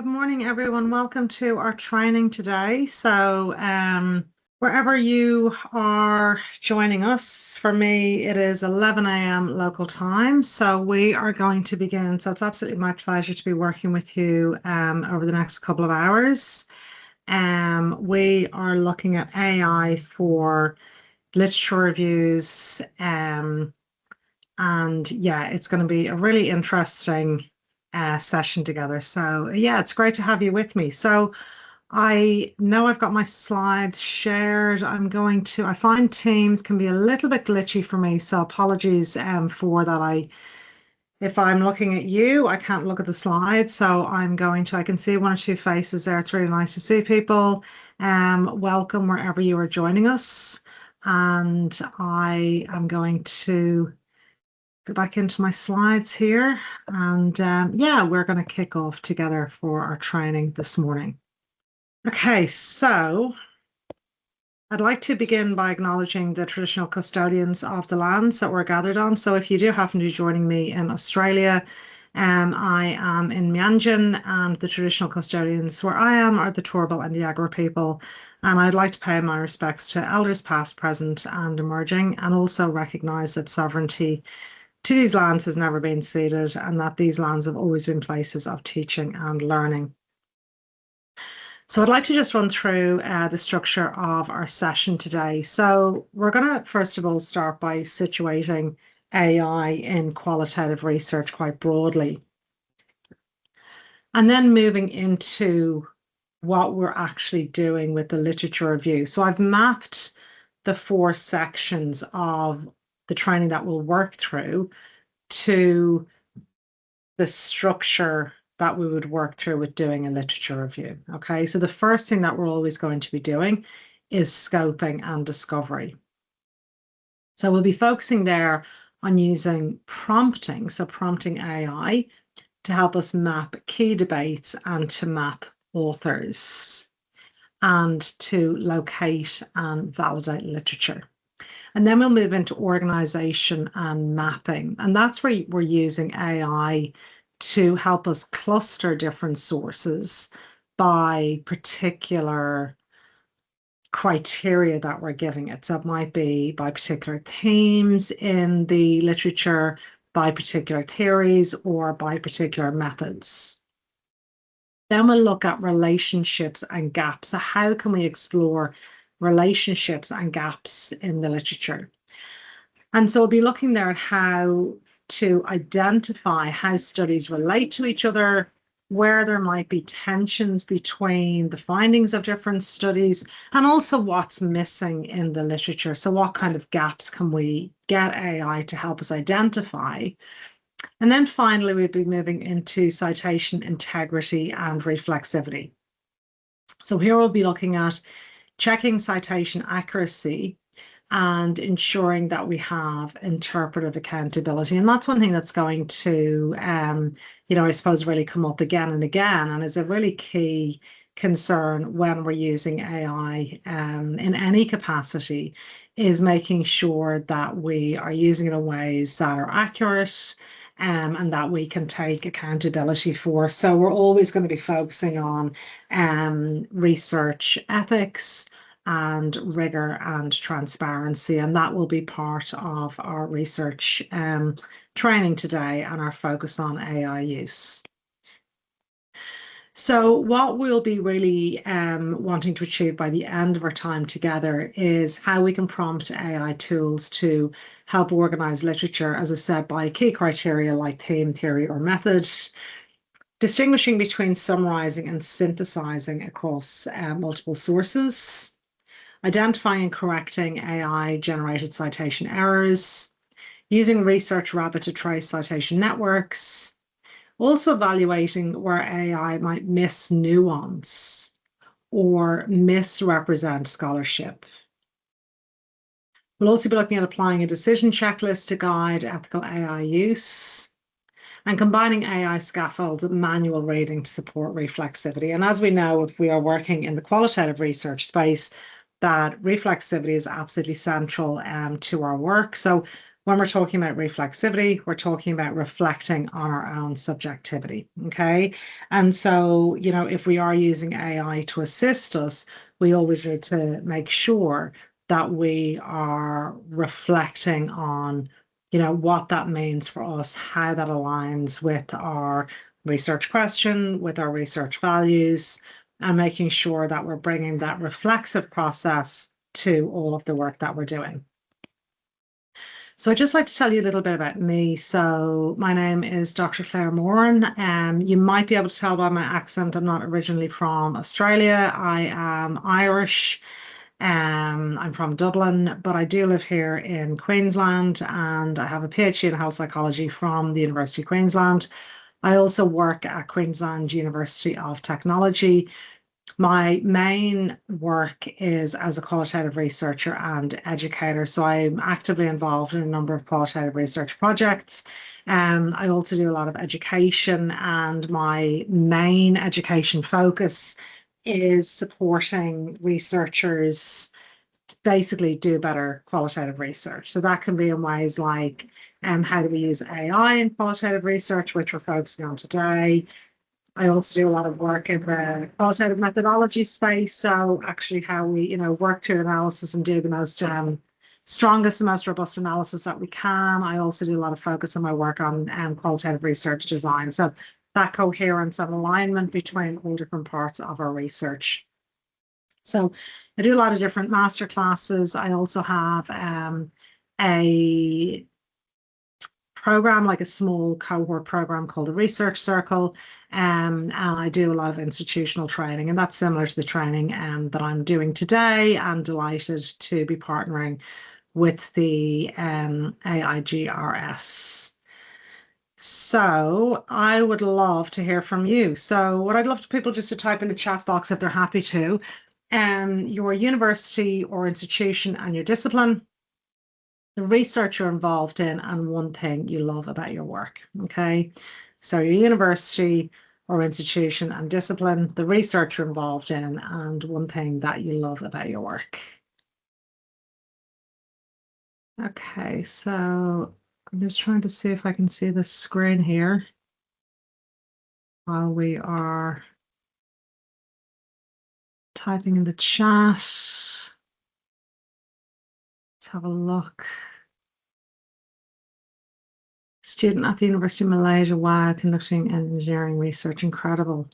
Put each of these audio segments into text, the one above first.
Good morning, everyone. Welcome to our training today. Wherever you are joining us, for me, it is 11 a.m. local time. So we are going to begin. So it's absolutely my pleasure to be working with you over the next couple of hours. We are looking at AI for literature reviews. And yeah, it's going to be a really interesting session together. So yeah, it's great to have you with me. So I know I've got my slides shared. I find Teams can be a little bit glitchy for me. So apologies for that. If I'm looking at you, I can't look at the slides. So I can see one or two faces there. It's really nice to see people. Welcome wherever you are joining us. And I am going to go back into my slides here. And yeah, we're going to kick off together for our training this morning. Okay, so I'd like to begin by acknowledging the traditional custodians of the lands that we're gathered on. So if you do happen to be joining me in Australia, I am in Mianjin, and the traditional custodians where I am are the Turrbal and the Agra people. And I'd like to pay my respects to elders past, present, and emerging, and also recognise that sovereignty to these lands has never been ceded, and that these lands have always been places of teaching and learning. So I'd like to just run through the structure of our session today. So we're going to, first of all, start by situating AI in qualitative research quite broadly, and then moving into what we're actually doing with the literature review. So I've mapped the 4 sections of the training that we'll work through to the structure that we would work through with doing a literature review. Okay, so the first thing that we're always going to be doing is scoping and discovery. So we'll be focusing there on using prompting, so prompting AI to help us map key debates and to map authors and to locate and validate literature. And then we'll move into organization and mapping. And that's where we're using AI to help us cluster different sources by particular criteria that we're giving it. So it might be by particular themes in the literature, by particular theories, or by particular methods. Then we'll look at relationships and gaps. So how can we explore relationships and gaps in the literature? And so we'll be looking there at how to identify how studies relate to each other, where there might be tensions between the findings of different studies, and also what's missing in the literature. So what kind of gaps can we get AI to help us identify? And then finally, we'll be moving into citation integrity and reflexivity. So here we'll be looking at checking citation accuracy and ensuring that we have interpretive accountability. And that's one thing that's going to, I suppose, really come up again and again, and is a really key concern when we're using AI in any capacity, is making sure that we are using it in ways that are accurate and that we can take accountability for. So we're always going to be focusing on research ethics and rigor and transparency, and that will be part of our research training today and our focus on AI use. So what we'll be really wanting to achieve by the end of our time together is how we can prompt AI tools to help organize literature, as I said, by key criteria like theme, theory, or method, distinguishing between summarizing and synthesizing across multiple sources, identifying and correcting AI-generated citation errors, using Research Rabbit to trace citation networks, also evaluating where AI might miss nuance or misrepresent scholarship. We'll also be looking at applying a decision checklist to guide ethical AI use, and combining AI scaffold with manual reading to support reflexivity. And as we know, if we are working in the qualitative research space, that reflexivity is absolutely central to our work. So When we're talking about reflexivity, we're talking about reflecting on our own subjectivity. Okay. And so, if we are using AI to assist us, we always need to make sure that we are reflecting on, what that means for us, how that aligns with our research question, with our research values, and making sure that we're bringing that reflexive process to all of the work that we're doing. So I'd just like to tell you a little bit about me. So my name is Dr. Claire Moran. You might be able to tell by my accent, I'm not originally from Australia. I am Irish. I'm from Dublin, but I do live here in Queensland, and I have a PhD in health psychology from the University of Queensland. I also work at Queensland University of Technology. My main work is as a qualitative researcher and educator. So I'm actively involved in a number of qualitative research projects. I also do a lot of education, and my main education focus is supporting researchers to basically do better qualitative research. So that can be in ways like how do we use AI in qualitative research, which we're focusing on today. I also do a lot of work in the qualitative methodology space. So actually how we, work through analysis and do the most strongest and most robust analysis that we can. I also do a lot of focus on my work on qualitative research design. So that coherence and alignment between all different parts of our research. So I do a lot of different master classes. I also have a program, like a small cohort program called the Research Circle. And I do a lot of institutional training, and that's similar to the training that I'm doing today. I'm delighted to be partnering with the AIGRS. So I would love to hear from you. So what I'd love to people just to type in the chat box if they're happy to, your university or institution and your discipline, the research you're involved in, and one thing you love about your work. Okay. So your university or institution and discipline, the research you're involved in, and one thing that you love about your work. Okay, so I'm just trying to see if I can see the screen here while we are typing in the chat. Let's have a look. Student at the University of Malaysia, wow, conducting engineering research, incredible.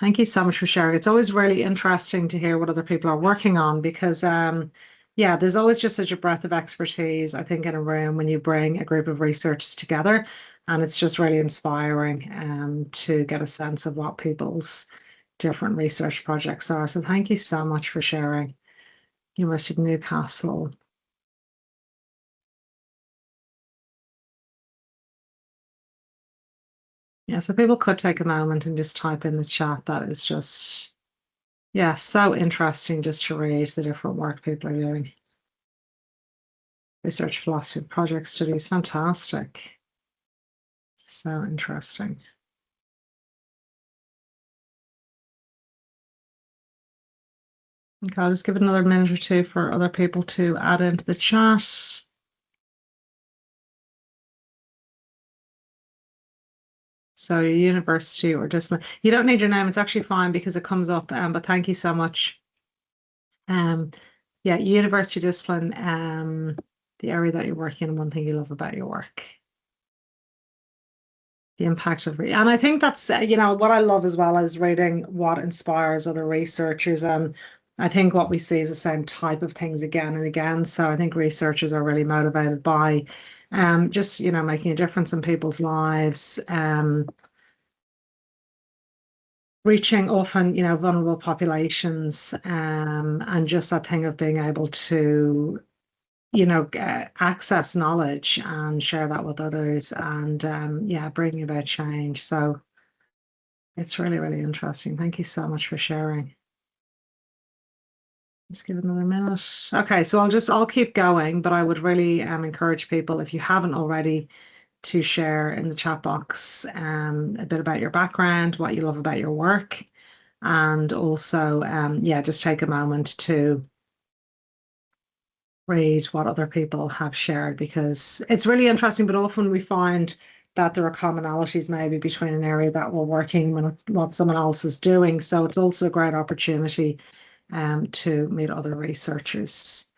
Thank you so much for sharing. It's always really interesting to hear what other people are working on because, yeah, there's always just such a breadth of expertise, I think, in a room when you bring a group of researchers together. And it's just really inspiring to get a sense of what people's different research projects are. So thank you so much for sharing. University of Newcastle. Yeah, so people could take a moment and just type in the chat. That is just, yeah, so interesting just to read the different work people are doing. Research philosophy, project studies, fantastic. So interesting. Okay, I'll just give it another minute or two for other people to add into the chat. So your university or discipline, you don't need your name. It's actually fine because it comes up. But thank you so much. Yeah, university discipline, the area that you're working in, one thing you love about your work. The impact of, and I think that's, what I love as well is reading what inspires other researchers. And I think what we see is the same type of things again and again. So I think researchers are really motivated by just, making a difference in people's lives, reaching often, vulnerable populations, and just that thing of being able to access knowledge and share that with others and yeah, bringing about change. So it's really, really interesting. Thank you so much for sharing. Let's give it another minute. Okay, so I'll keep going, but I would really encourage people, if you haven't already, to share in the chat box a bit about your background, what you love about your work, and also yeah, just take a moment to read what other people have shared because it's really interesting, but often we find that there are commonalities maybe between an area that we're working and what someone else is doing. So it's also a great opportunity to meet other researchers.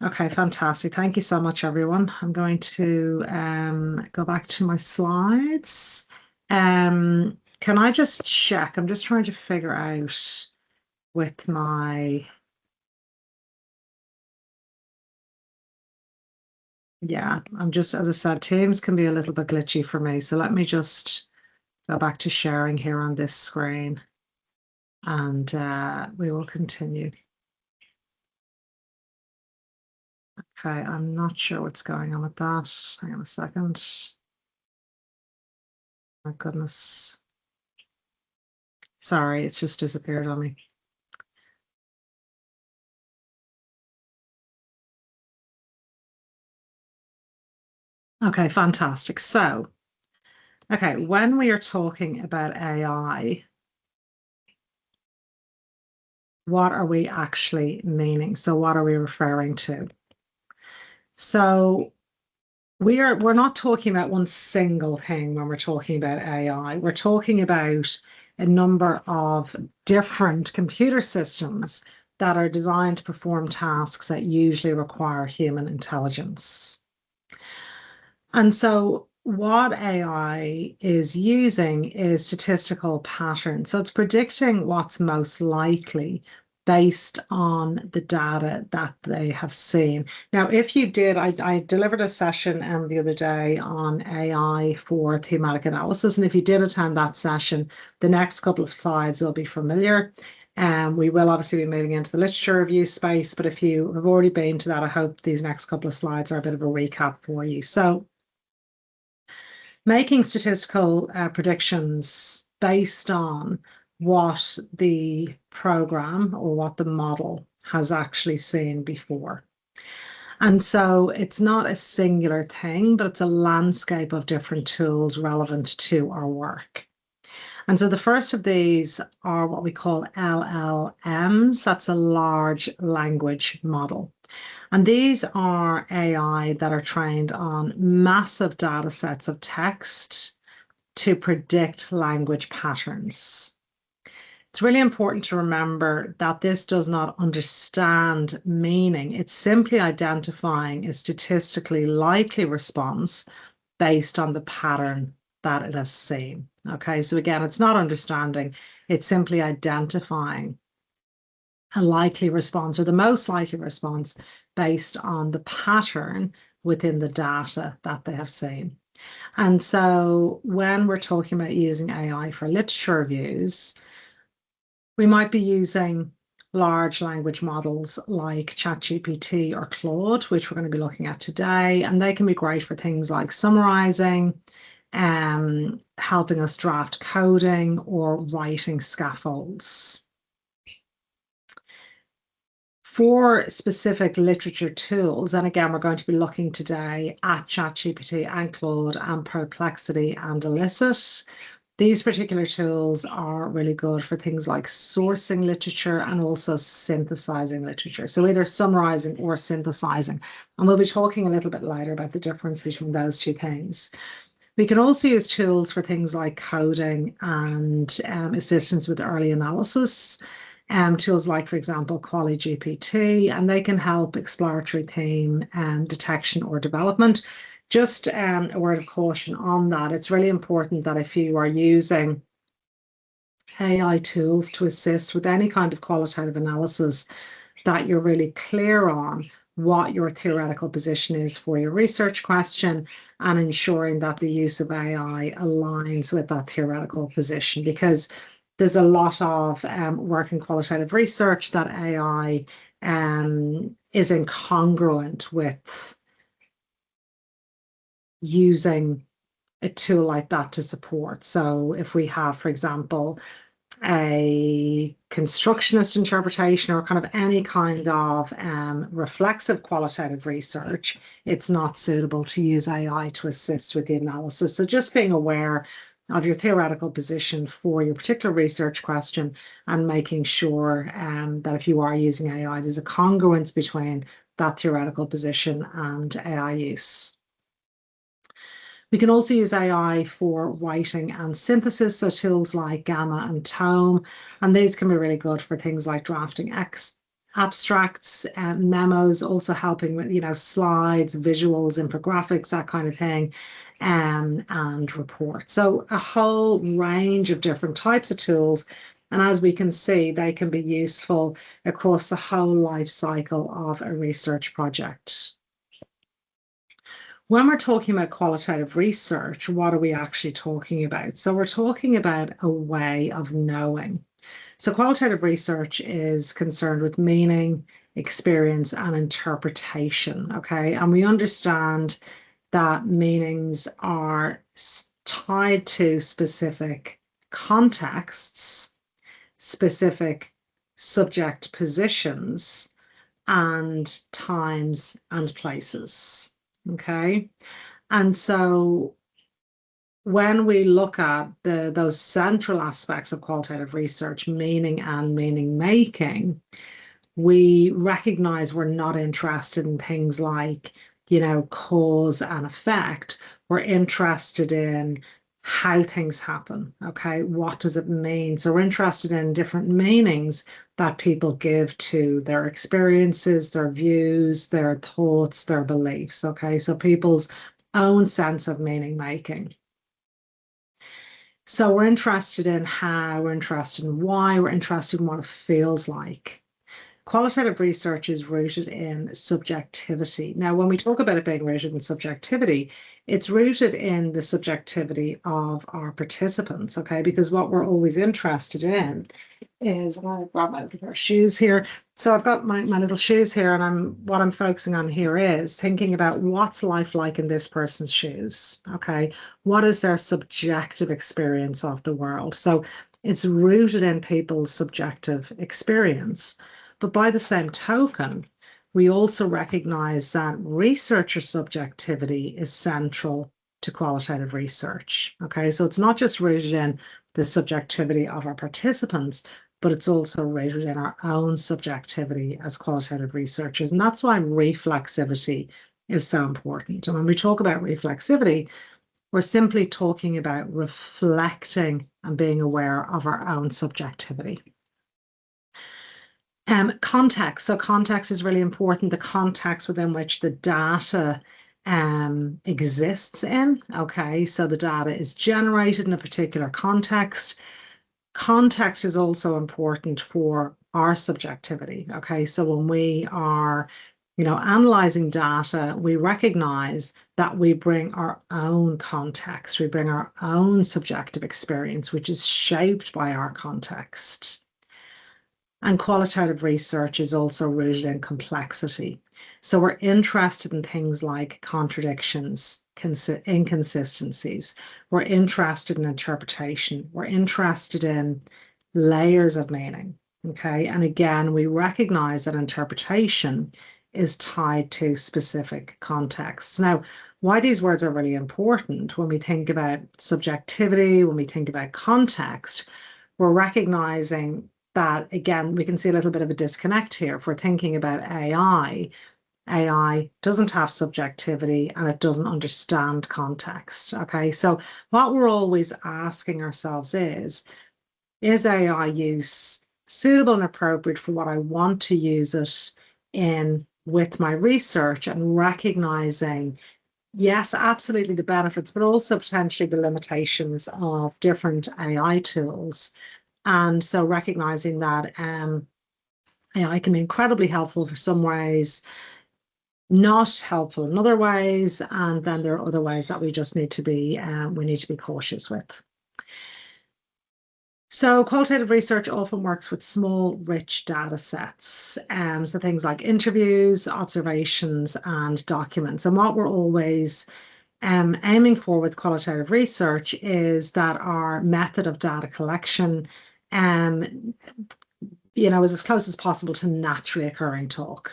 Okay, fantastic. Thank you so much, everyone. I'm going to go back to my slides. Can I just check? I'm just trying to figure out with my, yeah, I'm just, as I said, Teams can be a little bit glitchy for me. So let me just go back to sharing here on this screen and we will continue. Okay, I'm not sure what's going on with that. Hang on a second. My goodness. Sorry, it's just disappeared on me. Okay, fantastic. So, okay, when we are talking about AI, what are we actually meaning? So, what are we referring to? So, we're not talking about one single thing when we're talking about AI. We're talking about a number of different computer systems that are designed to perform tasks that usually require human intelligence. And so what AI is using is statistical patterns. So it's predicting what's most likely based on the data that they have seen. Now, if you did, I delivered a session the other day on AI for thematic analysis. And if you did attend that session, the next couple of slides will be familiar. And we will obviously be moving into the literature review space. But if you have already been to that, I hope these next couple of slides are a bit of a recap for you. So making statistical predictions based on what the program or what the model has actually seen before. And so it's not a singular thing, but it's a landscape of different tools relevant to our work. And so the first of these are what we call LLMs. That's a large language model. And these are AI that are trained on massive data sets of text to predict language patterns. It's really important to remember that this does not understand meaning. It's simply identifying a statistically likely response based on the pattern that it has seen. Okay, so again, it's not understanding, it's simply identifying a likely response or the most likely response based on the pattern within the data that they have seen. And so when we're talking about using AI for literature reviews, we might be using large language models like ChatGPT or Claude, which we're going to be looking at today. And they can be great for things like summarizing, helping us draft coding or writing scaffolds. For specific literature tools, and again, we're going to be looking today at ChatGPT and Claude and Perplexity and Elicit. These particular tools are really good for things like sourcing literature and also synthesizing literature. So either summarizing or synthesizing. And we'll be talking a little bit later about the difference between those two things. We can also use tools for things like coding and assistance with early analysis. Tools like, for example, Quali GPT, and they can help exploratory theme detection or development. Just a word of caution on that. It's really important that if you are using AI tools to assist with any kind of qualitative analysis, that you're really clear on what your theoretical position is for your research question and ensuring that the use of AI aligns with that theoretical position, because there's a lot of work in qualitative research that AI is incongruent with using a tool like that to support. So if we have, for example, a constructionist interpretation or kind of any kind of reflexive qualitative research, it's not suitable to use AI to assist with the analysis. So just being aware of your theoretical position for your particular research question, and making sure that if you are using AI, there's a congruence between that theoretical position and AI use. We can also use AI for writing and synthesis, so tools like Gamma and Tome, and these can be really good for things like drafting abstracts, memos, also helping with, slides, visuals, infographics, that kind of thing, and reports. So a whole range of different types of tools. And as we can see, they can be useful across the whole life cycle of a research project. When we're talking about qualitative research, what are we actually talking about? So we're talking about a way of knowing. So qualitative research is concerned with meaning, experience, and interpretation, okay? And we understand that meanings are tied to specific contexts, specific subject positions, and times and places. Okay. And so when we look at those central aspects of qualitative research, meaning and meaning making, we recognize we're not interested in things like, cause and effect. We're interested in how things happen. Okay. What does it mean? So we're interested in different meanings that people give to their experiences, their views, their thoughts, their beliefs. Okay. So people's own sense of meaning making. So we're interested in how, we're interested in why, we're interested in what it feels like. Qualitative research is rooted in subjectivity. Now, when we talk about it being rooted in subjectivity, it's rooted in the subjectivity of our participants, okay? Because what we're always interested in is, I'm going to grab my little pair of shoes here. So I've got my little shoes here, and what I'm focusing on here is thinking about what's life like in this person's shoes, okay? What is their subjective experience of the world? So it's rooted in people's subjective experience. But by the same token, we also recognize that researcher subjectivity is central to qualitative research. Okay, so it's not just rooted in the subjectivity of our participants, but it's also rooted in our own subjectivity as qualitative researchers. And that's why reflexivity is so important. And when we talk about reflexivity, we're simply talking about reflecting and being aware of our own subjectivity. Context. So context is really important, the context within which the data exists in. Okay, so the data is generated in a particular context. Context is also important for our subjectivity. Okay, so when we are, analyzing data, we recognize that we bring our own context, we bring our own subjective experience, which is shaped by our context. And qualitative research is also rooted in complexity. So we're interested in things like contradictions, inconsistencies. We're interested in interpretation. We're interested in layers of meaning. Okay. And again, we recognize that interpretation is tied to specific contexts. Now, why these words are really important when we think about subjectivity, when we think about context, we're recognizing that, again, we can see a little bit of a disconnect here. If we're thinking about AI doesn't have subjectivity and it doesn't understand context. Okay, so what we're always asking ourselves is AI use suitable and appropriate for what I want to use it in with my research, and recognizing, yes, absolutely the benefits, but also potentially the limitations of different AI tools. And so recognizing that AI can be incredibly helpful for some ways, not helpful in other ways, and then there are other ways that we just need to be cautious with. So qualitative research often works with small, rich data sets. So things like interviews, observations, and documents. And what we're always aiming for with qualitative research is that our method of data collection is as close as possible to naturally occurring talk.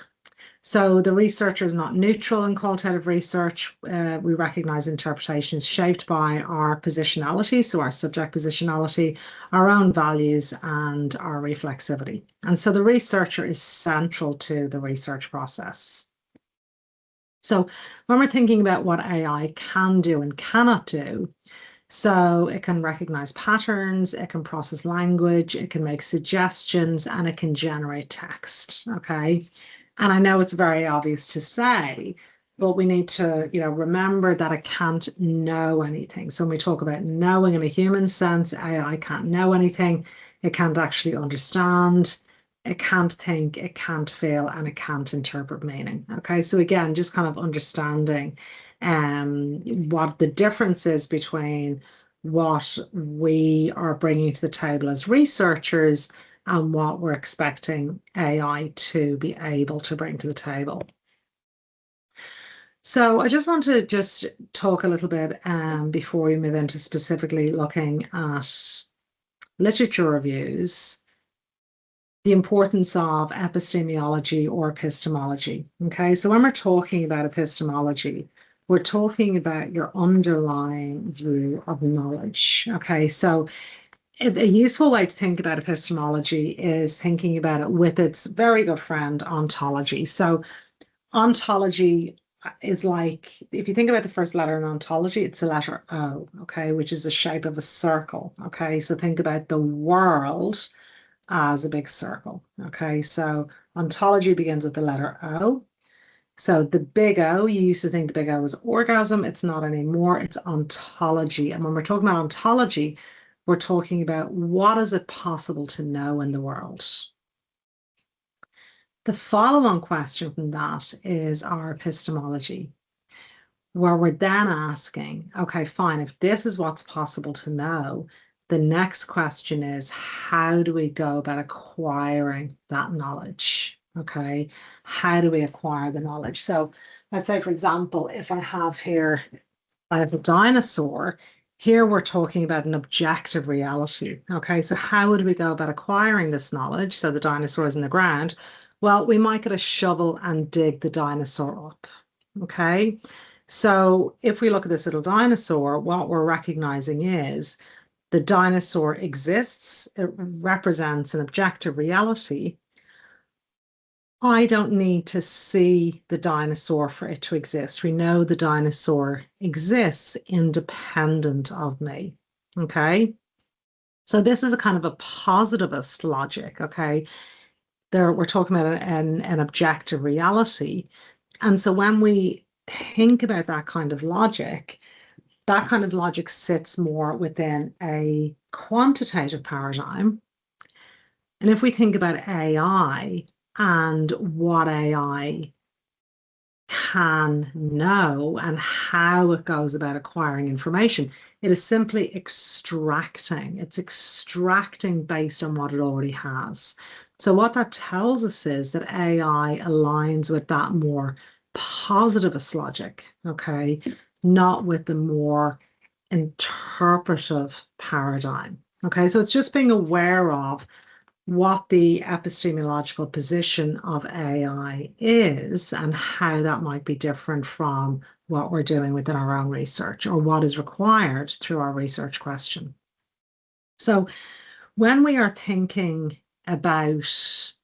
So the researcher is not neutral in qualitative research. We recognize interpretation is shaped by our positionality, so our subject positionality, our own values, and our reflexivity. And so the researcher is central to the research process. So when we're thinking about what AI can do and cannot do, so it can recognize patterns, it can process language, it can make suggestions, and it can generate text. Okay. And I know it's very obvious to say, but we need to, remember that it can't know anything. So when we talk about knowing in a human sense, AI can't know anything. It can't actually understand. It can't think, it can't feel, and it can't interpret meaning. Okay. So again, just kind of understanding what the difference is between what we are bringing to the table as researchers and what we're expecting AI to be able to bring to the table. So I just want to just talk a little bit before we move into specifically looking at literature reviews, the importance of epistemology or epistemology. Okay, so when we're talking about epistemology, we're talking about your underlying view of knowledge. Okay, so a useful way to think about epistemology is thinking about it with its very good friend, ontology. So, ontology is like, if you think about the first letter in ontology, it's the letter O, okay, which is the shape of a circle. Okay, so think about the world as a big circle. Okay, so ontology begins with the letter O. So the big O, you used to think the big O was orgasm. It's not anymore. It's ontology. And when we're talking about ontology, we're talking about what is it possible to know in the world. The follow-on question from that is our epistemology, where we're then asking, okay, fine, if this is what's possible to know, the next question is, how do we go about acquiring that knowledge? Okay, how do we acquire the knowledge? So let's say, for example, if I have here, I have a dinosaur, here we're talking about an objective reality. Okay, so how would we go about acquiring this knowledge? So the dinosaur is in the ground. Well, we might get a shovel and dig the dinosaur up. Okay, so if we look at this little dinosaur, what we're recognizing is the dinosaur exists. It represents an objective reality. I don't need to see the dinosaur for it to exist. We know the dinosaur exists independent of me. Okay. So this is a kind of a positivist logic. Okay. There, we're talking about an objective reality. And so when we think about that kind of logic sits more within a quantitative paradigm. And if we think about AI and what AI can know and how it goes about acquiring information, it is simply extracting. It's extracting based on what it already has. So what that tells us is that AI aligns with that more positivist logic, okay, not with the more interpretive paradigm. Okay, so it's just being aware of what the epistemological position of AI is and how that might be different from what we're doing within our own research or what is required through our research question. So when we are thinking about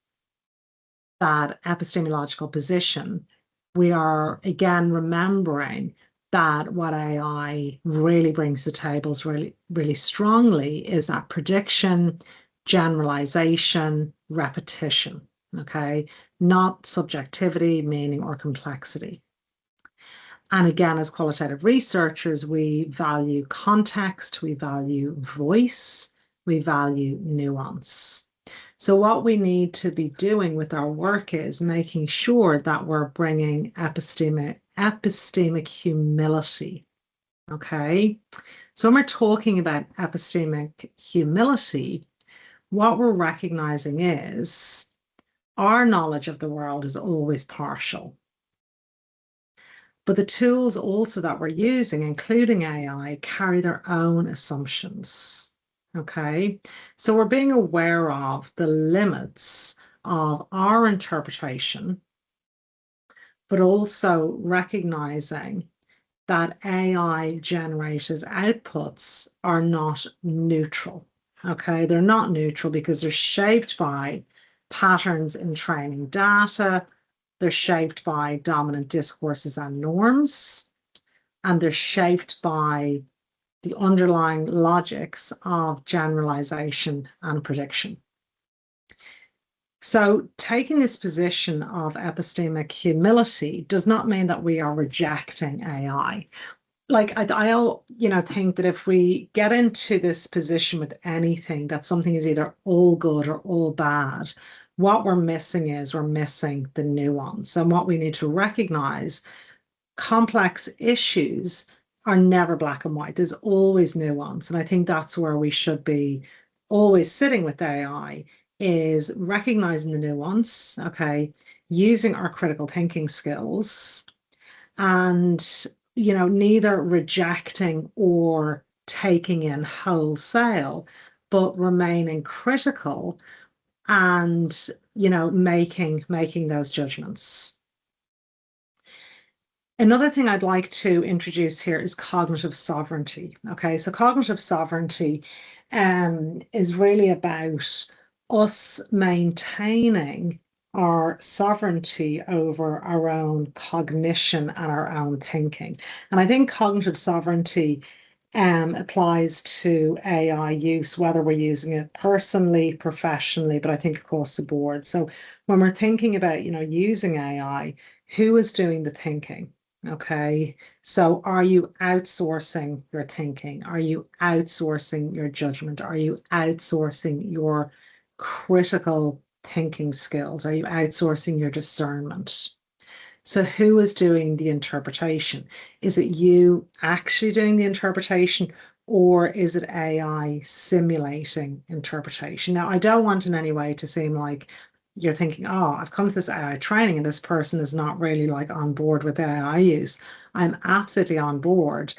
that epistemological position, we are again remembering that what AI really brings to the table is really strongly is that prediction, generalization, repetition, okay? Not subjectivity, meaning, or complexity. And again, as qualitative researchers, we value context, we value voice, we value nuance. So what we need to be doing with our work is making sure that we're bringing epistemic humility, okay? So when we're talking about epistemic humility, what we're recognizing is our knowledge of the world is always partial. But the tools also that we're using, including AI, carry their own assumptions. Okay, so we're being aware of the limits of our interpretation but also recognizing that AI generated outputs are not neutral. Okay, they're not neutral because they're shaped by patterns in training data, they're shaped by dominant discourses and norms, and they're shaped by the underlying logics of generalization and prediction. So, taking this position of epistemic humility does not mean that we are rejecting AI. Like I think that if we get into this position with anything, that something is either all good or all bad, what we're missing the nuance. And what we need to recognize, complex issues are never black and white. There's always nuance. And I think that's where we should be always sitting with AI, is recognizing the nuance, okay, using our critical thinking skills, and neither rejecting or taking in wholesale, but remaining critical and making those judgments. Another thing I'd like to introduce here is cognitive sovereignty. Okay, so cognitive sovereignty is really about us maintaining our sovereignty over our own cognition and our own thinking. And I think cognitive sovereignty applies to AI use, whether we're using it personally, professionally, but I think across the board. So when we're thinking about, using AI, who is doing the thinking? Okay. So are you outsourcing your thinking? Are you outsourcing your judgment? Are you outsourcing your critical thinking skills? Are you outsourcing your discernment? So who is doing the interpretation? Is it you actually doing the interpretation, or is it AI simulating interpretation? Now, I don't want in any way to seem like you're thinking, oh, I've come to this AI training and this person is not really like on board with AI use. I'm absolutely on board.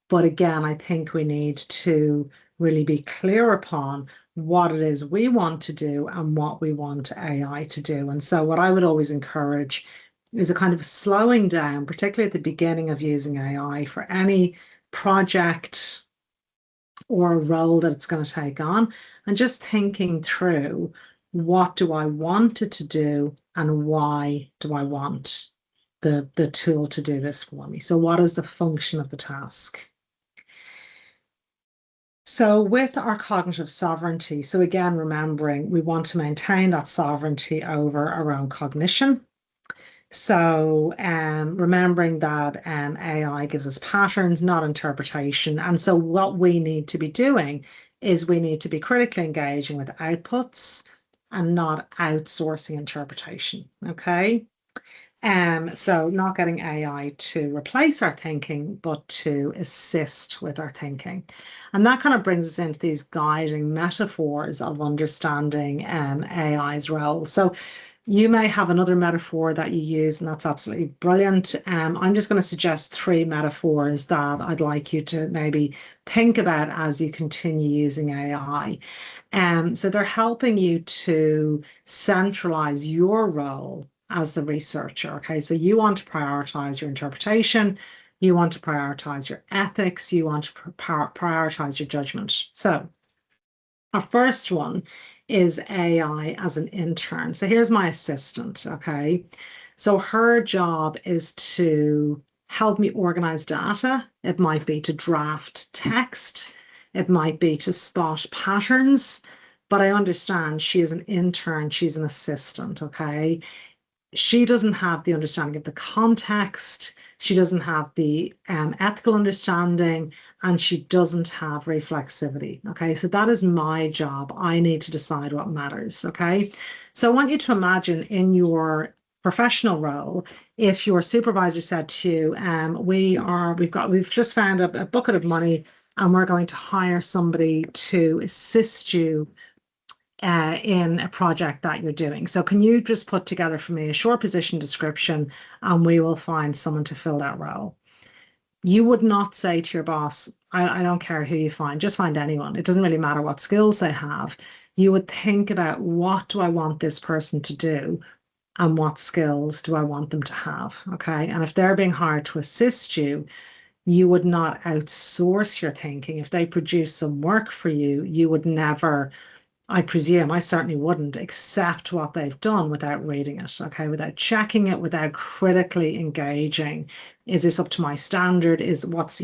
But again, I think we need to really be clear upon what it is we want to do and what we want AI to do. And so, what I would always encourage is a kind of slowing down, particularly at the beginning of using AI for any project or a role that it's going to take on, and just thinking through, what do I want it to do and why do I want the tool to do this for me? So what is the function of the task? So with our cognitive sovereignty, so again, remembering we want to maintain that sovereignty over our own cognition. So remembering that AI gives us patterns, not interpretation. And so what we need to be doing is we need to be critically engaging with outputs and not outsourcing interpretation. Okay. So not getting AI to replace our thinking, but to assist with our thinking. And that kind of brings us into these guiding metaphors of understanding AI's role. So you may have another metaphor that you use, and that's absolutely brilliant. I'm just going to suggest three metaphors that I'd like you to maybe think about as you continue using AI. So they're helping you to centralize your role as the researcher. Okay, so you want to prioritize your interpretation, you want to prioritize your ethics, you want to prioritize your judgment. So our first one is AI as an intern. So here's my assistant. Okay, so her job is to help me organize data. It might be to draft text, it might be to spot patterns, but I understand she is an intern, she's an assistant. Okay, she doesn't have the understanding of the context, she doesn't have the ethical understanding, and she doesn't have reflexivity. Okay, so that is my job. I need to decide what matters. Okay, so I want you to imagine in your professional role, if your supervisor said to you, we've just found a bucket of money and we're going to hire somebody to assist you in a project that you're doing. So can you just put together for me a short position description and we will find someone to fill that role? You would not say to your boss, I don't care who you find, just find anyone. It doesn't really matter what skills they have. You would think about, what do I want this person to do? and what skills do I want them to have? Okay. And if they're being hired to assist you, you would not outsource your thinking. If they produce some work for you, you would never, I presume, I certainly wouldn't accept what they've done without reading it, okay, without checking it, without critically engaging. Is this up to my standard? Is what's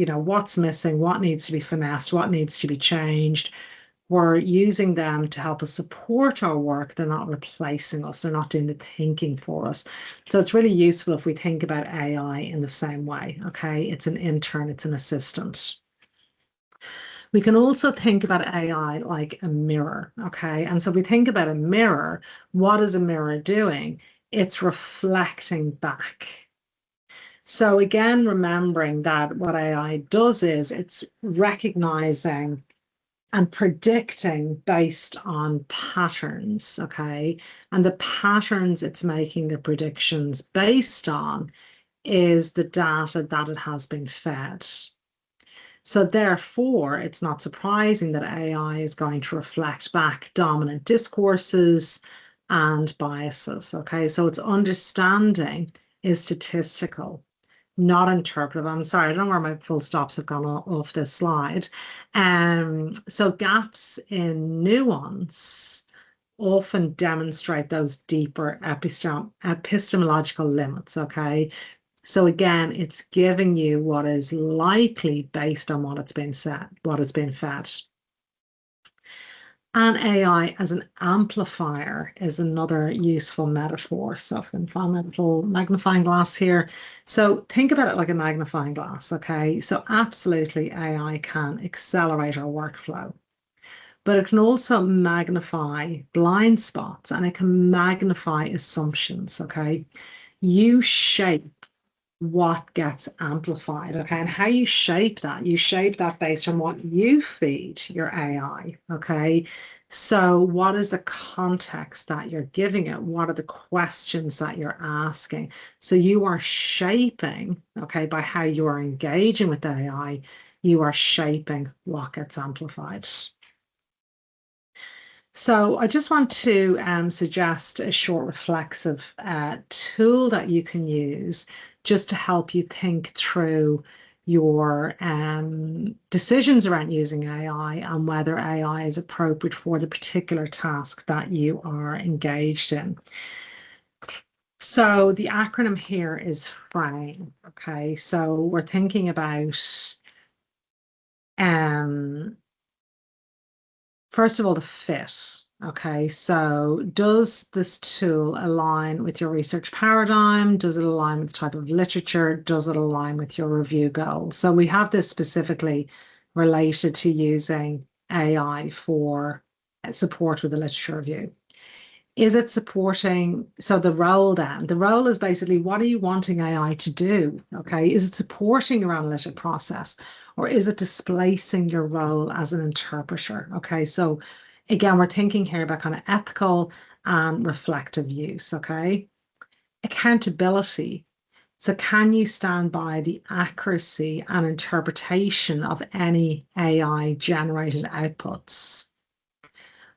missing? What needs to be finessed? What needs to be changed? We're using them to help us support our work. They're not replacing us. They're not doing the thinking for us. So it's really useful if we think about AI in the same way, okay? It's an intern, it's an assistant. We can also think about AI like a mirror, okay? And so if we think about a mirror, what is a mirror doing? It's reflecting back. So again, remembering that what AI does is it's recognizing and predicting based on patterns, okay? And the patterns it's making the predictions based on is the data that it has been fed. So therefore, it's not surprising that AI is going to reflect back dominant discourses and biases, okay? So its understanding is statistical, not interpretive. I'm sorry, I don't know where my full stops have gone off this slide. So gaps in nuance often demonstrate those deeper epistemological limits, okay? So again, it's giving you what is likely based on what it's been said, what has been fed. And AI as an amplifier is another useful metaphor. So if I can find my little magnifying glass here. So think about it like a magnifying glass, okay? So absolutely AI can accelerate our workflow, but it can also magnify blind spots and it can magnify assumptions, okay? You shape what gets amplified, okay? And how you shape that based on what you feed your AI, okay? So, what is the context that you're giving it? What are the questions that you're asking? So, you are shaping, okay, by how you are engaging with AI, you are shaping what gets amplified. So I just want to suggest a short reflexive tool that you can use just to help you think through your decisions around using AI and whether AI is appropriate for the particular task that you are engaged in. So the acronym here is FRAME. Okay, so we're thinking about first of all, the fit. Okay, so does this tool align with your research paradigm? Does it align with the type of literature? Does it align with your review goals? So we have this specifically related to using AI for support with the literature review. Is it supporting? So the role is basically what are you wanting AI to do? Okay, is it supporting your analytic process or is it displacing your role as an interpreter? Okay, so again, we're thinking here about kind of ethical and reflective use. Okay, accountability. So, can you stand by the accuracy and interpretation of any AI generated outputs?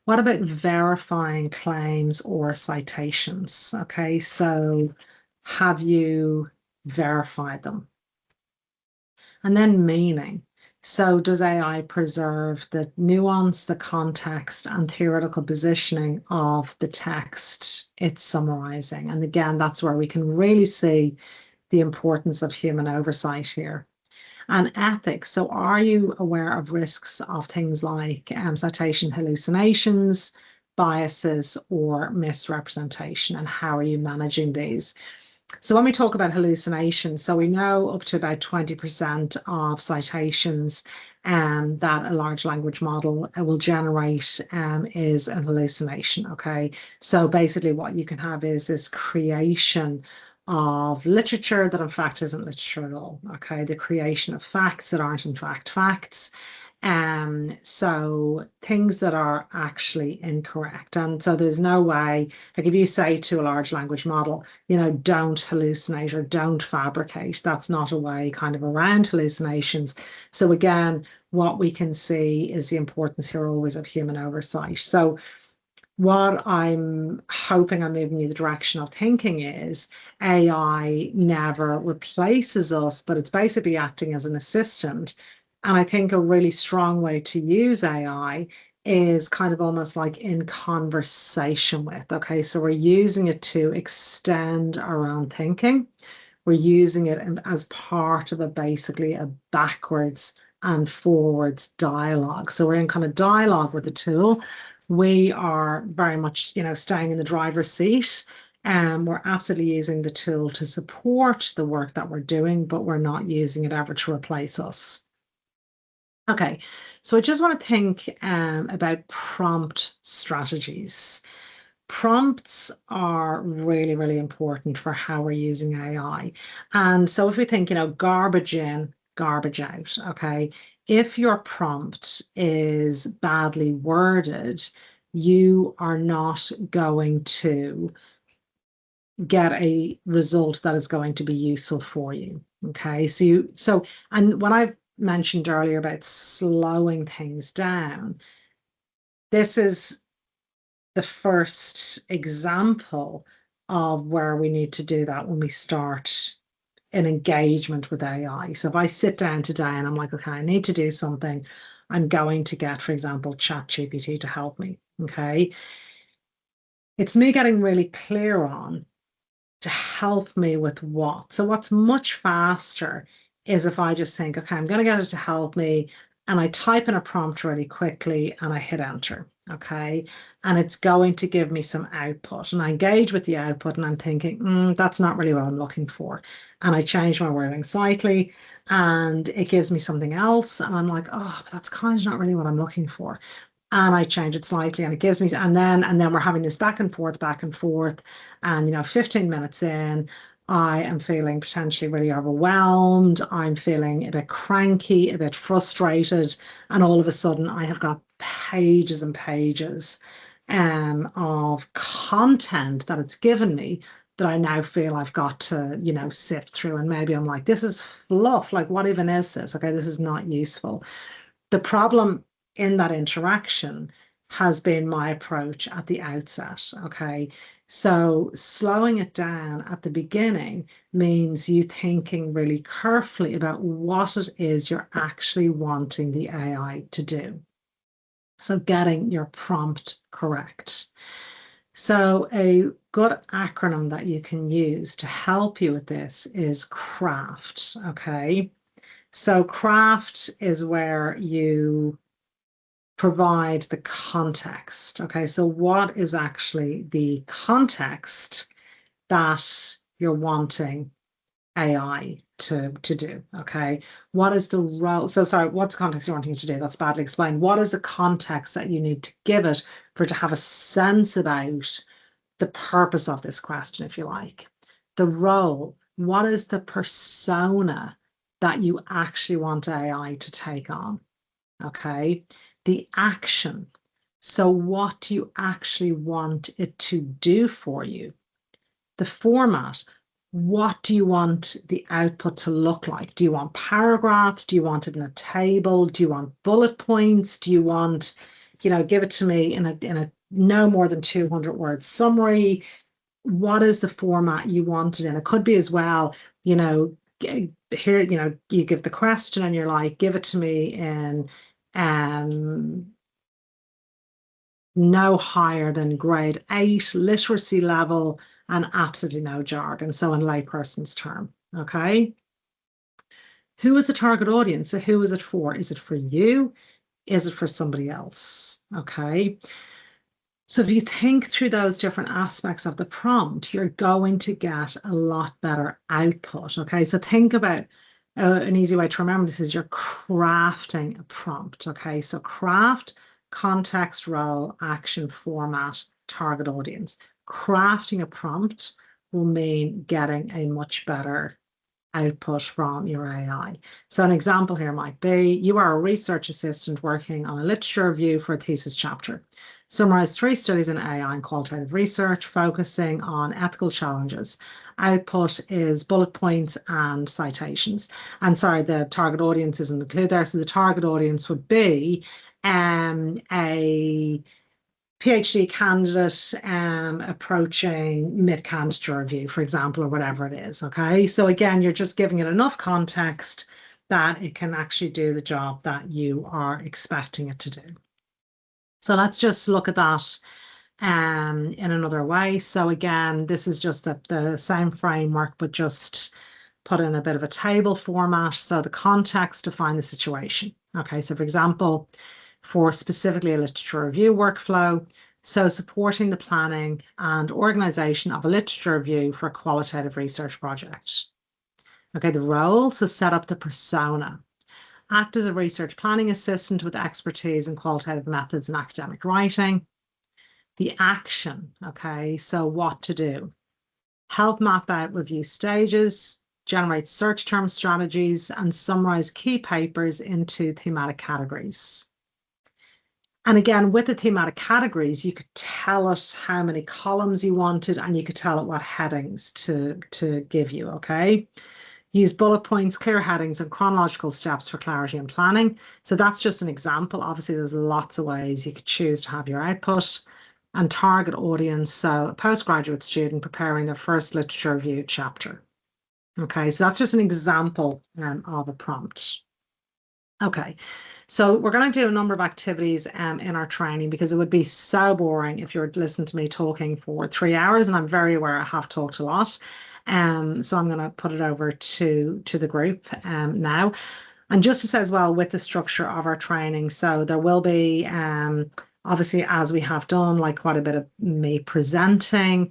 What about verifying claims or citations? Okay, so have you verified them? And then meaning. So does AI preserve the nuance, the context, and theoretical positioning of the text it's summarizing? And again, that's where we can really see the importance of human oversight here. And ethics. So, are you aware of risks of things like citation hallucinations, biases, or misrepresentation? And how are you managing these? So, when we talk about hallucinations, so we know up to about 20% of citations that a large language model will generate is an hallucination. Okay. So, basically, what you can have is this creation of literature that in fact isn't literature at all. Okay, the creation of facts that aren't in fact facts. So things that are actually incorrect. And so there's no way, like if you say to a large language model, don't hallucinate or don't fabricate, that's not a way kind of around hallucinations. So again, what we can see is the importance here always of human oversight. So What I'm hoping I'm moving you the direction of thinking is AI never replaces us, but it's basically acting as an assistant. And I think a really strong way to use AI is kind of almost like in conversation with. Okay, so we're using it to extend our own thinking. We're using it as part of basically a backwards and forwards dialogue. So we're in kind of dialogue with the tool. We are very much, staying in the driver's seat, and we're absolutely using the tool to support the work that we're doing, but we're not using it ever to replace us. Okay, so I just want to think about prompt strategies. Prompts are really, really important for how we're using AI. And so if we think, garbage in, garbage out, okay, if your prompt is badly worded, you are not going to get a result that is going to be useful for you. Okay, and when I mentioned earlier about slowing things down, this is the first example of where we need to do that when we start an engagement with AI. So if I sit down today and I'm like, okay, I need to do something, I'm going to get, for example, ChatGPT to help me. Okay. It's me getting really clear on to help me with what. So what's much faster is if I just think, okay, I'm going to get it to help me, and I type in a prompt really quickly and I hit enter. Okay. And it's going to give me some output. And I engage with the output and I'm thinking, that's not really what I'm looking for. And I change my wording slightly and it gives me something else. And I'm like, oh, but that's kind of not really what I'm looking for, and I change it slightly and it gives me, and then we're having this back and forth. And 15 minutes in, I am feeling potentially really overwhelmed. I'm feeling a bit cranky, a bit frustrated, and all of a sudden I have got pages and pages of content that it's given me that I now feel I've got to, sift through. And maybe I'm like, this is fluff. Like, what even is this? Okay, this is not useful. The problem in that interaction has been my approach at the outset. Okay. So slowing it down at the beginning means you thinking really carefully about what it is you're actually wanting the AI to do. So getting your prompt correct. So a good acronym that you can use to help you with this is CRAFT. Okay. So craft is where you provide the context. Okay, so what is actually the context that you're wanting AI to do? Okay, what is the role? So, sorry, what's the context you're wanting it to do? That's badly explained. What is the context that you need to give it for it to have a sense about the purpose of this question, if you like? The role, what is the persona that you actually want AI to take on? Okay. The action. So, what do you actually want it to do for you? The format. What do you want the output to look like? Do you want paragraphs? Do you want it in a table? Do you want bullet points? Do you want, give it to me in a no more than 200 word summary? What is the format you want it in? It could be as well, here, you give the question and you're like, give it to me in um, no higher than grade 8 literacy level and absolutely no jargon. So in layperson's term, okay? Who is the target audience? So who is it for? Is it for you? Is it for somebody else? Okay. So if you think through those different aspects of the prompt, you're going to get a lot better output. Okay, so think about an easy way to remember this is you're crafting a prompt. Okay, so craft, context, role, action, format, target audience. Crafting a prompt will mean getting a much better output from your AI. So an example here might be you are a research assistant working on a literature review for a thesis chapter. Summarize 3 studies in AI and qualitative research, focusing on ethical challenges. Output is bullet points and citations. And sorry, the target audience isn't included there. So the target audience would be a PhD candidate approaching mid-candidature review, for example, or whatever it is. Okay. So again, you're just giving it enough context that it can actually do the job that you are expecting it to do. So let's just look at that in another way. So again, this is just the same framework, but just put in a bit of a table format. So the context to find the situation. Okay, so for example, for specifically a literature review workflow, so supporting the planning and organization of a literature review for a qualitative research project. Okay, the role, so set up the persona. Act as a research planning assistant with expertise in qualitative methods and academic writing. The action, okay, so what to do. Help map out review stages, generate search term strategies, and summarize key papers into thematic categories. And again, with the thematic categories, you could tell it how many columns you wanted, and you could tell it what headings to give you, okay? Use bullet points, clear headings, and chronological steps for clarity and planning. So that's just an example. Obviously, there's lots of ways you could choose to have your output. And target audience, so a postgraduate student preparing their first literature review chapter. Okay, so that's just an example of a prompt. Okay, so we're going to do a number of activities in our training, because it would be so boring if you were to listen to me talking for 3 hours, and I'm very aware I have talked a lot. So I'm going to put it over to the group now. And just to say as well, with the structure of our training, so there will be obviously, as we have done, like quite a bit of me presenting.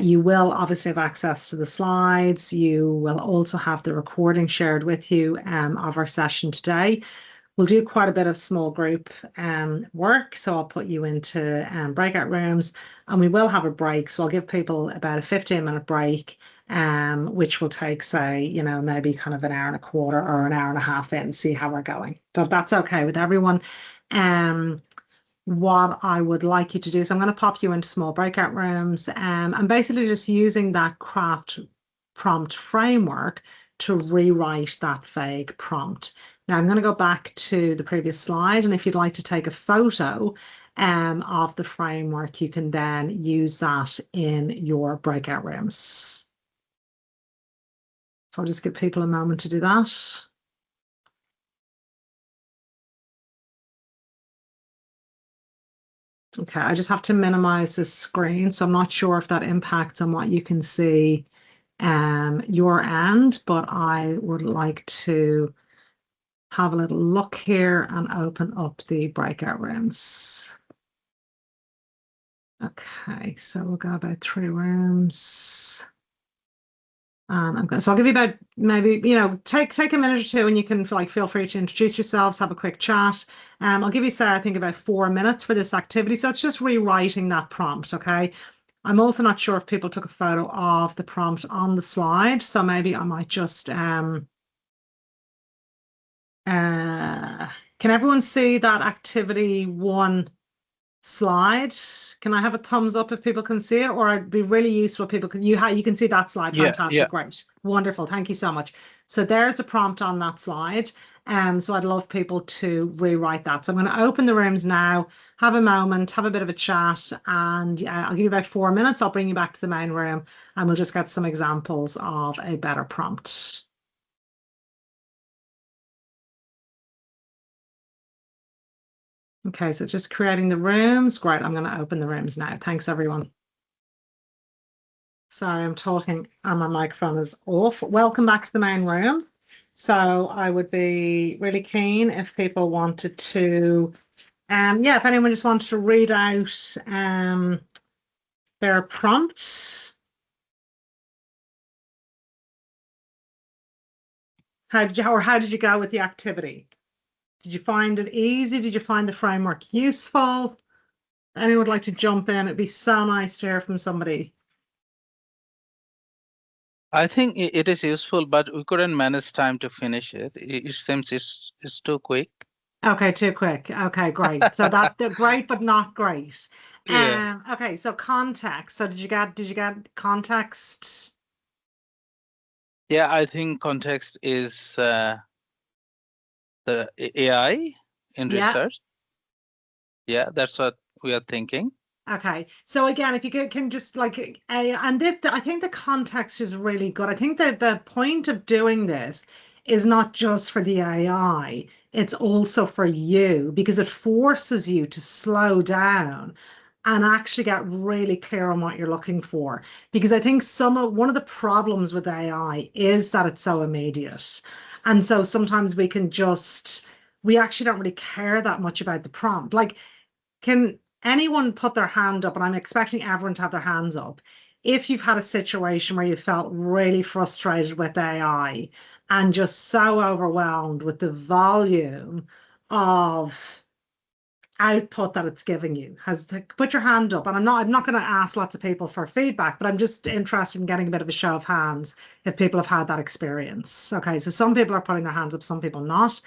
You will obviously have access to the slides. You will also have the recording shared with you of our session today. We'll do quite a bit of small group work. So I'll put you into breakout rooms, and we will have a break. So I'll give people about a 15-minute break, which will take, say, you know, maybe kind of an hour and a quarter or an hour and a half in, see how we're going. So if that's okay with everyone. What I would like you to do, so I'm going to pop you into small breakout rooms, and basically just using that craft prompt framework to rewrite that vague prompt. Now I'm going to go back to the previous slide, and if you'd like to take a photo of the framework, you can then use that in your breakout rooms. So I'll just give people a moment to do that. Okay, I just have to minimize the screen, so I'm not sure if that impacts on what you can see your end, but I would like to have a little look here and open up the breakout rooms. Okay, so we'll go about 3 rooms. So I'll give you about maybe, you know, take a minute or two, and you can feel free to introduce yourselves, have a quick chat. I'll give you, say, I think about 4 minutes for this activity. So it's just rewriting that prompt, okay? I'm also not sure if people took a photo of the prompt on the slide, so maybe I might just can everyone see that activity 1 slide? Can I have a thumbs up if people can see it? Or it'd be really useful if people can, you can see that slide. Fantastic. Great, wonderful, thank you so much. So there's a prompt on that slide, so I'd love people to rewrite that. So I'm going to open the rooms now, have a moment, have a bit of a chat, and I'll give you about 4 minutes. I'll bring you back to the main room, and we'll just get some examples of a better prompt. Okay, so just creating the rooms. Great, I'm going to open the rooms now. Thanks, everyone. Sorry, I'm talking and my microphone is off. Welcome back to the main room. So I would be really keen if people wanted to, if anyone just wanted to read out their prompts. How did you go with the activity? Did you find it easy? Did you find the framework useful? Anyone would like to jump in? It'd be so nice to hear from somebody. I think it is useful, but we couldn't manage time to finish it. It seems it's too quick. Okay, too quick. Okay, great. So they're great, but not great. Yeah. Okay, so context. So did you get context? Yeah, I think context is the AI in Yeah. research. Yeah, that's what we are thinking. Okay, so again, if you can just like and this, I think the context is really good. I think that the point of doing this is not just for the AI, it's also for you because it forces you to slow down and actually get really clear on what you're looking for. Because I think one of the problems with AI is that it's so immediate. And so sometimes we actually don't really care that much about the prompt. Like, can anyone put their hand up? And I'm expecting everyone to have their hands up. If you've had a situation where you felt really frustrated with AI and just so overwhelmed with the volume of output that it's giving you, has to put your hand up. And I'm not going to ask lots of people for feedback, but I'm just interested in getting a bit of a show of hands if people have had that experience. Okay, so some people are putting their hands up, some people not.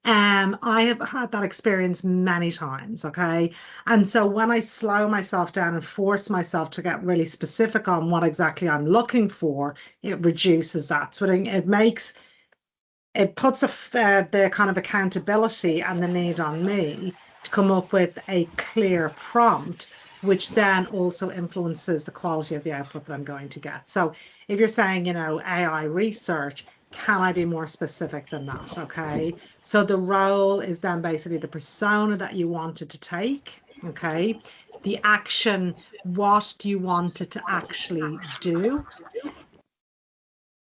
I have had that experience many times, okay? And so when I slow myself down and force myself to get really specific on what exactly I'm looking for, it reduces that. So it puts the kind of accountability and the need on me to come up with a clear prompt, which then also influences the quality of the output that I'm going to get. So if you're saying, AI research, can I be more specific than that? Okay. So the role is then basically the persona that you wanted to take. Okay. The action, what do you want it to actually do?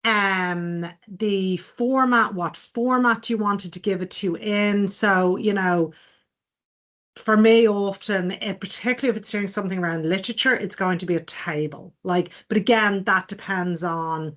The format, what format you wanted to give it to in. So, for me, often, particularly if it's doing something around literature, it's going to be a table. Like, but again, that depends on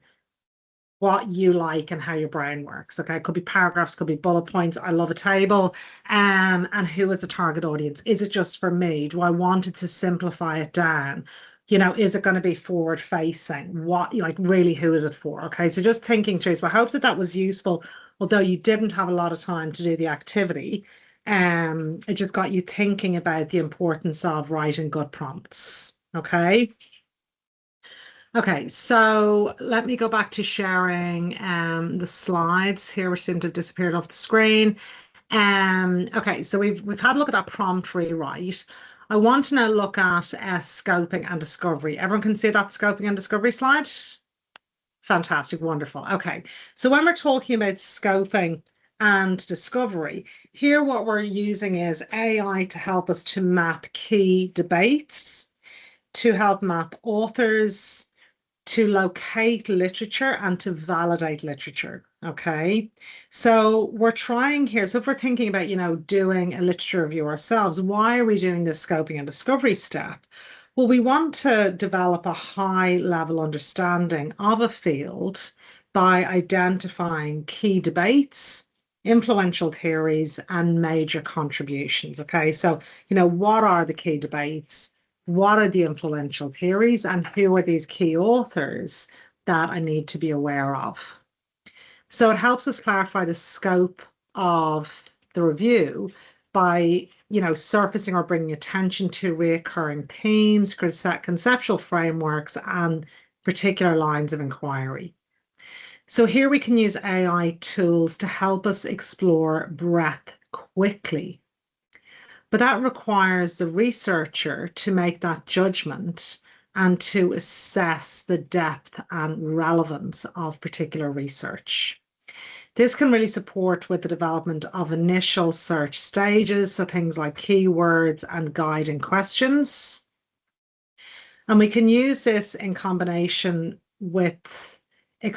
what you like and how your brain works. Okay, it could be paragraphs, could be bullet points. I love a table. And who is the target audience? Is it just for me? Do I want it to simplify it down? Is it going to be forward facing? What, like, really, who is it for? Okay, so just thinking through. So I hope that that was useful, although you didn't have a lot of time to do the activity. It just got you thinking about the importance of writing good prompts. Okay. Okay, so let me go back to sharing the slides here, which seem to have disappeared off the screen. Okay, so we've had a look at that prompt rewrite. I want to now look at scoping and discovery. Everyone can see that scoping and discovery slide? Fantastic, wonderful. Okay, so when we're talking about scoping and discovery, here what we're using is AI to help us to map key debates, to help map authors, to locate literature and to validate literature. Okay. So we're trying here. So if we're thinking about, doing a literature review ourselves, why are we doing this scoping and discovery step? Well, we want to develop a high level understanding of a field by identifying key debates, influential theories, and major contributions. Okay. So, what are the key debates? What are the influential theories and who are these key authors that I need to be aware of? So it helps us clarify the scope of the review by, surfacing or bringing attention to recurring themes, conceptual frameworks, and particular lines of inquiry. So here we can use AI tools to help us explore breadth quickly, but that requires the researcher to make that judgment and to assess the depth and relevance of particular research. This can really support with the development of initial search stages, so things like keywords and guiding questions. And we can use this in combination with we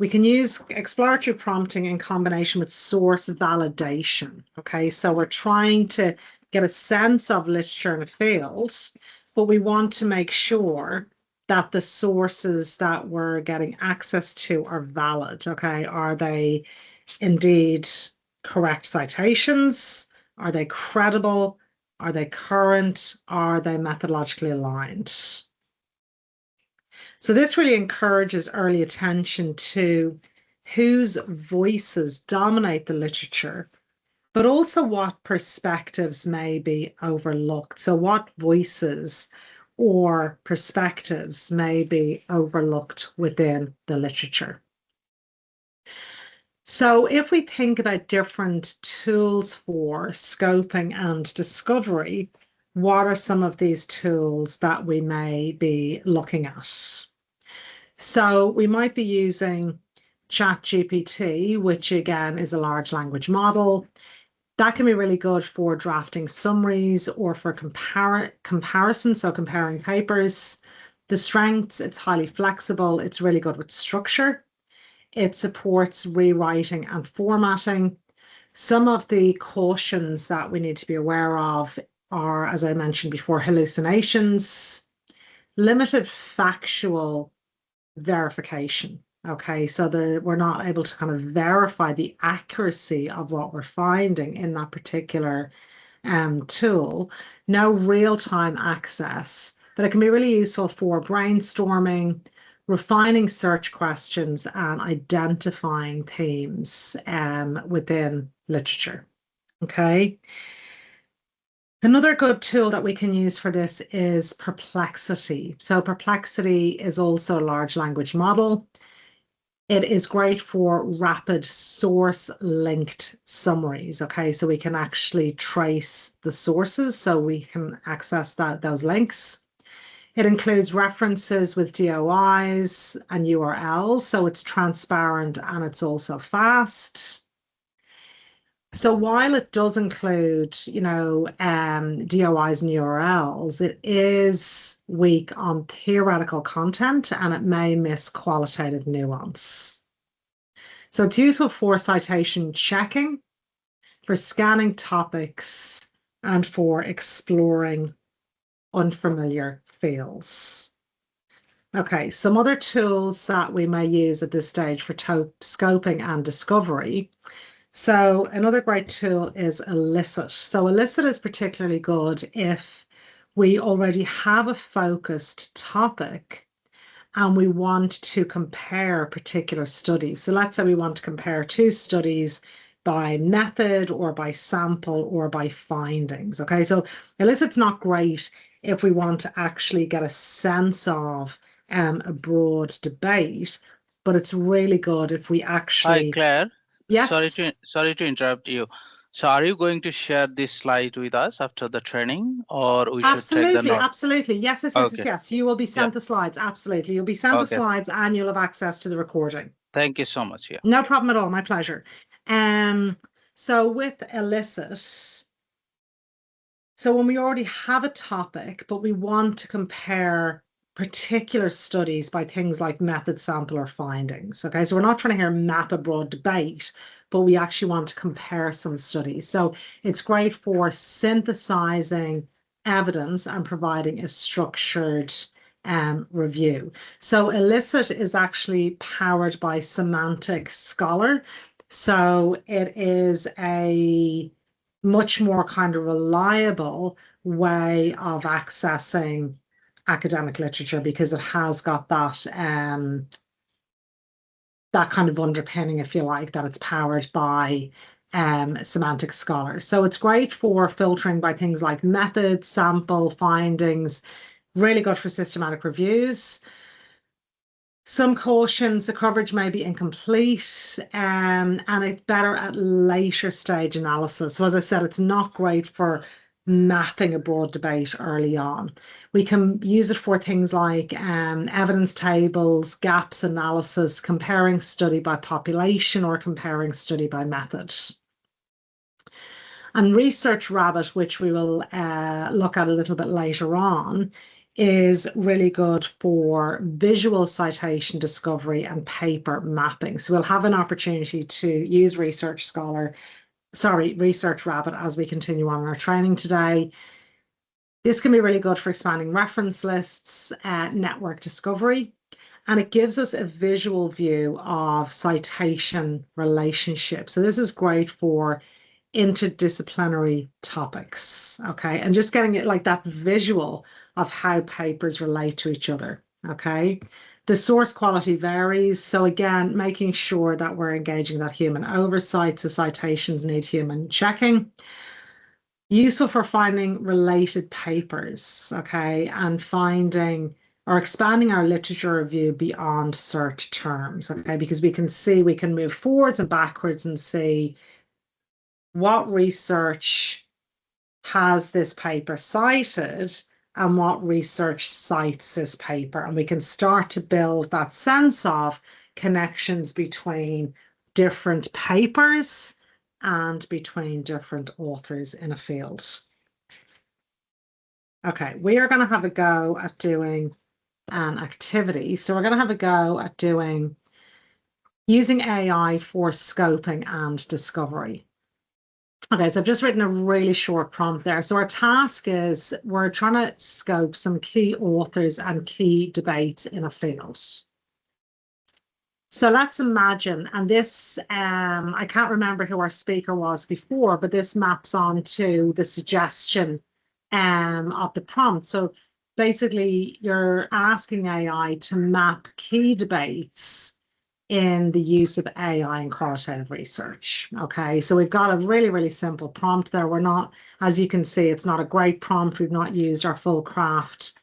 can use exploratory prompting in combination with source validation. Okay, so we're trying to get a sense of literature in a field, but we want to make sure that the sources that we're getting access to are valid. Okay, are they indeed correct citations? Are they credible? Are they current? Are they methodologically aligned? So this really encourages early attention to whose voices dominate the literature, but also what perspectives may be overlooked. So what voices or perspectives may be overlooked within the literature. So if we think about different tools for scoping and discovery, what are some of these tools that we may be looking at? So we might be using ChatGPT, which again is a large language model. That can be really good for drafting summaries or for comparison, so comparing papers. The strengths, it's highly flexible. It's really good with structure. It supports rewriting and formatting. Some of the cautions that we need to be aware of are, as I mentioned before, hallucinations, limited factual verification. Okay, so we're not able to kind of verify the accuracy of what we're finding in that particular tool. No real-time access, but it can be really useful for brainstorming, refining search questions, and identifying themes within literature. Okay. Another good tool that we can use for this is Perplexity. So Perplexity is also a large language model. It is great for rapid source linked summaries. Okay, so we can actually trace the sources so we can access those links. It includes references with DOIs and URLs, so it's transparent and it's also fast. So while it does include, DOIs and URLs, it is weak on theoretical content and it may miss qualitative nuance. So it's useful for citation checking, for scanning topics, and for exploring unfamiliar fields. Okay, some other tools that we may use at this stage for scoping and discovery. So another great tool is Elicit. So Elicit is particularly good if we already have a focused topic and we want to compare particular studies. So let's say we want to compare two studies by method or by sample or by findings. Okay, so Elicit's not great if we want to actually get a sense of a broad debate, but it's really good if we Hi, actually, Claire. yes. Sorry to interrupt you. So are you going to share this slide with us after the training, or we should take the Absolutely, note? absolutely. Yes, yes, yes, yes, Okay. yes. You will be Yeah. sent the slides. Absolutely. You'll be sent the Okay. slides and you'll have access to the recording. Thank you so much. Yeah. No problem at all. My pleasure. Um, so with Elicit, so when we already have a topic, but we want to compare particular studies by things like method, sample, or findings. Okay, so we're not trying to hear map a broad debate, but we actually want to compare some studies. So it's great for synthesizing evidence and providing a structured review. So Elicit is actually powered by Semantic Scholar. So it is a much more kind of reliable way of accessing academic literature because it has got that kind of underpinning, if you like, that it's powered by semantic scholars. So it's great for filtering by things like methods, sample, findings, really good for systematic reviews. Some cautions, the coverage may be incomplete, and it's better at later stage analysis. So as I said, it's not great for mapping a broad debate early on. We can use it for things like evidence tables, gaps analysis, comparing study by population or comparing study by method. And Research Rabbit, which we will look at a little bit later on, is really good for visual citation discovery and paper mapping. So we'll have an opportunity to use Research Rabbit as we continue on our training today. This can be really good for expanding reference lists, network discovery, and it gives us a visual view of citation relationships. So this is great for interdisciplinary topics, okay? And just getting it like that visual of how papers relate to each other, okay? The source quality varies. So again, making sure that we're engaging that human oversight. So citations need human checking. Useful for finding related papers, okay? And finding or expanding our literature review beyond search terms, okay? Because we can move forwards and backwards and see what research has this paper cited and what research cites this paper. And we can start to build that sense of connections between different papers and between different authors in a field. Okay, we are going to have a go at doing an activity. So we're going to have a go at doing using AI for scoping and discovery. Okay, so I've just written a really short prompt there. So our task is we're trying to scope some key authors and key debates in a field. So let's imagine, and this, I can't remember who our speaker was before, but this maps on to the suggestion of the prompt. So basically, you're asking AI to map key debates in the use of AI in qualitative research. Okay, so we've got a really, really simple prompt there. We're not, as you can see, it's not a great prompt. We've not used our full craft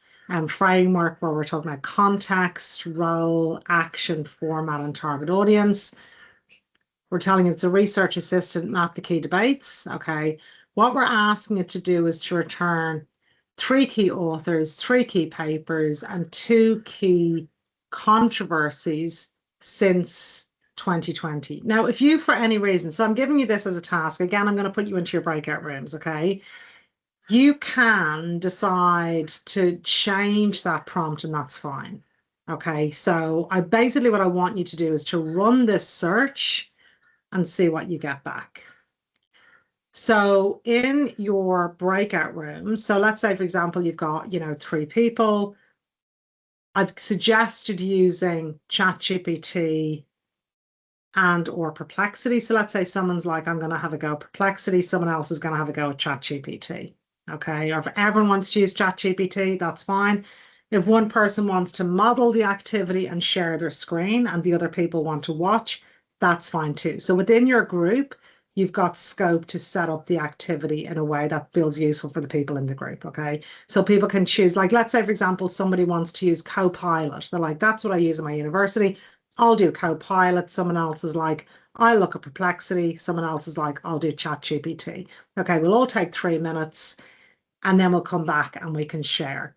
framework where we're talking about context, role, action, format, and target audience. We're telling it's a research assistant, map the key debates. Okay, what we're asking it to do is to return 3 key authors, 3 key papers, and 2 key controversies since 2020. Now, if you, for any reason, so I'm giving you this as a task, again, I'm going to put you into your breakout rooms, okay? You can decide to change that prompt and that's fine. Okay, so basically what I want you to do is to run this search and see what you get back. So in your breakout room, so let's say, for example, you've got, 3 people. I've suggested using ChatGPT and or Perplexity. So let's say someone's like, I'm going to have a go at Perplexity. Someone else is going to have a go at ChatGPT. Okay. Or if everyone wants to use ChatGPT, that's fine. If one person wants to model the activity and share their screen and the other people want to watch, that's fine too. So within your group, you've got scope to set up the activity in a way that feels useful for the people in the group. Okay. So people can choose, like, let's say, for example, somebody wants to use Copilot. They're like, that's what I use in my university. I'll do Copilot. Someone else is like, I'll look at Perplexity. Someone else is like, I'll do ChatGPT. Okay, we'll all take 3 minutes and then we'll come back and we can share.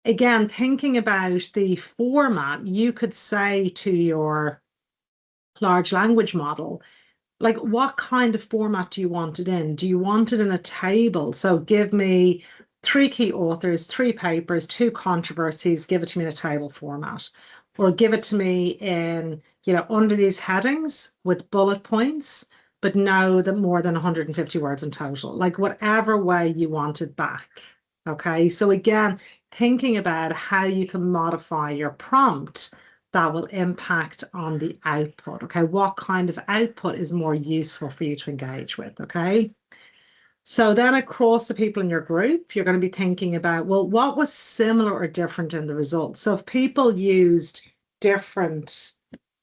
Again, thinking about the format, you could say to your large language model, like, what kind of format do you want it in? Do you want it in a table? So give me 3 key authors, 3 papers, 2 controversies, give it to me in a table format. Or give it to me in, under these headings with bullet points, but no that more than 150 words in total, like whatever way you want it back. Okay, so again, thinking about how you can modify your prompt that will impact on the output. Okay, what kind of output is more useful for you to engage with? Okay, so then across the people in your group, you're going to be thinking about, well, what was similar or different in the results? So if people used different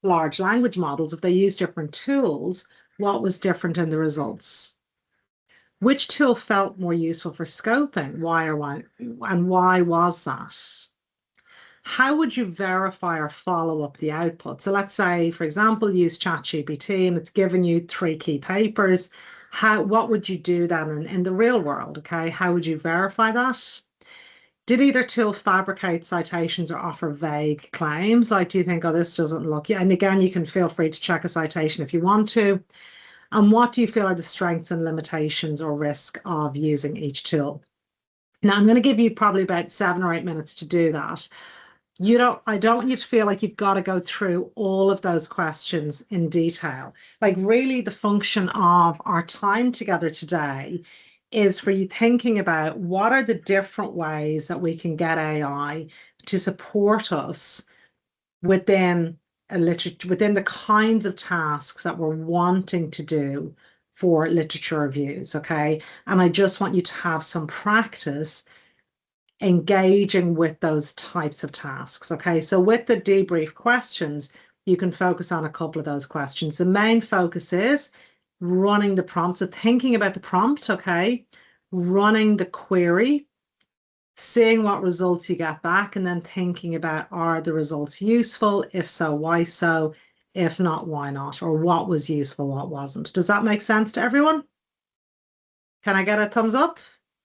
large language models, if they used different tools, what was different in the results? Which tool felt more useful for scoping? Why or why? And why was that? How would you verify or follow up the output? So let's say, for example, use ChatGPT and it's given you 3 key papers. What would you do then in the real world? Okay, how would you verify that? Did either tool fabricate citations or offer vague claims? Like, do you think, oh, this doesn't look, yeah. And again, you can feel free to check a citation if you want to. And what do you feel are the strengths and limitations or risk of using each tool? Now, I'm going to give you probably about 7 or 8 minutes to do that. I don't want you to feel like you've got to go through all of those questions in detail. Like, really, the function of our time together today is for you thinking about what are the different ways that we can get AI to support us within within the kinds of tasks that we're wanting to do for literature reviews. Okay. And I just want you to have some practice engaging with those types of tasks. Okay, so with the debrief questions, you can focus on a couple of those questions. The main focus is running the prompt. So thinking about the prompt, okay, running the query, seeing what results you get back, and then thinking about, are the results useful? If so, why so? If not, why not? Or what was useful, what wasn't? Does that make sense to everyone? Can I get a thumbs up?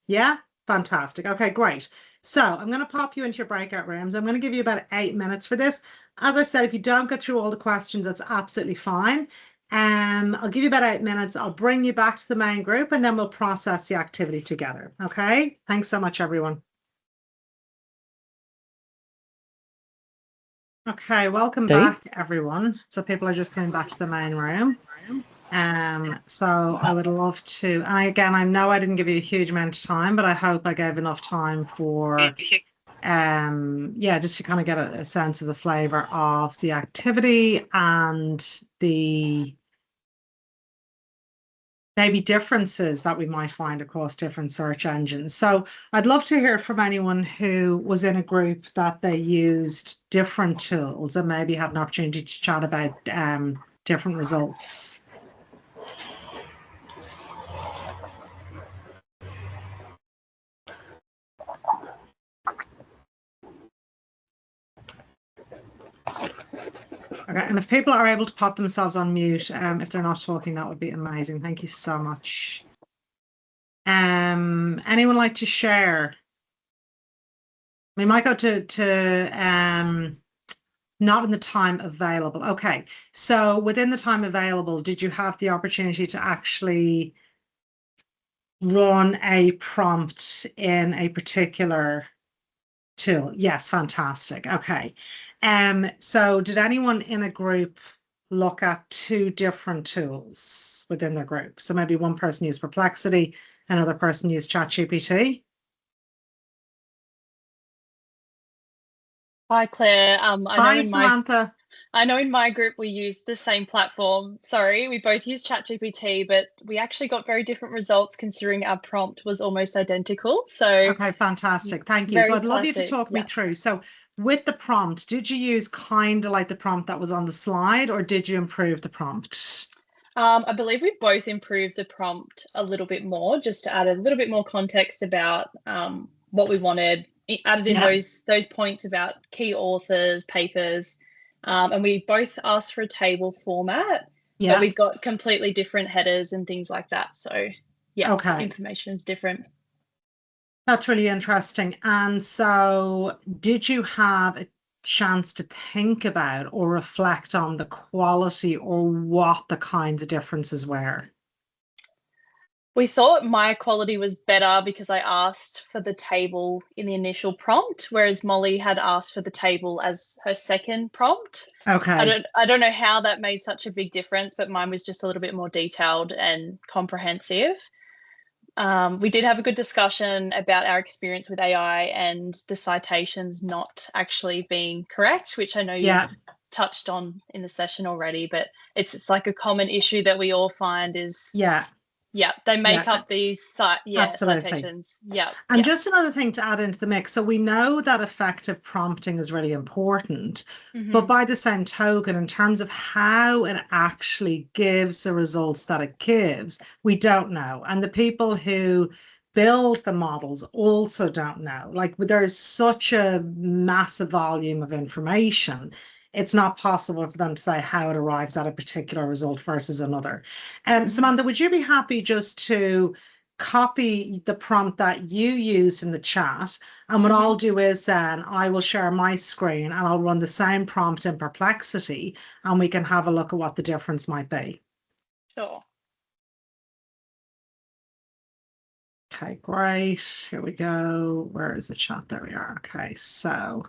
Yeah, fantastic. Okay, great. So I'm going to pop you into your breakout rooms. I'm going to give you about 8 minutes for this. As I said, if you don't get through all the questions, that's absolutely fine. I'll give you about 8 minutes. I'll bring you back to the main group and then we'll process the activity together. Okay, thanks so much, everyone. Okay, welcome back, everyone. So people are just coming back to the main room. So I would love to, and again, I know I didn't give you a huge amount of time, but I hope I gave enough time for, yeah, just to kind of get a sense of the flavor of the activity and the maybe differences that we might find across different search engines. So I'd love to hear from anyone who was in a group that they used different tools and maybe had an opportunity to chat about different results. Okay, and if people are able to pop themselves on mute, if they're not talking, that would be amazing. Thank you so much. Anyone like to share? We might go to not in the time available. Okay, so within the time available, did you have the opportunity to actually run a prompt in a particular tool? Yes, fantastic. Okay. So did anyone in a group look at two different tools within their group? So maybe one person used Perplexity, another person used ChatGPT. Hi, Claire. Hi, Samantha. I know in my group we used the same platform. Sorry, we both used ChatGPT, but we actually got very different results considering our prompt was almost identical. So okay, fantastic. Thank you. So I'd love you to talk me through. So with the prompt, did you use kind of like the prompt that was on the slide, or did you improve the prompt? I believe we both improved the prompt a little bit more, just to add a little bit more context about what we wanted. It added in those points about key authors, papers, and we both asked for a table format, but we got completely different headers and things like that. So yeah, information is different. That's really interesting. And so did you have a chance to think about or reflect on the quality or what the kinds of differences were? We thought my quality was better because I asked for the table in the initial prompt, whereas Molly had asked for the table as her second prompt. Okay. I don't know how that made such a big difference, but mine was just a little bit more detailed and comprehensive. We did have a good discussion about our experience with AI and the citations not actually being correct, which I know you've touched on in the session already, but it's like a common issue that we all find is they make up these citations. And just another thing to add into the mix. So we know that effective prompting is really important, but by the same token, in terms of how it actually gives the results that it gives, we don't know. And the people who build the models also don't know. Like there is such a massive volume of information. It's not possible for them to say how it arrives at a particular result versus another. Samantha, would you be happy just to copy the prompt that you used in the chat? And what I'll do is then I will share my screen and I'll run the same prompt in Perplexity and we can have a look at what the difference might be. Sure. Okay, great. Here we go. Where is the chat? There we are. Okay, so.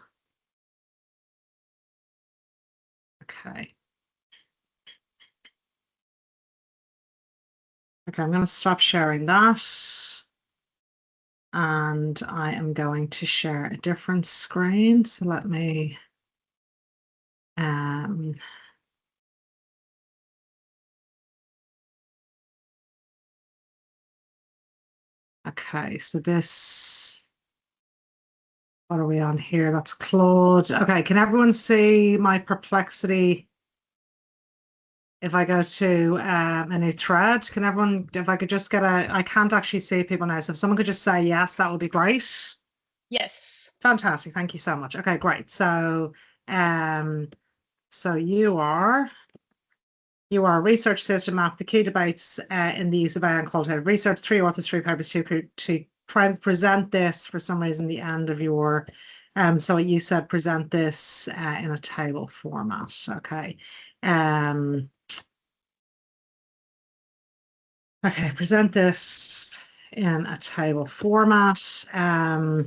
Okay. Okay, I'm going to stop sharing that. And I am going to share a different screen. So let me okay, so this, what are we on here? That's Claude. Okay, can everyone see my Perplexity? If I go to a new thread, can everyone, if I could just get I can't actually see people now. So if someone could just say yes, that would be great. Yes. Fantastic. Thank you so much. Okay, great. So, so you are You are a research assistant. Map the key debates in the use of AI and qualitative research. 3 authors, 3 papers, to present this for some reason the end of your so you said present this in a table format. Okay. Okay, present this in a table format. Now,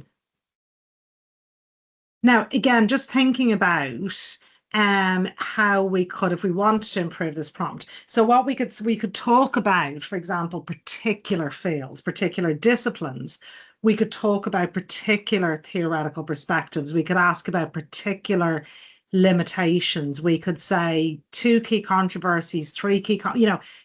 again, just thinking about how we could, if we wanted to improve this prompt. So what we could talk about, for example, particular fields, particular disciplines. We could talk about particular theoretical perspectives. We could ask about particular limitations. We could say 2 key controversies, 3 key,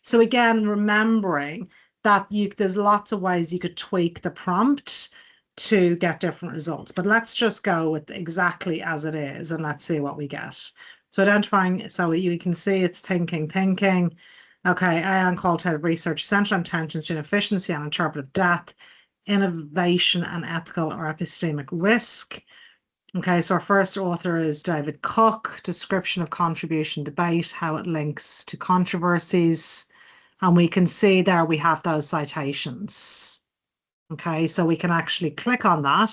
so again, remembering that there's lots of ways you could tweak the prompt to get different results. But let's just go with exactly as it is and let's see what we get. So identifying, so you can see it's thinking. Okay, AI and qualitative research, central attention to efficiency and interpretive depth, innovation and ethical or epistemic risk. Okay, so our first author is David Cook, description of contribution debate, how it links to controversies. And we can see there we have those citations. Okay, so we can actually click on that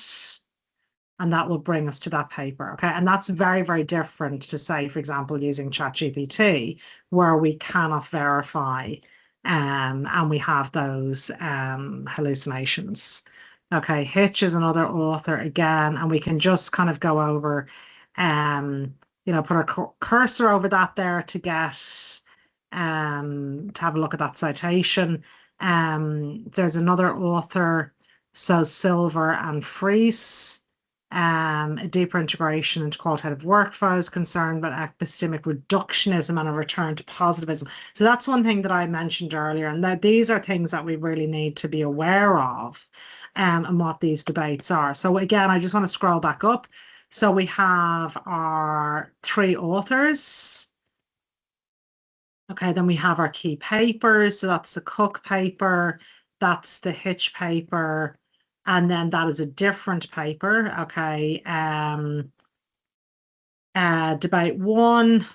and that will bring us to that paper. Okay, and that's very, very different to say, for example, using ChatGPT, where we cannot verify and we have those hallucinations. Okay, Hitch is another author again, and we can just kind of go over, put our cursor over that there to get, to have a look at that citation. There's another author, so Silver and Fries, a deeper integration into qualitative workflows, concerned about epistemic reductionism and a return to positivism. So that's one thing that I mentioned earlier, and that these are things that we really need to be aware of, and what these debates are. So again, I just want to scroll back up. So we have our 3 authors. Okay, then we have our key papers. So that's the Cook paper, that's the Hitch paper, and then that is a different paper. Okay, debate 1,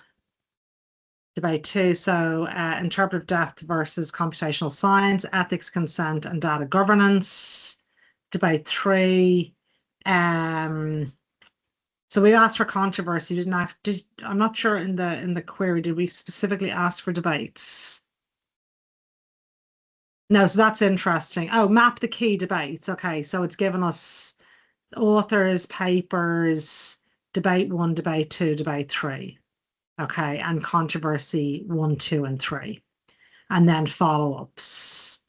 debate 2. So interpretive depth versus computational science, ethics, consent, and data governance. Debate 3. So we asked for controversy. I'm not sure in the query, did we specifically ask for debates? No, so that's interesting. Oh, map the key debates. Okay, so it's given us authors, papers, debate 1, debate 2, debate 3. Okay, and controversy 1, 2, and 3. And then follow-ups.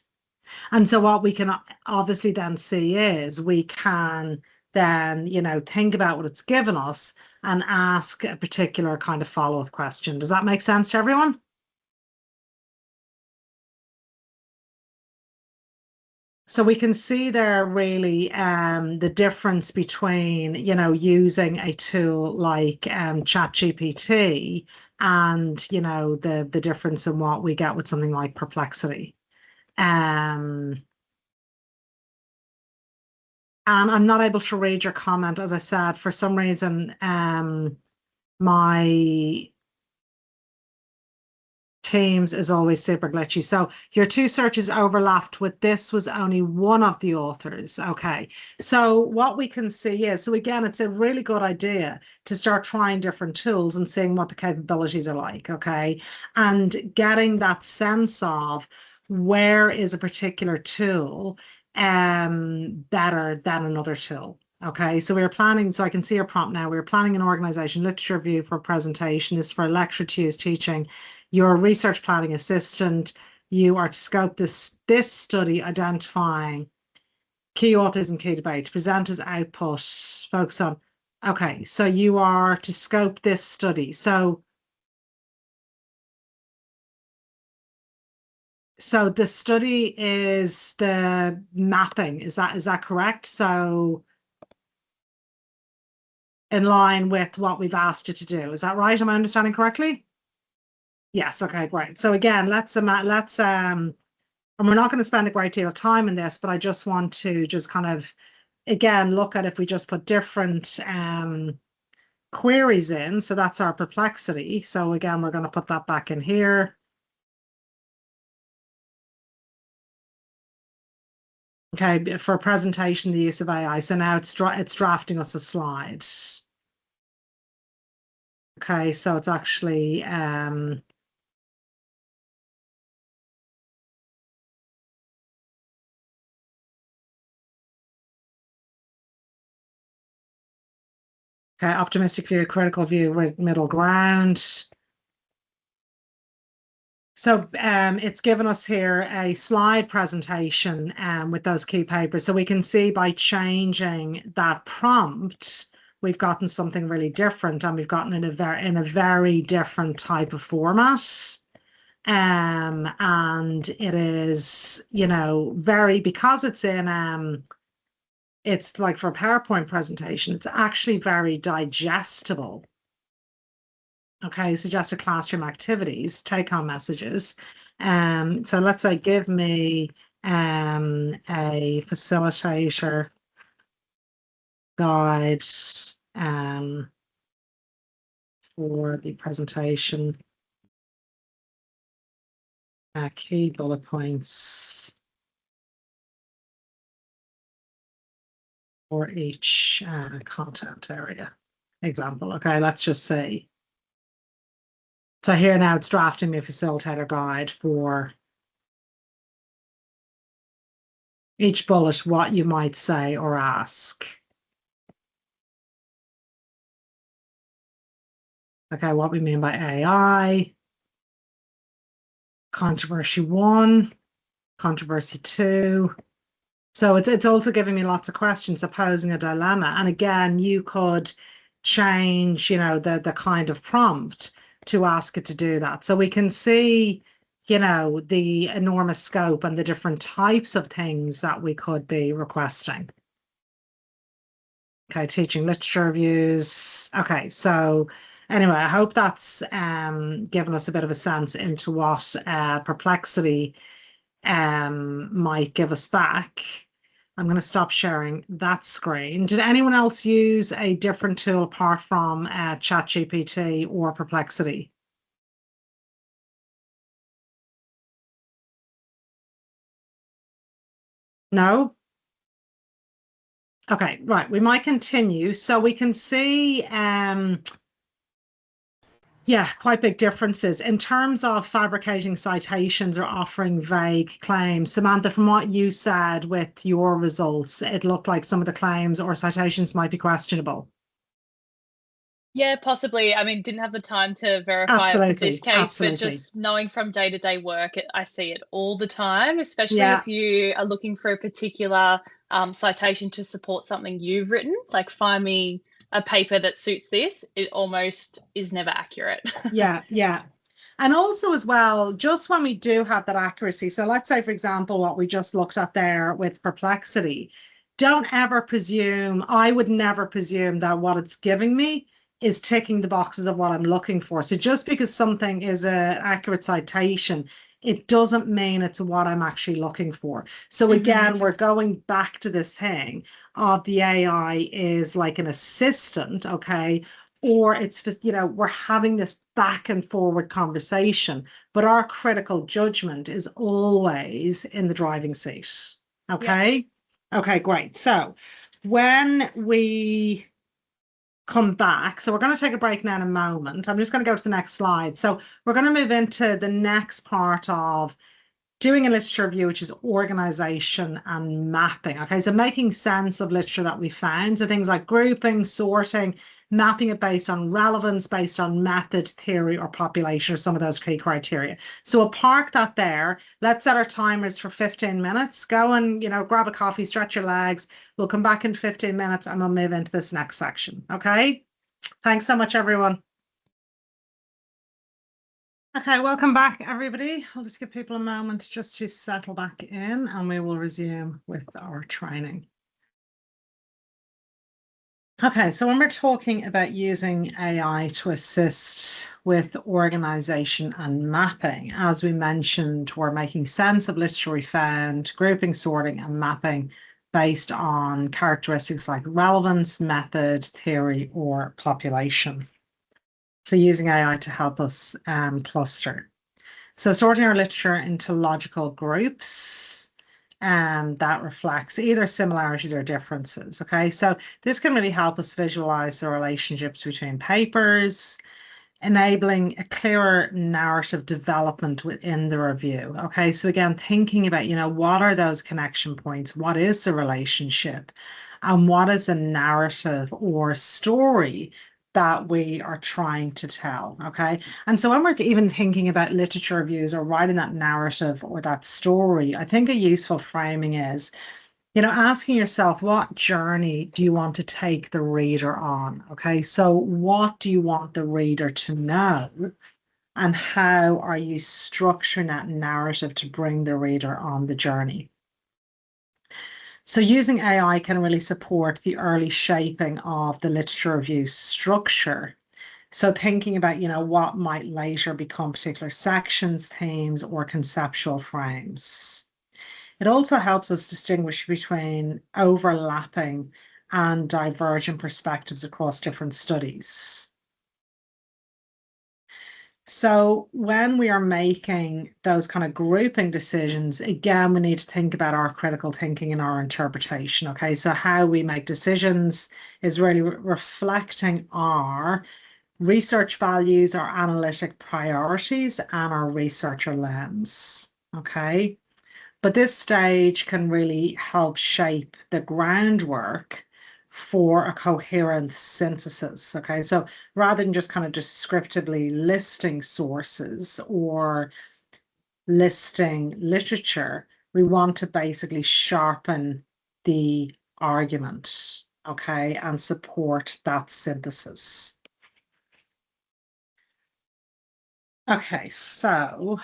And so what we can obviously then see is we can then, think about what it's given us and ask a particular kind of follow-up question. Does that make sense to everyone? So we can see there really the difference between, using a tool like ChatGPT and, the difference in what we get with something like Perplexity. And I'm not able to read your comment, as I said, for some reason, my Teams is always super glitchy. So your 2 searches overlapped with this was only one of the authors. Okay. So what we can see is, so again, it's a really good idea to start trying different tools and seeing what the capabilities are like. Okay. And getting that sense of where is a particular tool better than another tool. Okay, so we were planning, so I can see your prompt now. We were planning an organization literature review for a presentation. This is for a lecture to use teaching. You're a research planning assistant. You are to scope this study, identifying key authors and key debates, present as output, focus on. Okay, so you are to scope this study. So the study is the mapping. Is that correct? So in line with what we've asked you to do. Is that right? Am I understanding correctly? Yes. Okay, great. So again, let's and we're not going to spend a great deal of time in this, but I just want to just kind of, again, look at if we just put different queries in. So that's our perplexity. So again, we're going to put that back in here. Okay, for presentation, the use of AI. So now it's drafting us a slide. Okay, so it's actually okay, optimistic view, critical view, middle ground. So it's given us here a slide presentation with those key papers. So we can see by changing that prompt, we've gotten something really different, and we've gotten in a very different type of format. And it is, you know, because it's in it's like for a PowerPoint presentation, it's actually very digestible. Okay, suggested classroom activities, take-home messages. So let's say give me a facilitator guide for the presentation. Key bullet points for each content area. Example. Okay, let's just say. So here now it's drafting me a facilitator guide for each bullet, what you might say or ask. Okay, what we mean by AI. Controversy 1, controversy 2. So it's also giving me lots of questions, posing a dilemma. And again, you could change, you know, the kind of prompt to ask it to do that. So we can see, you know, the enormous scope and the different types of things that we could be requesting. Okay, teaching literature reviews. Okay, so anyway, I hope that's given us a bit of a sense into what Perplexity might give us back. I'm going to stop sharing that screen. Did anyone else use a different tool apart from ChatGPT or Perplexity? No? Okay, right. We might continue. So we can see yeah, quite big differences in terms of fabricating citations or offering vague claims. Samantha, from what you said with your results, it looked like some of the claims or citations might be questionable. Yeah, possibly. I mean, didn't have the time to verify it for this case, but just knowing from day-to-day work, I see it all the time, especially if you are looking for a particular citation to support something you've written. Like, find me a paper that suits this. It almost is never accurate. Yeah. And also as well, just when we do have that accuracy, so let's say, for example, what we just looked at there with Perplexity, don't ever presume, I would never presume that what it's giving me is ticking the boxes of what I'm looking for. So just because something is an accurate citation, it doesn't mean it's what I'm actually looking for. So again, we're going back to this thing of the AI is like an assistant, okay? Or it's just, you know, we're having this back and forward conversation, but our critical judgment is always in the driving seat. Okay. Yeah. Okay, great. So when we come back, so we're going to take a break now in a moment. I'm just going to go to the next slide. So we're going to move into the next part of doing a literature review, which is organization and mapping. Okay, so making sense of literature that we found. So things like grouping, sorting, mapping it based on relevance, based on method, theory, or population, or some of those key criteria. So we'll park that there. Let's set our timers for 15 minutes. Go and, you know, grab a coffee, stretch your legs. We'll come back in 15 minutes and we'll move into this next section. Okay. Thanks so much, everyone. Okay, welcome back, everybody. I'll just give people a moment just to settle back in and we will resume with our training. Okay, so when we're talking about using AI to assist with organization and mapping, as we mentioned, we're making sense of literature we found, grouping, sorting, and mapping based on characteristics like relevance, method, theory, or population. So using AI to help us cluster. So sorting our literature into logical groups. that reflects either similarities or differences. Okay, so this can really help us visualize the relationships between papers, enabling a clearer narrative development within the review. Okay, so again, thinking about, what are those connection points? What is the relationship? And what is the narrative or story that we are trying to tell? Okay, and so when we're even thinking about literature reviews or writing that narrative or that story, I think a useful framing is, asking yourself, what journey do you want to take the reader on? Okay, so what do you want the reader to know? And how are you structuring that narrative to bring the reader on the journey? So using AI can really support the early shaping of the literature review structure. So thinking about, what might later become particular sections, themes, or conceptual frames. It also helps us distinguish between overlapping and divergent perspectives across different studies. So when we are making those kind of grouping decisions, again, we need to think about our critical thinking and our interpretation. Okay, so how we make decisions is really reflecting our research values, our analytic priorities, and our researcher lens. Okay. But this stage can really help shape the groundwork for a coherent synthesis. Okay, so rather than just kind of descriptively listing sources or listing literature, we want to basically sharpen the argument, okay, and support that synthesis. Okay, so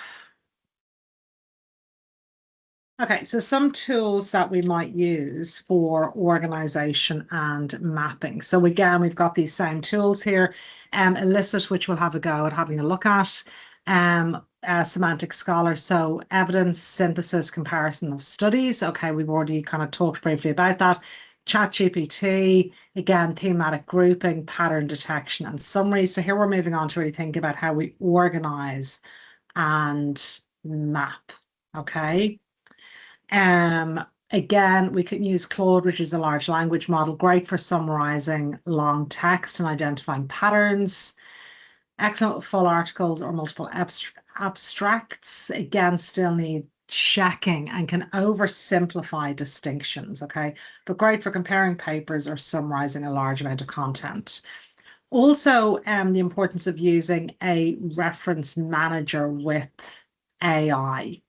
some tools that we might use for organization and mapping. So again, we've got these same tools here, Elicit, which we'll have a go at having a look at, Semantic Scholar, so evidence synthesis comparison of studies. Okay, we've already kind of talked briefly about that. ChatGPT, again, thematic grouping, pattern detection, and summary. So here we're moving on to really think about how we organize and map. Okay. Again, we can use Claude, which is a large language model, great for summarizing long text and identifying patterns. Excellent with full articles or multiple abstracts. Again, still need checking and can oversimplify distinctions, okay? But great for comparing papers or summarizing a large amount of content. Also, the importance of using a reference manager with AI.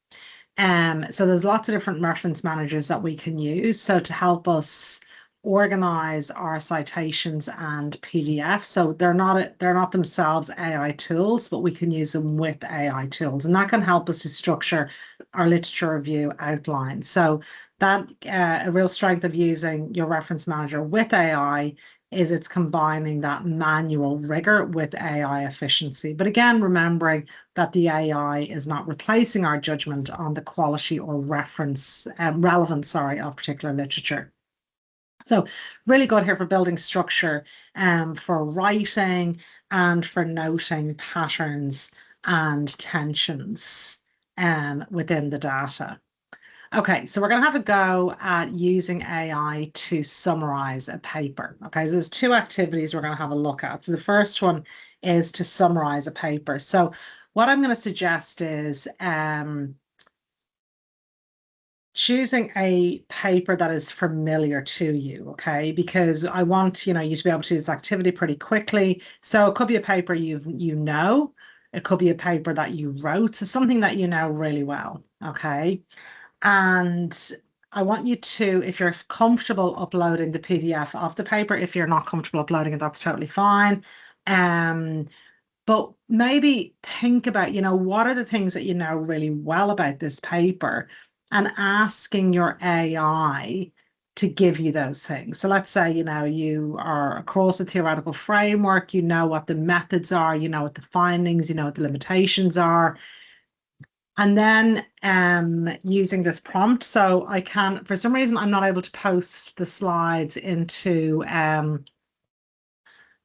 So there's lots of different reference managers that we can use. So to help us organize our citations and PDFs. So they're not themselves AI tools, but we can use them with AI tools. And that can help us to structure our literature review outline. So that a real strength of using your reference manager with AI is it's combining that manual rigor with AI efficiency. But again, remembering that the AI is not replacing our judgment on the quality or relevance, of particular literature. So really good here for building structure, for writing and for noting patterns and tensions within the data. Okay, so we're going to have a go at using AI to summarize a paper. Okay, so there's two activities we're going to have a look at. So the first one is to summarize a paper. So what I'm going to suggest is choosing a paper that is familiar to you, okay? Because I want, you to be able to do this activity pretty quickly. So it could be a paper it could be a paper that you wrote, so something that you know really well, okay? And I want you to, if you're comfortable uploading the PDF of the paper, if you're not comfortable uploading it, that's totally fine. But maybe think about, what are the things that you know really well about this paper and asking your AI to give you those things. So let's say, you are across a theoretical framework, you know what the methods are, you know what the findings, you know what the limitations are. And then using this prompt, so I can, for some reason, I'm not able to post the slides into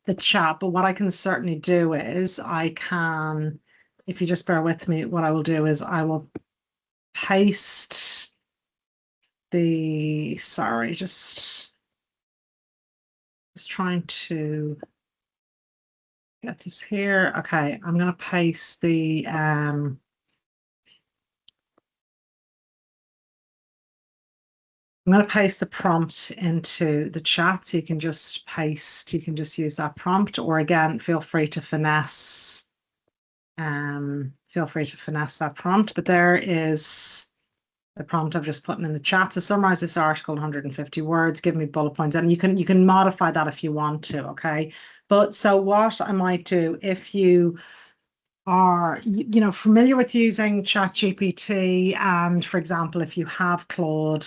the chat, but what I can certainly do is I can, if you just bear with me, what I will do is I will paste sorry, just trying to get this here. Okay, I'm going to paste the I'm going to paste the prompt into the chat, so you can just use that prompt, or again, feel free to finesse that prompt. But there is the prompt I've just put in the chat. To summarize this article in 150 words, give me bullet points, and you can modify that if you want to. Okay, but so what I might do, if you are familiar with using ChatGPT, and for example, if you have Claude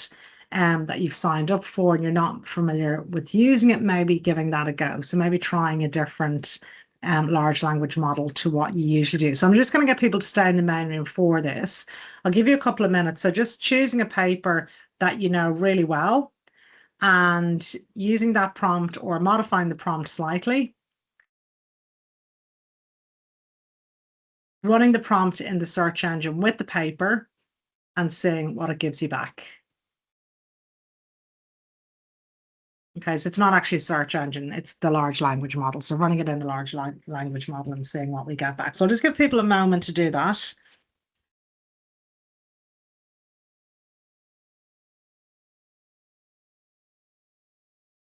that you've signed up for and you're not familiar with using it, maybe giving that a go. So maybe trying a different large language model to what you usually do. So I'm just going to get people to stay in the main room for this. I'll give you a couple of minutes. So just choosing a paper that you know really well and using that prompt or modifying the prompt slightly, running the prompt in the search engine with the paper and seeing what it gives you back. Okay, so it's not actually a search engine, it's the large language model. So running it in the large language model and seeing what we get back. So I'll just give people a moment to do that.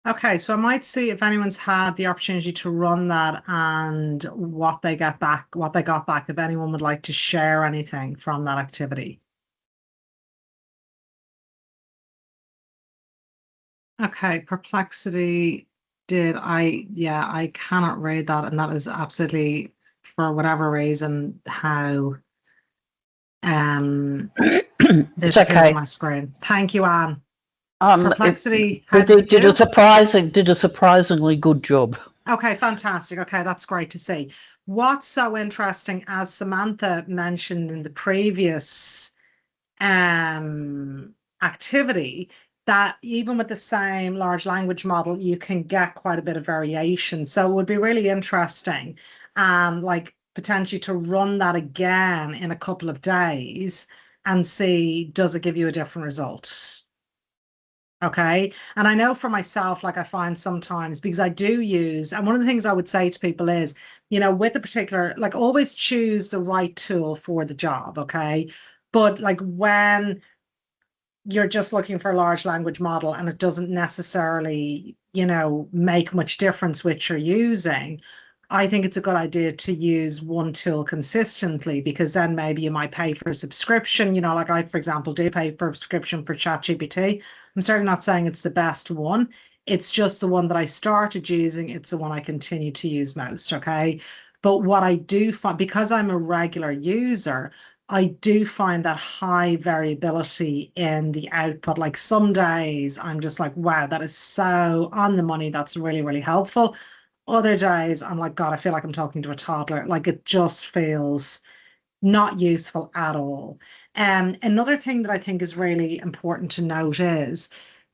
Okay, so I might see if anyone's had the opportunity to run that and what they got back, if anyone would like to share anything from that activity. Okay, Perplexity I cannot read that, and that is absolutely, for whatever reason, how this appeared on my screen. Thank you, Anne. Perplexity, how did it do? Did a surprisingly good job. Okay, fantastic. Okay, that's great to see. What's so interesting, as Samantha mentioned in the previous activity, that even with the same large language model, you can get quite a bit of variation. So it would be really interesting, like potentially to run that again in a couple of days and see, does it give you a different result? Okay. And I know for myself, like I find sometimes, because I do use, and one of the things I would say to people is, with a particular, like always choose the right tool for the job. Okay. But like when you're just looking for a large language model and it doesn't necessarily, make much difference which you're using, I think it's a good idea to use one tool consistently, because then maybe you might pay for a subscription. Like I, for example, do pay for a subscription for ChatGPT. I'm certainly not saying it's the best one. It's just the one that I started using. It's the one I continue to use most. Okay. But what I do find, because I'm a regular user, I do find that high variability in the output. Like some days I'm just like, wow, that is so on the money. That's really, really helpful. Other days I'm like, God, I feel like I'm talking to a toddler. Like it just feels not useful at all. Another thing that I think is really important to note is,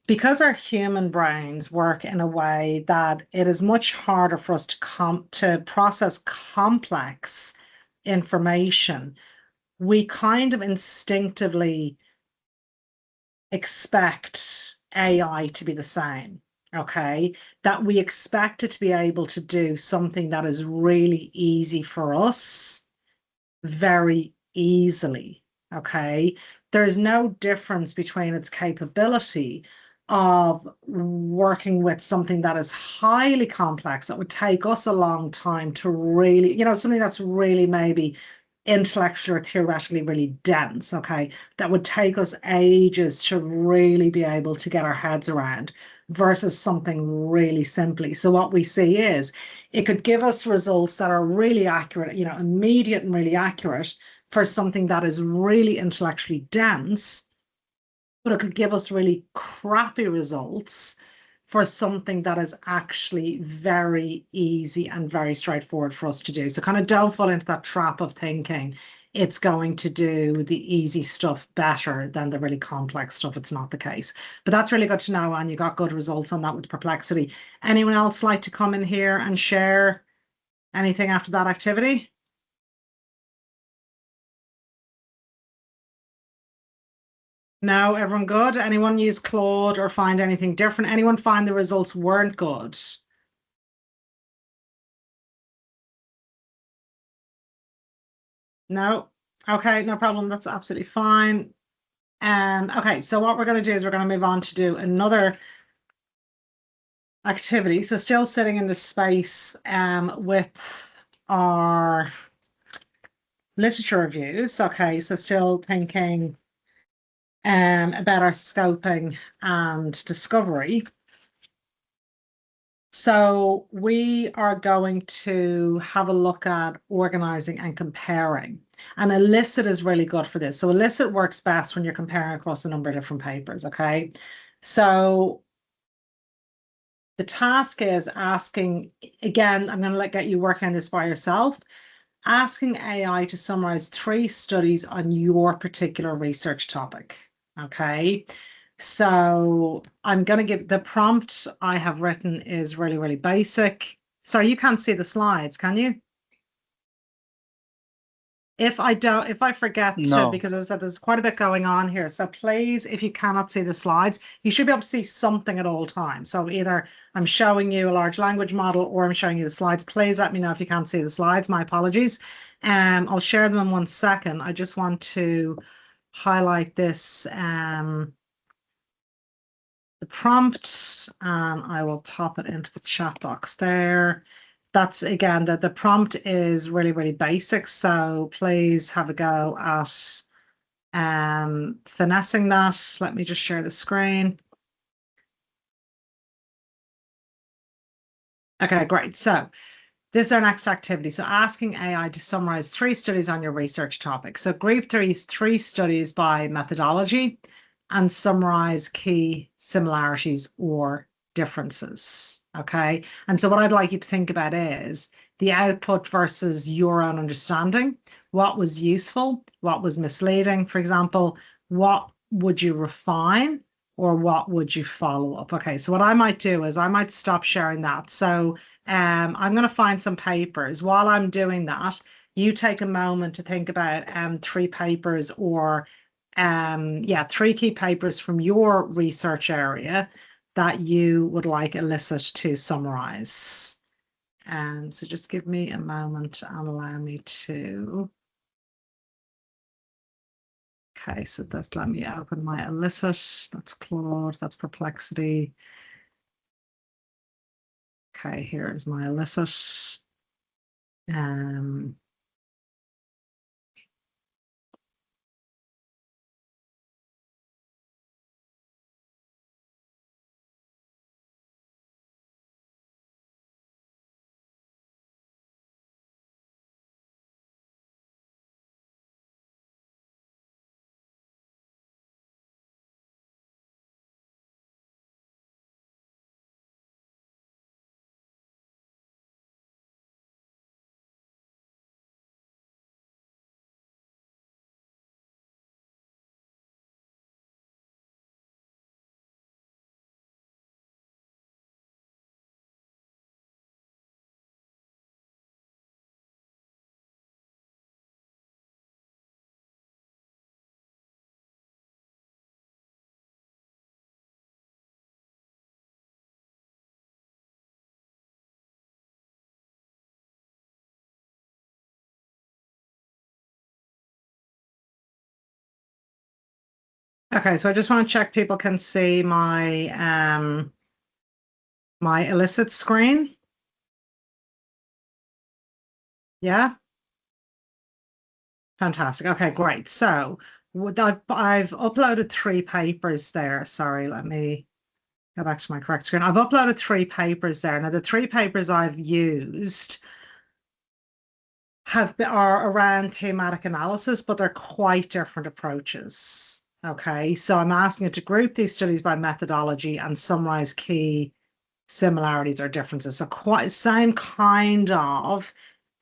because our human brains work in a way that it is much harder for us to process complex information, we kind of instinctively expect AI to be the same. Okay, that we expect it to be able to do something that is really easy for us very easily. Okay, there's no difference between its capability of working with something that is highly complex, that would take us a long time to really, something that's really maybe intellectually or theoretically really dense, okay, that would take us ages to really be able to get our heads around, versus something really simply. So what we see is it could give us results that are really accurate, immediate and really accurate for something that is really intellectually dense, but it could give us really crappy results for something that is actually very easy and very straightforward for us to do. So kind of don't fall into that trap of thinking it's going to do the easy stuff better than the really complex stuff. It's not the case. But that's really good to know, and you got good results on that with Perplexity. Anyone else like to come in here and share anything after that activity? No, everyone good? Anyone use Claude or find anything different? Anyone find the results weren't good? No. Okay, no problem. That's absolutely fine. Okay, so what we're going to do is we're going to move on to do another activity. So still sitting in the space with our literature reviews. Okay, so still thinking about our scoping and discovery. So we are going to have a look at organizing and comparing. And elicit is really good for this. So elicit works best when you're comparing across a number of different papers, okay? So the task is asking, again, I'm going to get you work on this by yourself, asking AI to summarize 3 studies on your particular research topic, okay? So I'm going to give the prompt I have written is really, really basic. Sorry, you can't see the slides, can you? If I forget to, No. because as I said, there's quite a bit going on here. So please, if you cannot see the slides, you should be able to see something at all times. So either I'm showing you a large language model or I'm showing you the slides. Please let me know if you can't see the slides. My apologies. I'll share them in 1 second. I just want to highlight this the prompt, and I will pop it into the chat box there. That's again the prompt is really, really basic. So please have a go at finessing that. Let me just share the screen. Okay, great. So this is our next activity. So asking AI to summarize 3 studies on your research topic. So group 3 studies by methodology and summarize key similarities or differences. Okay. And so what I'd like you to think about is the output versus your own understanding. What was useful? What was misleading? For example, what would you refine or what would you follow up? Okay. So what I might do is I might stop sharing that. So I'm going to find some papers. While I'm doing that, you take a moment to think about 3 papers or 3 key papers from your research area that you would like elicit to summarize. And so just give me a moment and allow me to. Okay, so that's, let me open my elicit. That's Claude, that's Perplexity. Okay, here is my elicit. Okay, so I just want to check people can see my my elicit screen. Yeah. Fantastic. Okay, great. So I've uploaded 3 papers there. Sorry, let me go back to my correct screen. I've uploaded 3 papers there. Now, the 3 papers I've used are around thematic analysis, but they're quite different approaches. Okay, so I'm asking it to group these studies by methodology and summarize key similarities or differences. So quite same kind of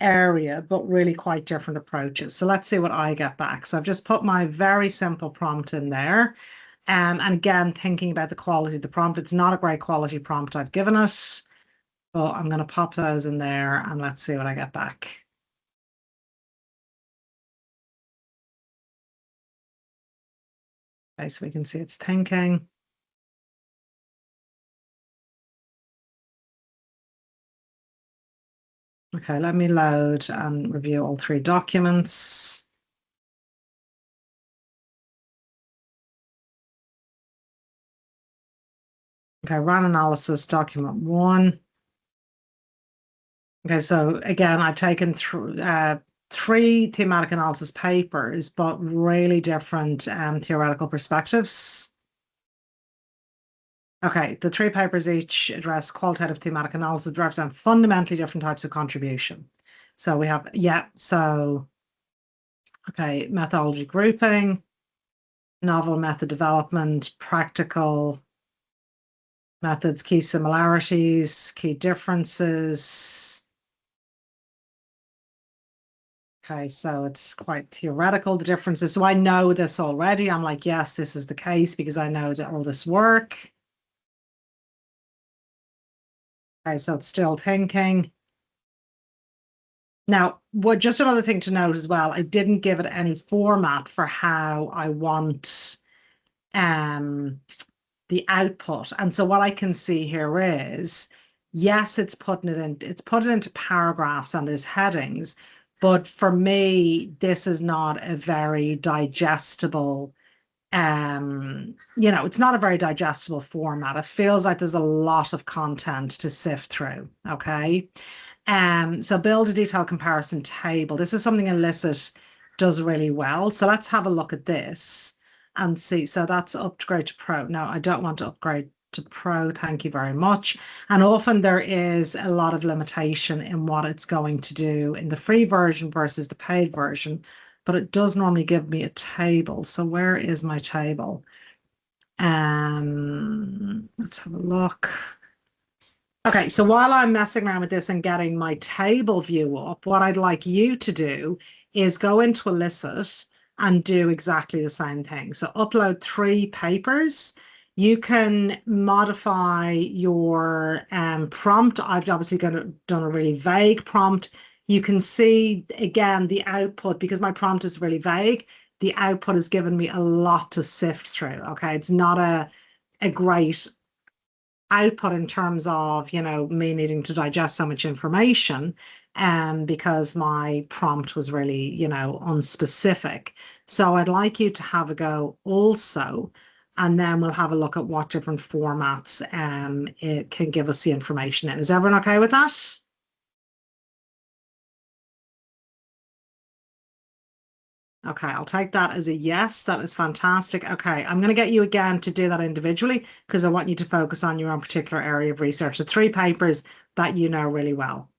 area, but really quite different approaches. So let's see what I get back. So I've just put my very simple prompt in there. And again, thinking about the quality of the prompt, it's not a great quality prompt I've given it, but I'm going to pop those in there and let's see what I get back. Okay, so we can see it's thinking. Okay, let me load and review all 3 documents. Okay, run analysis, document 1. Okay, so again, I've taken 3 thematic analysis papers, but really different theoretical perspectives. Okay, the 3 papers each address qualitative thematic analysis, represent fundamentally different types of contribution. So we have, okay, methodology grouping, novel method development, practical methods, key similarities, key differences. Okay, so it's quite theoretical, the differences. So I know this already. I'm like, yes, this is the case because I know that all this work. Okay, so it's still thinking. Now, just another thing to note as well, I didn't give it any format for how I want the output. And so what I can see here is, yes, it's putting it into paragraphs and there's headings, but for me, this is not a very digestible, it's not a very digestible format. It feels like there's a lot of content to sift through. Okay. So build a detailed comparison table. This is something Elicit does really well. So let's have a look at this and see. So that's upgrade to Pro. No, I don't want to upgrade to Pro. Thank you very much. And often there is a lot of limitation in what it's going to do in the free version versus the paid version, but it does normally give me a table. So where is my table? Let's have a look. Okay, so while I'm messing around with this and getting my table view up, what I'd like you to do is go into Elicit and do exactly the same thing. So upload 3 papers. You can modify your prompt. I've obviously done a really vague prompt. You can see, again, the output, because my prompt is really vague, the output has given me a lot to sift through. Okay, it's not a great output in terms of me needing to digest so much information because my prompt was really unspecific. So I'd like you to have a go also, and then we'll have a look at what different formats it can give us the information in. Is everyone okay with that? Okay, I'll take that as a yes. That is fantastic. Okay, I'm going to get you again to do that individually because I want you to focus on your own particular area of research. The 3 papers that you know really well.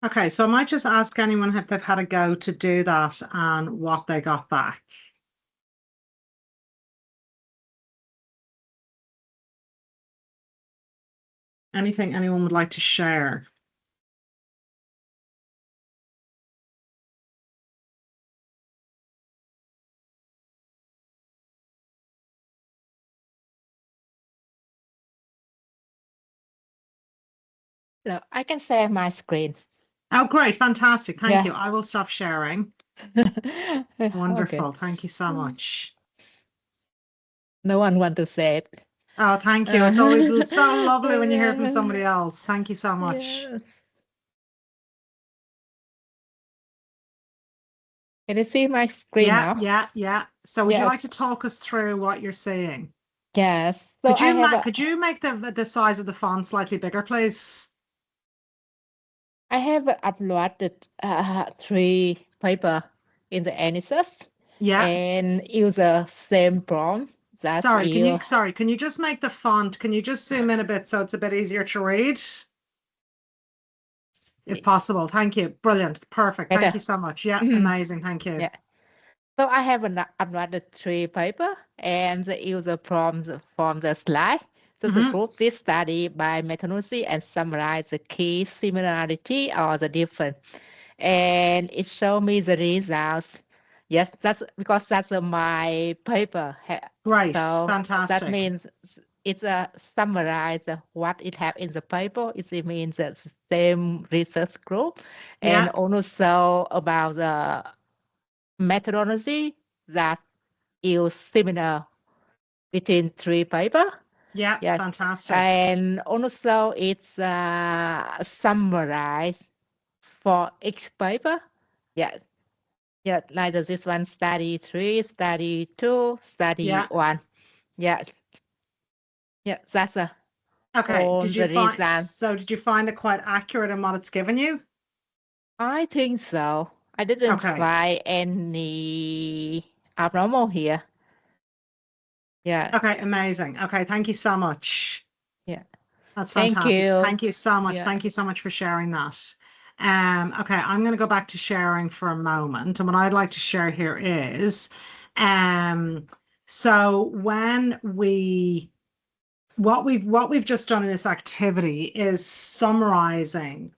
Okay, so I might just ask anyone if they've had a go to do that and what they got back. Anything anyone would like to share? So I can share my screen. Oh, great. Fantastic. Thank Yeah. you. I will stop sharing. Okay. Wonderful. Thank you so much. No one want to say it. Oh, thank you. It's always so lovely when you hear from Yeah. somebody else. Thank you so much. Yes. Can you see my screen Yeah, now? yeah. So would you Yes. like to talk us through what you're seeing? Yes. So Could you make the size of the font slightly bigger, please? I have uploaded 3 paper in the NSS Yeah. and use the same prompt that Sorry, you. can you just make the font? Can you just zoom in a bit so it's a bit easier to read? If possible. Thank you. Brilliant. Perfect. Thank Better. you so much. Yeah, Mhm. amazing. Thank you. Yeah. So I have uploaded 3 paper and the user prompts from the slide. So the Mhm. group this study by methodology and summarize the key similarity or the difference. And it show me the results. Yes, that's because that's my paper. Great. So that Fantastic. means it's a summarize what it have in the paper. It means the same research group, and Yeah. also about the methodology that is similar between 3 paper. Yeah. Yes, Fantastic. and also it's summarized for each paper. Yes. Yeah, like this one, study 3, study 2, study Yeah. 1. Yes. Yeah, that's Okay. all the result. Did you find it quite accurate in what it's given you? I think so. I didn't Okay. find any abnormal here. Yeah, Okay. Amazing. Okay. Thank you so much. yeah. That's Thank fantastic. you. Thank you so much. Yeah. Thank you so much for sharing that. Okay, I'm going to go back to sharing for a moment. And what I'd like to share here is, so when what we've just done in this activity is summarizing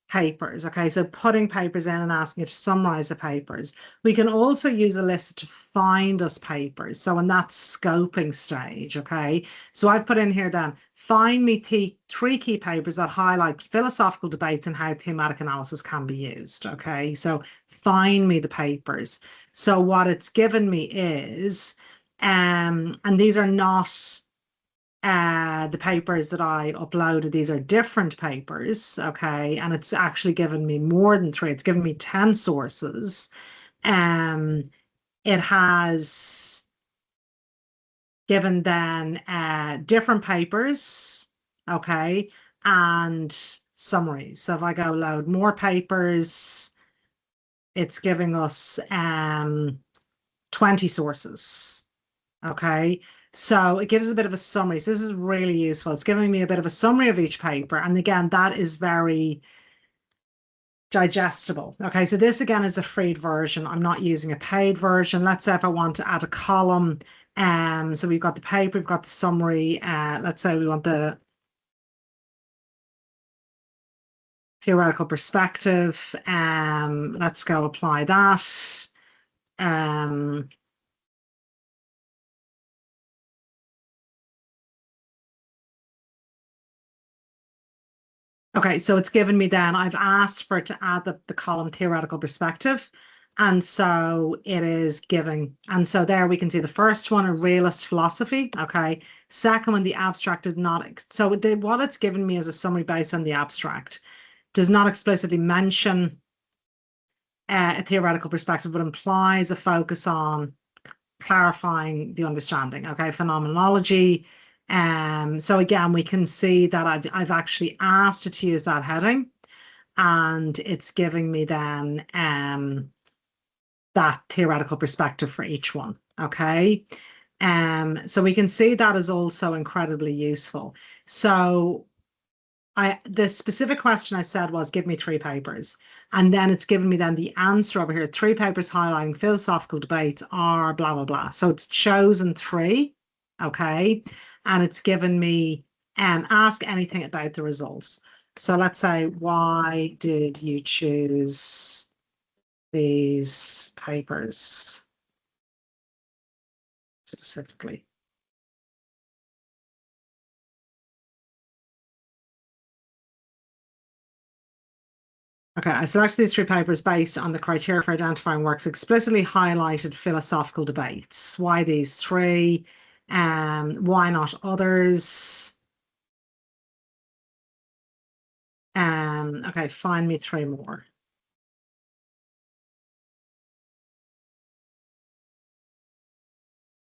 papers. Okay, so putting papers in and asking it to summarize the papers. We can also use a list to find us papers. So in that scoping stage, okay, so I've put in here then, find me 3 key papers that highlight philosophical debates and how thematic analysis can be used. Okay, so find me the papers. So what it's given me is, and these are not the papers that I uploaded. These are different papers, okay, and it's actually given me more than 3. It's given me 10 sources. It has given then different papers, okay, and summaries. So if I go load more papers, it's giving us 20 sources. Okay, so it gives us a bit of a summary. So this is really useful. It's giving me a bit of a summary of each paper. And again, that is very digestible. Okay, so this again is a free version. I'm not using a paid version. Let's say if I want to add a column, so we've got the paper, we've got the summary. Let's say we want the theoretical perspective. Let's go apply that. Okay, so it's given me then, I've asked for it to add the column theoretical perspective. And so it is giving, and so there we can see the first one, a realist philosophy. Okay. Second one, the abstract is not, so what it's given me is a summary based on the abstract. Does not explicitly mention a theoretical perspective, but implies a focus on clarifying the understanding. Okay. Phenomenology. So again, we can see that I've actually asked it to use that heading, and it's giving me then that theoretical perspective for each one. Okay. So we can see that is also incredibly useful. So the specific question I said was, give me 3 papers. And then it's given me then the answer over here, 3 papers highlighting philosophical debates are blah, blah, blah. So it's chosen 3, okay? And it's given me, ask anything about the results. So let's say, why did you choose these papers specifically? Okay, I selected these 3 papers based on the criteria for identifying works explicitly highlighted philosophical debates. Why these 3? Why not others? Okay, find me 3 more.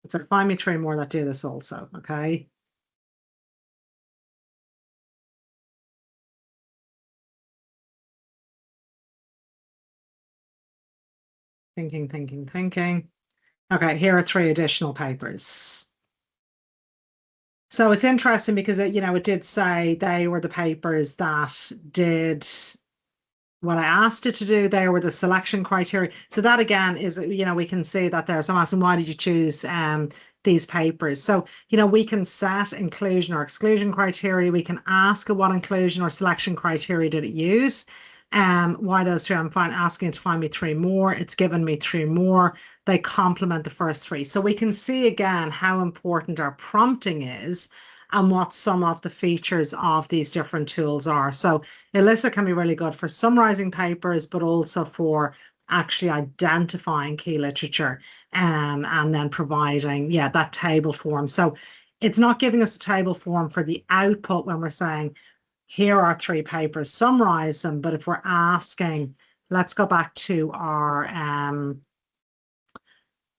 So find me 3 more that do this also, okay? Thinking. Okay, here are 3 additional papers. So it's interesting because it did say they were the papers that did what I asked it to do. They were the selection criteria. So that again is, we can see that there. So I'm asking, why did you choose these papers? So, we can set inclusion or exclusion criteria. We can ask what inclusion or selection criteria did it use. Why those 3? I'm asking it to find me 3 more. It's given me 3 more. They complement the first 3. So we can see again how important our prompting is and what some of the features of these different tools are. So Elissa can be really good for summarizing papers, but also for actually identifying key literature and then providing, that table form. So it's not giving us a table form for the output when we're saying, here are 3 papers, summarize them. But if we're asking, let's go back to our,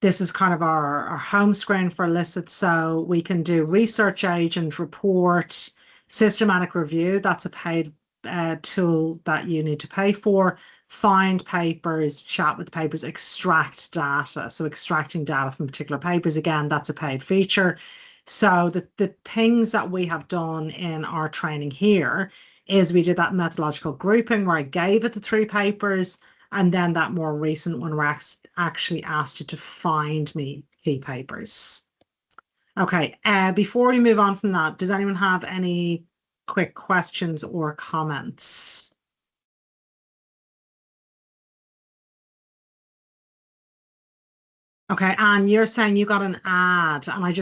this is kind of our home screen for elicit. So we can do research agent, report, systematic review. That's a paid tool that you need to pay for. Find papers, chat with papers, extract data. So extracting data from particular papers, again, that's a paid feature. So the things that we have done in our training here is we did that methodological grouping where I gave it the 3 papers, and then that more recent one where I actually asked you to find me key papers. Okay, before we move on from that, does anyone have any quick questions or comments? Okay, Anne, you're saying you got an ad, and I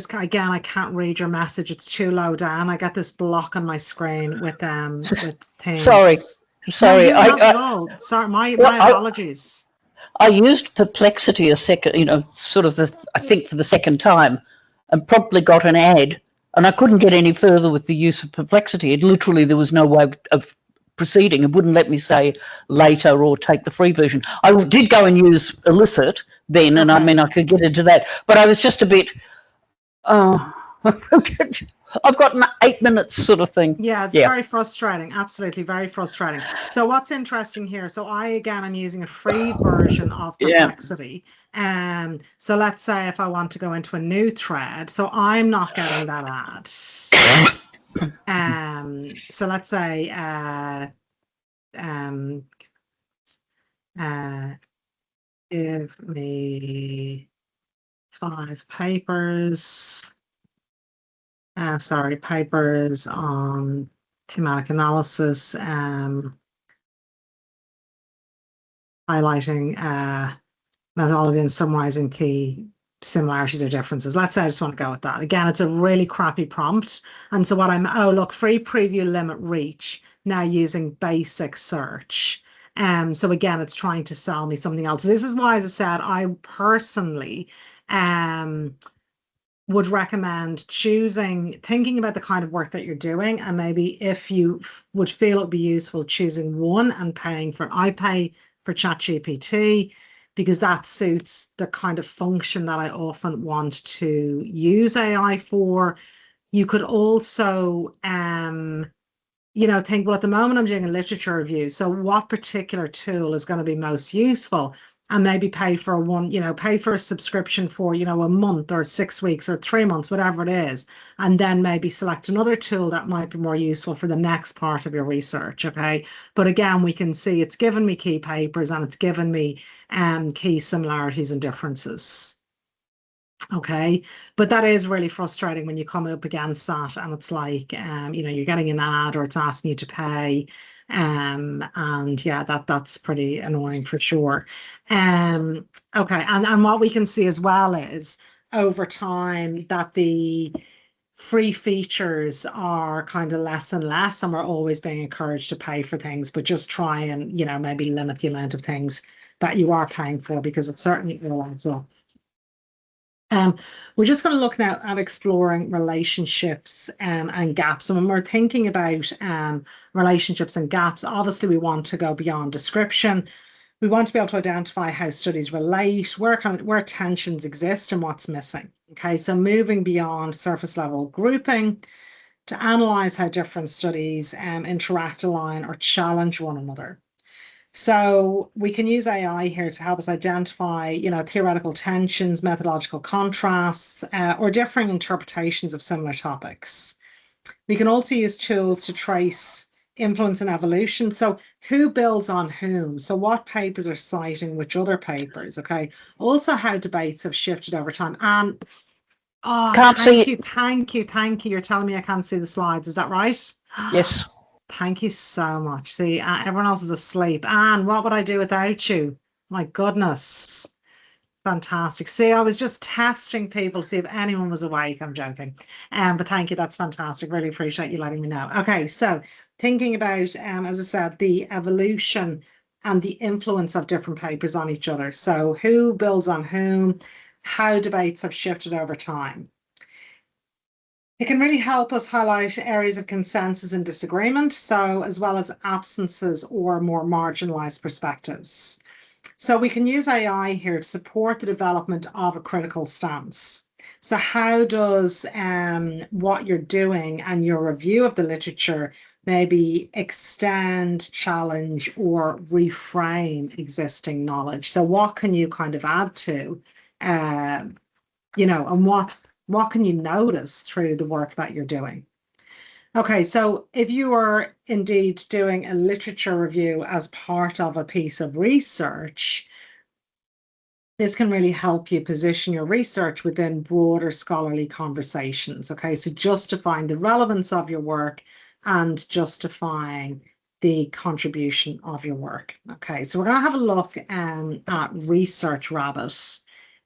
can't read your message. It's too low down. I got this block on my screen with things. Sorry, no, not at all. Sorry, my apologies. I used Perplexity a second, sort of I think for the second time, and promptly got an ad, and I couldn't get any further with the use of Perplexity. There was no way of proceeding. It wouldn't let me say later or take the free version. I did go and use Elicit then, and Okay. I could get into that, but I was just a bit, I've got 8 minutes sort of thing. Yeah, it's very frustrating. Absolutely, very frustrating. So what's interesting here, so I'm using a free version of Perplexity. So let's say if I want to go into a new thread, so I'm not getting that ad. So let's say give me 5 papers. Papers on thematic analysis, highlighting methodology and summarizing key similarities or differences. Let's say I just want to go with that. Again, it's a really crappy prompt. And so what free preview limit reach, now using basic search. So again, it's trying to sell me something else. This is why, as I said, I personally would recommend thinking about the kind of work that you're doing, and maybe if you would feel it would be useful, choosing one and paying for. I pay for ChatGPT because that suits the kind of function that I often want to use AI for. You could also think, well, at the moment I'm doing a literature review, so what particular tool is going to be most useful? and maybe pay for pay for a subscription for, a month or 6 weeks or 3 months, whatever it is. And then maybe select another tool that might be more useful for the next part of your research. Okay. But again, we can see it's given me key papers and it's given me key similarities and differences. Okay, but that is really frustrating when you come up against that and it's like, you're getting an ad or it's asking you to pay. And yeah, that's pretty annoying for sure. Okay, and what we can see as well is over time that the free features are kind of less and less, and we're always being encouraged to pay for things, but just try and, maybe limit the amount of things that you are paying for, because it certainly all adds up. We're just going to look now at exploring relationships and gaps. And when we're thinking about relationships and gaps, obviously we want to go beyond description. We want to be able to identify how studies relate, where tensions exist and what's missing. Okay, so moving beyond surface level grouping to analyze how different studies interact, align, or challenge one another. So we can use AI here to help us identify, theoretical tensions, methodological contrasts, or differing interpretations of similar topics. We can also use tools to trace influence and evolution. So who builds on whom? So what papers are citing which other papers? Okay. Also how debates have shifted over time. And thank you. You're telling me I can't see the slides. Is that right? Yes. Thank you so much. See, everyone else is asleep. Anne, what would I do without you? My goodness. Fantastic. See, I was just testing people to see if anyone was awake. I'm joking. But thank you. That's fantastic. Really appreciate you letting me know. Okay, so thinking about, as I said, the evolution and the influence of different papers on each other. So who builds on whom, how debates have shifted over time. It can really help us highlight areas of consensus and disagreement, so as well as absences or more marginalized perspectives. So we can use AI here to support the development of a critical stance. So how does what you're doing and your review of the literature maybe extend, challenge, or reframe existing knowledge? So what can you kind of add to, and what can you notice through the work that you're doing? Okay, so if you are indeed doing a literature review as part of a piece of research, this can really help you position your research within broader scholarly conversations. Okay, so justifying the relevance of your work and justifying the contribution of your work. Okay, so we're going to have a look at Research Rabbit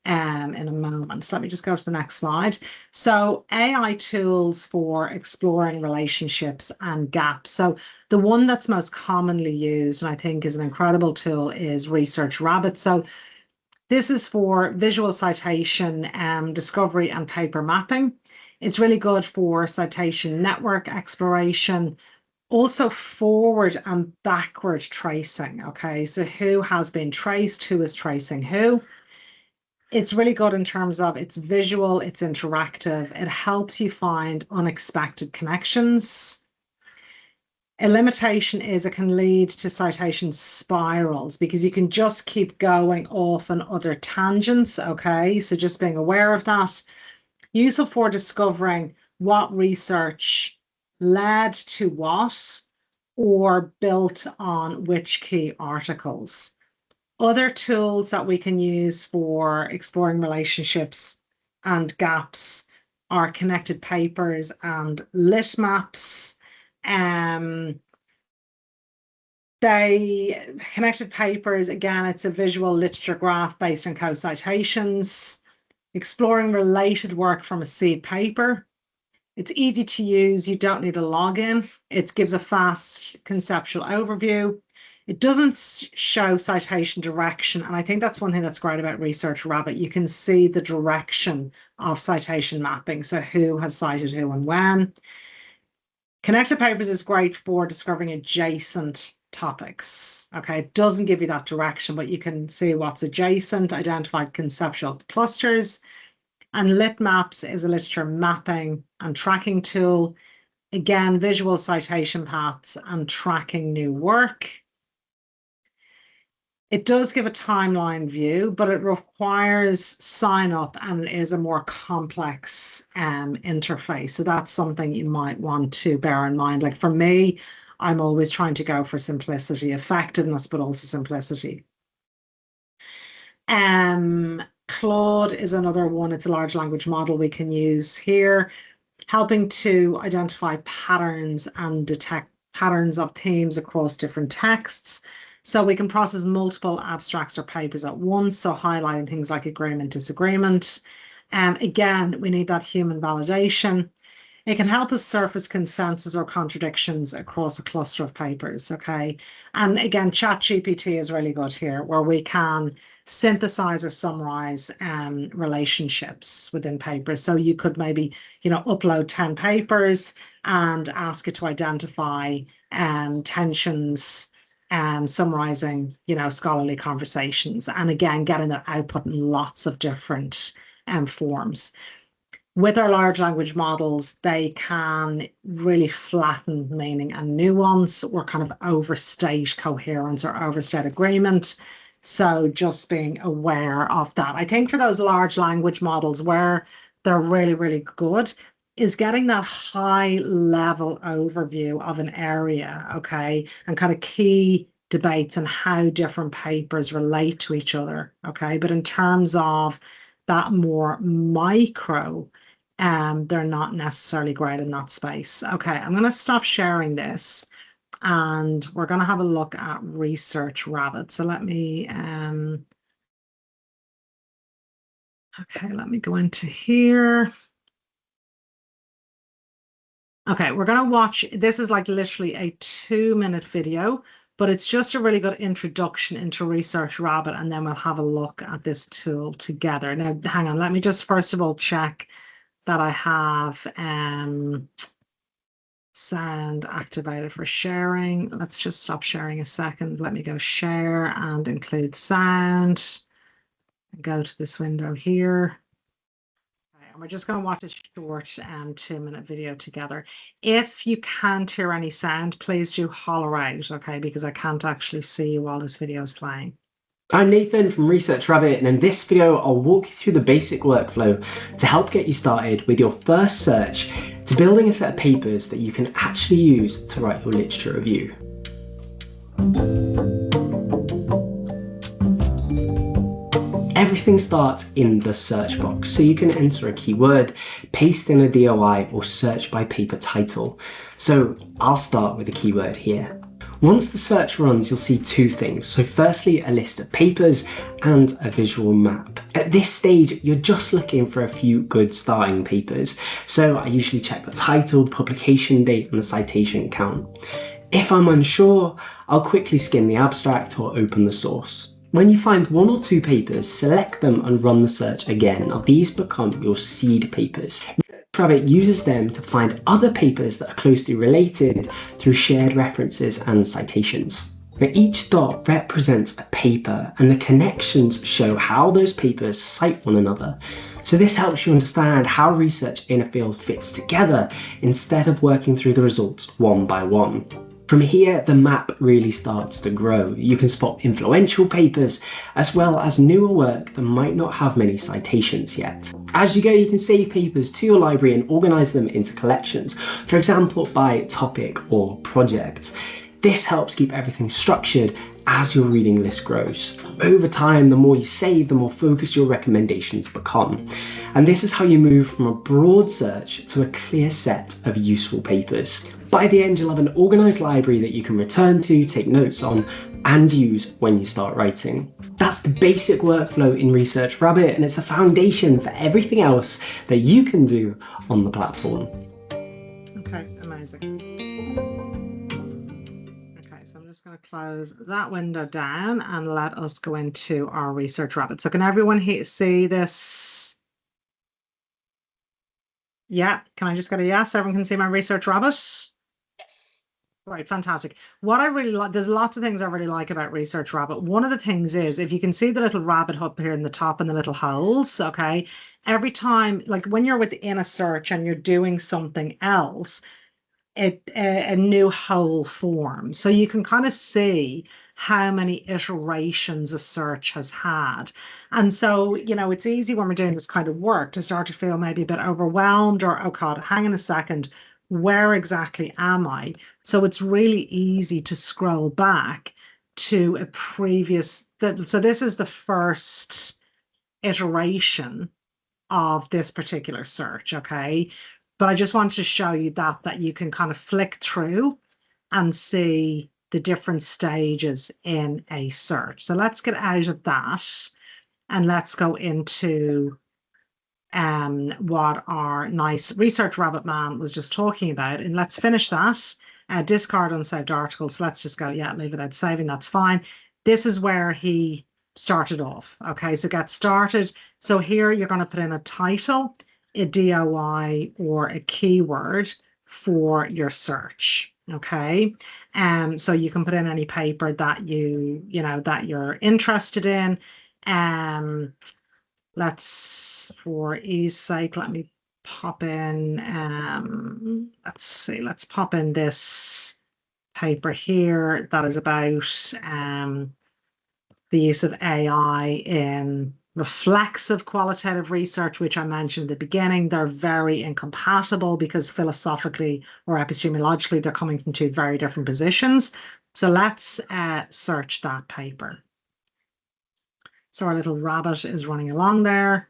in a moment. So let me just go to the next slide. So AI tools for exploring relationships and gaps. So the one that's most commonly used, and I think is an incredible tool, is Research Rabbit. So this is for visual citation, discovery, and paper mapping. It's really good for citation network exploration, also forward and backward tracing. Okay, so who has been traced, who is tracing who. It's really good in terms of it's visual, it's interactive, it helps you find unexpected connections. A limitation is it can lead to citation spirals because you can just keep going off on other tangents. Okay, so just being aware of that. Useful for discovering what research led to what or built on which key articles. Other tools that we can use for exploring relationships and gaps are connected papers and lit maps. Connected papers, again, it's a visual literature graph based on co-citations. Exploring related work from a seed paper. It's easy to use. You don't need a login. It gives a fast conceptual overview. It doesn't show citation direction. And I think that's one thing that's great about Research Rabbit. You can see the direction of citation mapping. So who has cited who and when. Connected papers is great for discovering adjacent topics. Okay, it doesn't give you that direction, but you can see what's adjacent, identify conceptual clusters. And lit maps is a literature mapping and tracking tool. Again, visual citation paths and tracking new work. It does give a timeline view, but it requires sign up and it is a more complex interface. So that's something you might want to bear in mind. Like for me, I'm always trying to go for simplicity, effectiveness, but also simplicity. Claude is another one. It's a large language model we can use here, helping to identify patterns and detect patterns of themes across different texts. So we can process multiple abstracts or papers at once, so highlighting things like agreement, disagreement. And again, we need that human validation. It can help us surface consensus or contradictions across a cluster of papers, okay? And again, ChatGPT is really good here, where we can synthesize or summarize relationships within papers. So you could maybe, upload 10 papers and ask it to identify tensions and summarizing, scholarly conversations. And again, getting that output in lots of different forms. With our large language models, they can really flatten meaning and nuance or kind of overstate coherence or overstate agreement. So just being aware of that. I think for those large language models where they're really, really good is getting that high level overview of an area, okay, and kind of key debates and how different papers relate to each other, okay. But in terms of that more micro, they're not necessarily great in that space. Okay, I'm going to stop sharing this and we're going to have a look at Research Rabbit. So let me, okay, let me go into here. Okay, we're going to watch, this is like literally a 2-minute video, but it's just a really good introduction into Research Rabbit, and then we'll have a look at this tool together. Now, hang on, let me just first of all check that I have sound activated for sharing. Let's just stop sharing a second. Let me go share and include sound. Go to this window here. Okay, and we're just going to watch a short 2-minute video together. If you can't hear any sound, please do holler out, okay? Because I can't actually see you while this video is playing. I'm Nathan from Research Rabbit, and in this video I'll walk you through the basic workflow to help get you started with your first search to building a set of papers that you can actually use to write your literature review. Everything starts in the search box, so you can enter a keyword, paste in a DOI, or search by paper title. So I'll start with a keyword here. Once the search runs, you'll see two things. So firstly, a list of papers and a visual map. At this stage, you're just looking for a few good starting papers. So I usually check the title, publication date, and the citation count. If I'm unsure, I'll quickly skim the abstract or open the source. When you find one or two papers, select them and run the search again. Now these become your seed papers. Rabbit uses them to find other papers that are closely related through shared references and citations. Now, each dot represents a paper, and the connections show how those papers cite one another. So this helps you understand how research in a field fits together instead of working through the results one by one. From here, the map really starts to grow. You can spot influential papers, as well as newer work that might not have many citations yet. As you go, you can save papers to your library and organise them into collections, for example, by topic or project. This helps keep everything structured as your reading list grows. Over time, the more you save, the more focused your recommendations become. And this is how you move from a broad search to a clear set of useful papers. By the end, you'll have an organised library that you can return to, take notes on, and use when you start writing. That's the basic workflow in Research Rabbit, and it's the foundation for everything else that you can do on the platform. Okay, amazing. Okay, so I'm just going to close that window down and let us go into our Research Rabbit. So can everyone see this? Yeah, can I just get a yes? Everyone can see my Research Rabbit? Yes. Right, fantastic. What I really like, there's lots of things I really like about Research Rabbit. One of the things is, if you can see the little rabbit up here in the top and the little holes, okay, every time, like when you're within a search and you're doing something else, a new whole form. So you can kind of see how many iterations a search has had. And so, you know, it's easy when we're doing this kind of work to start to feel maybe a bit overwhelmed or, oh God, hang on a second, where exactly am I? So it's really easy to scroll back to a previous, so this is the first iteration of this particular search, okay? But I just wanted to show you that you can kind of flick through and see the different stages in a search. So let's get out of that and let's go into what our nice research rabbit man was just talking about. And let's finish that. Discard unsaved articles. So let's just go, yeah, leave it out saving. That's fine. This is where he started off. Okay, so get started. So here you're going to put in a title, a DOI, or a keyword for your search. Okay, so you can put in any paper that that you're interested in. Let's, for ease sake, let me pop in, let's see, let's pop in this paper here that is about the use of AI in reflexive qualitative research, which I mentioned at the beginning. They're very incompatible because philosophically or epistemologically, they're coming from two very different positions. So let's search that paper. So our little rabbit is running along there.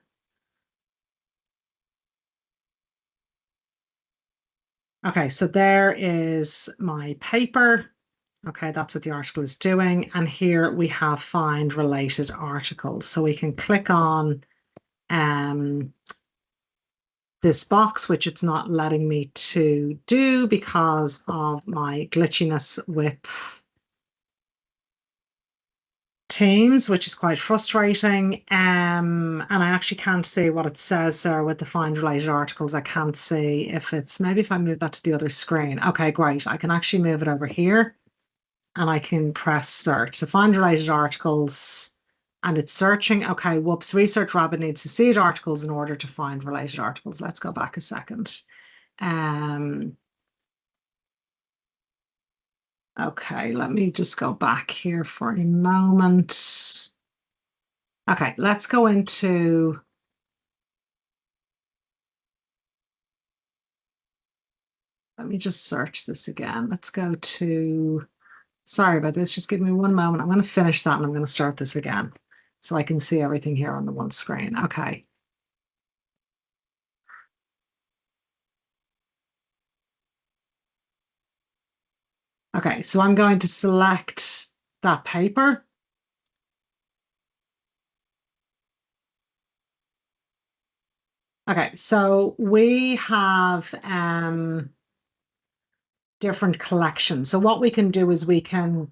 Okay, so there is my paper. Okay, that's what the article is doing. And here we have find related articles. So we can click on this box, which it's not letting me to do because of my glitchiness with Teams, which is quite frustrating. And I actually can't see what it says there with the find related articles. I can't see if it's, maybe if I move that to the other screen. Okay, great. I can actually move it over here and I can press search. So find related articles and it's searching. Okay, whoops, Research Rabbit needs to seed articles in order to find related articles. Let's go back a second. Okay, let me just go back here for a moment. Okay, let's go into, let me just search this again. Let's go to, sorry about this, just give me one moment. I'm going to finish that and I'm going to start this again so I can see everything here on the one screen. Okay. Okay, so I'm going to select that paper. Okay, so we have different collections. So what we can do is we can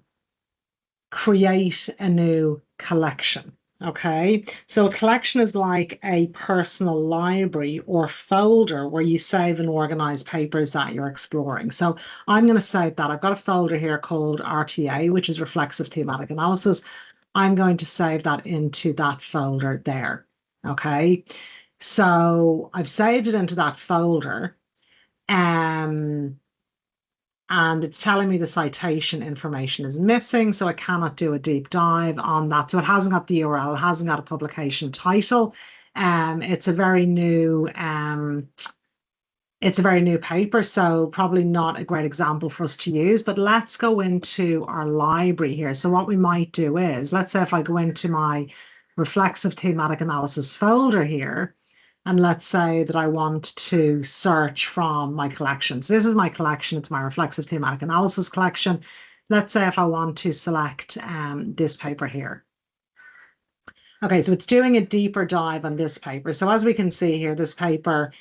create a new collection. Okay, so a collection is like a personal library or folder where you save and organize papers that you're exploring. So I'm going to save that. I've got a folder here called RTA, which is Reflexive Thematic Analysis. I'm going to save that into that folder there. Okay, so I've saved it into that folder. And it's telling me the citation information is missing, so I cannot do a deep dive on that. So it hasn't got the URL, it hasn't got a publication title. It's a very new paper, so probably not a great example for us to use, but let's go into our library here. So what we might do is, let's say if I go into my reflexive thematic analysis folder here, and let's say that I want to search from my collections. This is my collection. It's my reflexive thematic analysis collection. Let's say if I want to select this paper here. Okay, so it's doing a deeper dive on this paper. So as we can see here, this paper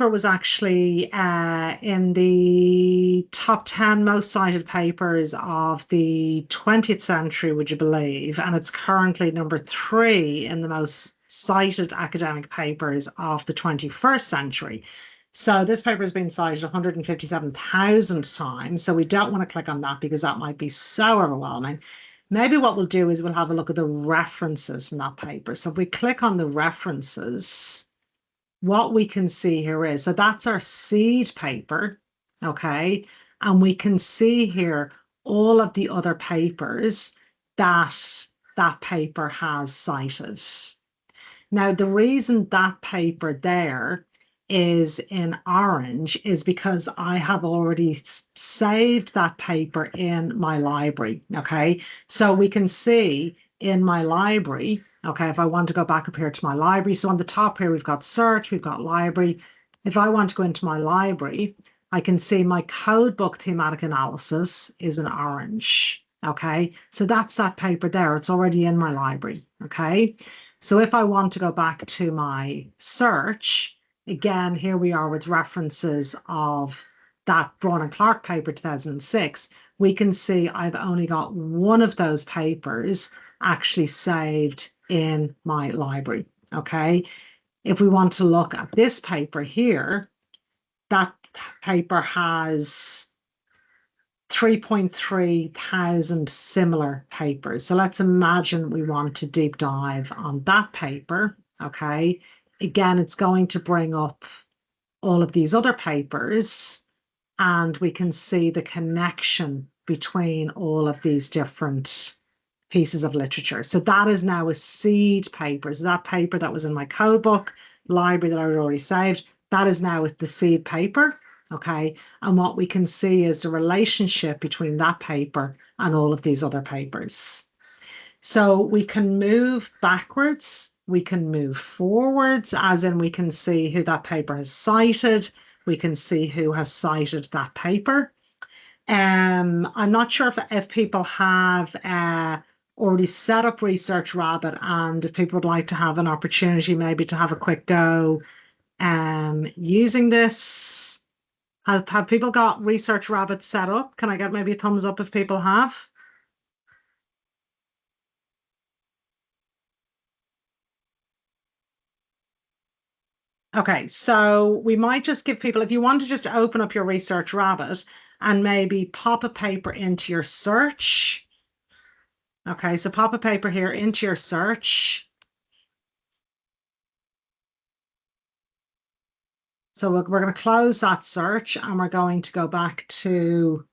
was actually in the top 10 most cited papers of the 20th century, would you believe? And it's currently number 3 in the most cited academic papers of the 21st century. So this paper has been cited 157,000 times. So we don't want to click on that because that might be so overwhelming. Maybe what we'll do is we'll have a look at the references from that paper. So if we click on the references, what we can see here is, so that's our seed paper, okay? And we can see here all of the other papers that that paper has cited. Now, the reason that paper there is in orange is because I have already saved that paper in my library, okay? So we can see in my library, okay, if I want to go back up here to my library, so on the top here, we've got search, we've got library. If I want to go into my library, I can see my codebook thematic analysis is in orange, okay? So that's that paper there. It's already in my library, okay? So if I want to go back to my search, again, here we are with references of that Braun and Clark paper 2006, we can see I've only got one of those papers actually saved in my library, okay? If we want to look at this paper here, that paper has 3.3 thousand similar papers. So let's imagine we want to deep dive on that paper, okay? Again, it's going to bring up all of these other papers, and we can see the connection between all of these different pieces of literature. So that is now a seed paper. So that paper that was in my code book library that I had already saved, that is now the seed paper, okay? And what we can see is the relationship between that paper and all of these other papers. So we can move backwards, we can move forwards, as in we can see who that paper has cited, we can see who has cited that paper. I'm not sure if people have already set up Research Rabbit, and if people would like to have an opportunity maybe to have a quick go using this. Have people got Research Rabbit set up? Can I get maybe a thumbs up if people have? Okay, so we might just give people, if you want to just open up your Research Rabbit and maybe pop a paper into your search. Okay, so pop a paper here into your search. So we're going to close that search and we're going to go back to,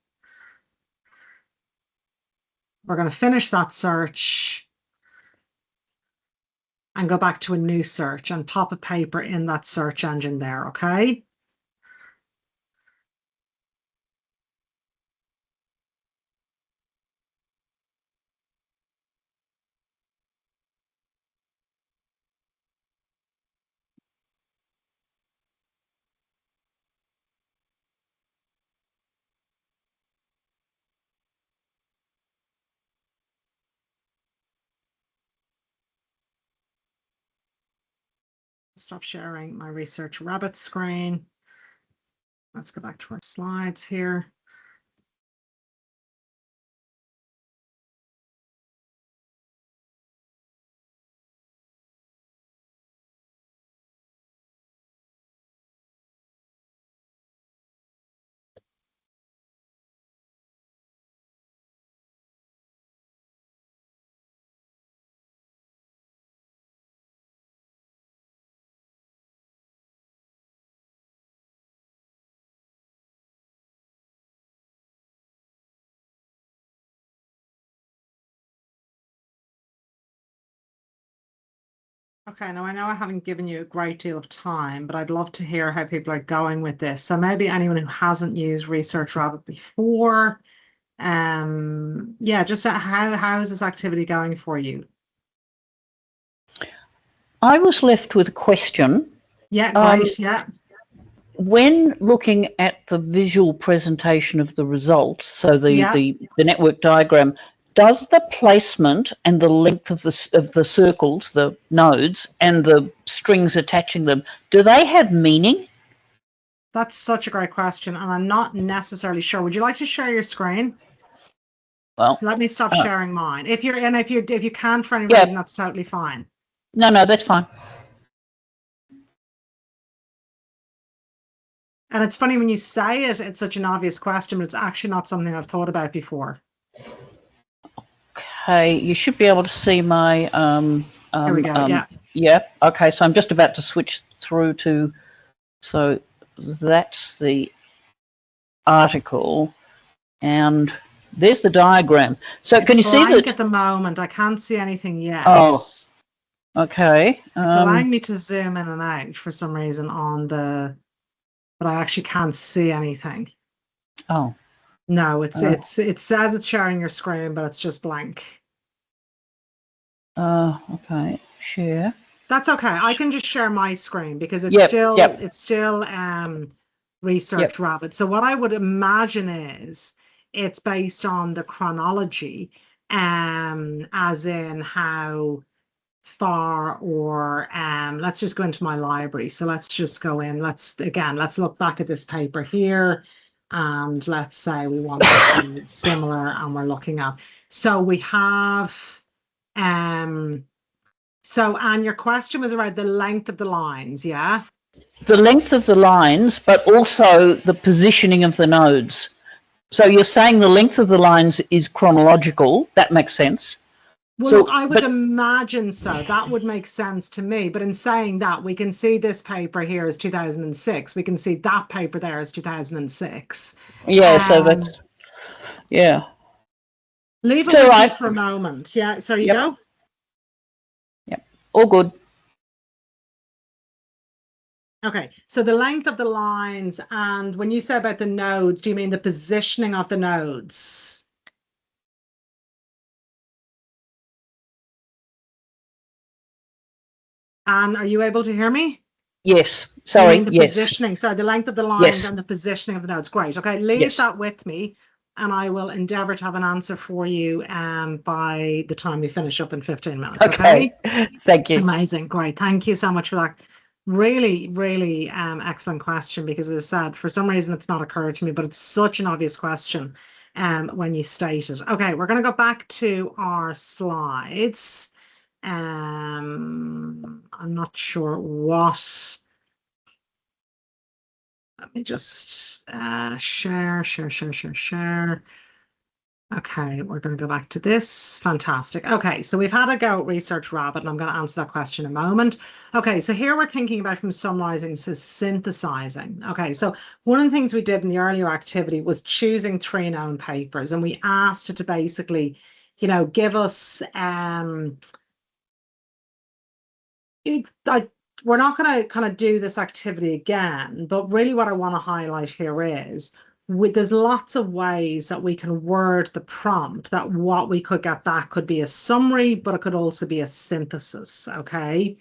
we're going to finish that search and go back to a new search and pop a paper in that search engine there, okay? Stop sharing my Research Rabbit screen. Let's go back to our slides here. Okay, now I know I haven't given you a great deal of time, but I'd love to hear how people are going with this. So maybe anyone who hasn't used Research Rabbit before, yeah, just how is this activity going for you? I was left with a question. Yeah, great, yeah. When looking at the visual presentation of the results, so the network diagram, does the placement and the length of the circles, the nodes, and the strings attaching them, do they have meaning? That's such a great question, and I'm not necessarily sure. Would you like to share your screen? Well, let me stop sharing mine. If you can for any reason, that's totally fine. No, that's fine. And it's funny when you say it, it's such an obvious question, but it's actually not something I've thought about before. Okay, you should be able to see my Here we go. Yeah. Yep. Okay. So I'm just about to switch through to, so that's the article, and there's the diagram. So It's can you see blank that? at the moment. I can't see anything yet. Oh, okay. It's allowing me to zoom in and out for some reason on the, but I actually can't see anything. Oh. No, it says it's sharing your screen, but it's just blank. Okay. Share. That's okay. I can just share my screen because it's Yep, still yep. it's still Research Rabbit. So what I would imagine is it's based on the chronology, as in how far, or let's just go into my library. So let's just go in. Let's look back at this paper here, and let's say we want something similar, and we're looking at. So we have so Anne, your question was around the length of the lines, yeah? The length of the lines, but also the positioning of the nodes. So you're saying the length of the lines is chronological. That makes sense. Well, So, look, I would but imagine so. That would make sense to me. But in saying that, we can see this paper here is 2006. We can see that paper there is 2006. yeah, so that's, yeah. Leave it It's all with me right. for a moment. Yeah, so you Yep. go. Yep. All good. Okay, so the length of the lines, and when you say about the nodes, do you mean the positioning of the nodes? Anne, are you able to hear me? Yes. You Sorry. mean the Yes. positioning? Sorry, the length of the lines Yes. and the positioning of the nodes. Great. Okay, leave Yes. that with me, and I will endeavour to have an answer for you by the time we finish up in 15 minutes. Okay. Thank you. Amazing. Great. Thank you so much for that. Really, really excellent question, because as I said, for some reason it's not occurred to me, but it's such an obvious question when you state it. Okay, we're going to go back to our slides. I'm not sure what. Let me just share. Okay, we're going to go back to this. Fantastic. Okay, so we've had a go at Research Rabbit, and I'm going to answer that question in a moment. Okay, so here we're thinking about from summarizing to synthesizing. Okay, so one of the things we did in the earlier activity was choosing 3 known papers, and we asked it to basically, give us we're not going to kind of do this activity again, but really what I want to highlight here is there's lots of ways that we can word the prompt, that what we could get back could be a summary, but it could also be a synthesis. Okay.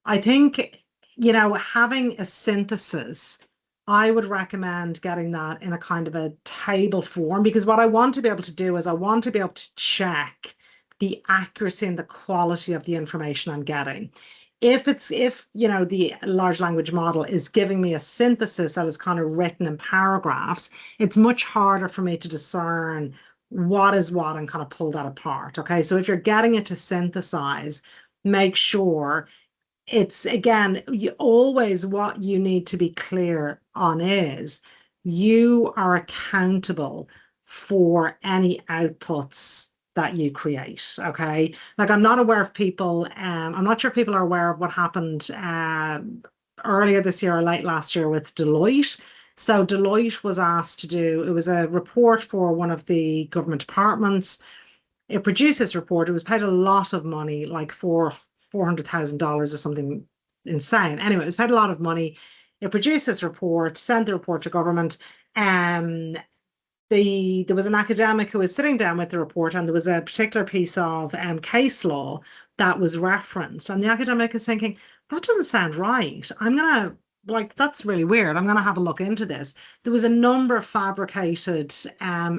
I think, having a synthesis, I would recommend getting that in a kind of a table form, because what I want to be able to do is I want to be able to check the accuracy and the quality of the information I'm getting. If the large language model is giving me a synthesis that is kind of written in paragraphs, it's much harder for me to discern what is what and kind of pull that apart. Okay, so if you're getting it to synthesize, make sure it's, again, what you need to be clear on is you are accountable for any outputs that you create. Okay, like I'm not aware of people, I'm not sure if people are aware of what happened earlier this year or late last year with Deloitte. So Deloitte was asked to do, it was a report for one of the government departments. It produced this report. It was paid a lot of money, like $400,000 or something insane. Anyway, it was paid a lot of money. It produced this report, sent the report to government. There was an academic who was sitting down with the report, and there was a particular piece of case law that was referenced. And the academic is thinking, that doesn't sound right. That's really weird. I'm going to have a look into this. There was a number of fabricated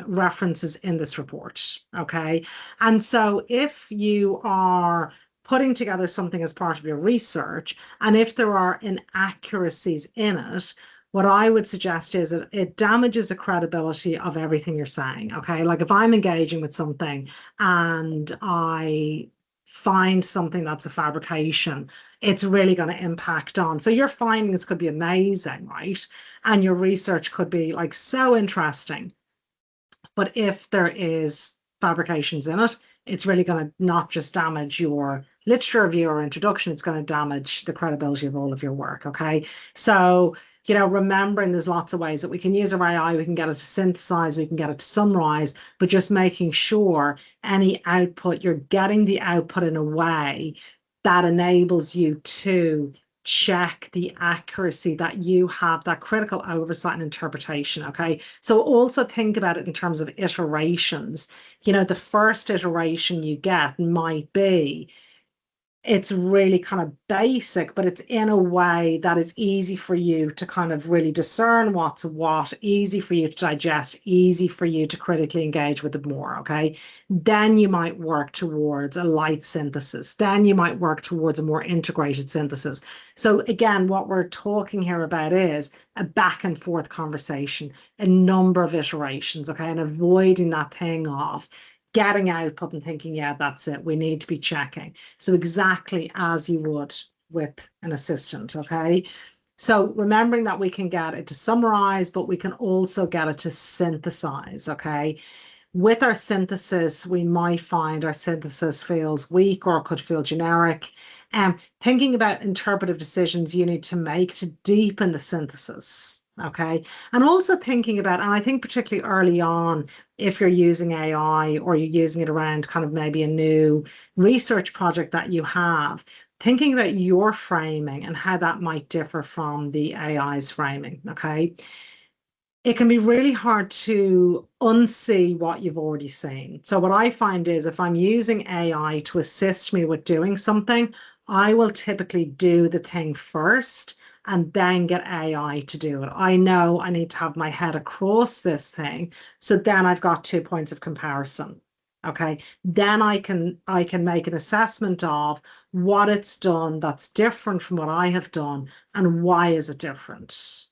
references in this report. Okay. And so if you are putting together something as part of your research, and if there are inaccuracies in it, what I would suggest is that it damages the credibility of everything you're saying. Okay. Like if I'm engaging with something and I find something that's a fabrication, it's really going to impact on. So your findings could be amazing, right? And your research could be like so interesting. But if there is fabrications in it, it's really going to not just damage your literature review or introduction, it's going to damage the credibility of all of your work. Okay. So, you know, remembering there's lots of ways that we can use our AI, we can get it to synthesize, we can get it to summarize, but just making sure any output, you're getting the output in a way that enables you to check the accuracy, that you have that critical oversight and interpretation. Okay. So also think about it in terms of iterations. You know, the first iteration you get might be, it's really kind of basic, but it's in a way that is easy for you to kind of really discern what's what, easy for you to digest, easy for you to critically engage with it more. Okay. Then you might work towards a light synthesis. Then you might work towards a more integrated synthesis. So again, what we're talking here about is a back and forth conversation, a number of iterations. Okay. And avoiding that thing of getting output and thinking, yeah, that's it. We need to be checking. So exactly as you would with an assistant, okay? So remembering that we can get it to summarize, but we can also get it to synthesize, okay? With our synthesis, we might find our synthesis feels weak or could feel generic. Thinking about interpretive decisions you need to make to deepen the synthesis, okay? And also thinking about, and I think particularly early on, if you're using AI or you're using it around kind of maybe a new research project that you have, thinking about your framing and how that might differ from the AI's framing, okay? It can be really hard to unsee what you've already seen. So what I find is if I'm using AI to assist me with doing something, I will typically do the thing first and then get AI to do it. I know I need to have my head across this thing. So then I've got 2 points of comparison. Okay. Then I can make an assessment of what it's done that's different from what I have done and why is it different?